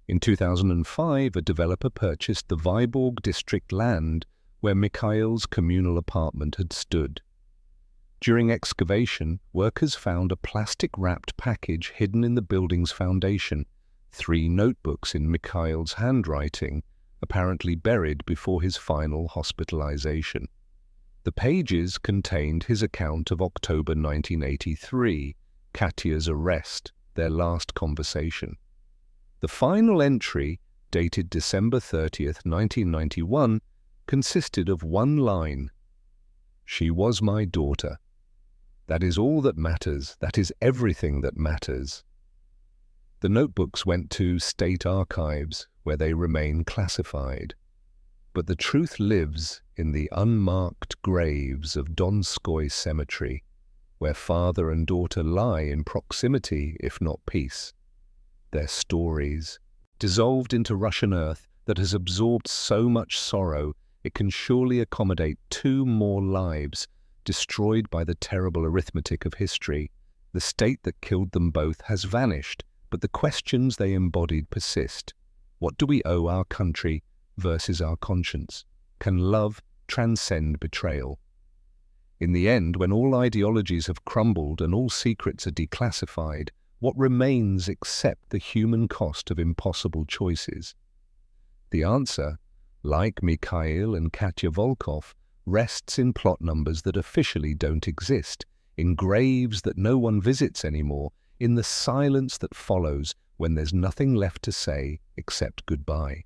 In 2005, a developer purchased the Vyborg district land where Mikhail's communal apartment had stood. During excavation, workers found a plastic-wrapped package hidden in the building's foundation, 3 notebooks in Mikhail's handwriting, apparently buried before his final hospitalization. The pages contained his account of October 1983, Katya's arrest, their last conversation. The final entry, dated December 30th, 1991, consisted of one line: "She was my daughter. That is all that matters. That is everything that matters." The notebooks went to state archives, where they remain classified. But the truth lives in the unmarked graves of Donskoy Cemetery, where father and daughter lie in proximity, if not peace. Their stories, dissolved into Russian earth that has absorbed so much sorrow, it can surely accommodate 2 more lives destroyed by the terrible arithmetic of history. The state that killed them both has vanished, but the questions they embodied persist. What do we owe our country versus our conscience? Can love transcend betrayal? In the end, when all ideologies have crumbled and all secrets are declassified, what remains except the human cost of impossible choices? The answer, like Mikhail and Katya Volkov, rests in plot numbers that officially don't exist, in graves that no one visits anymore, in the silence that follows when there's nothing left to say except goodbye.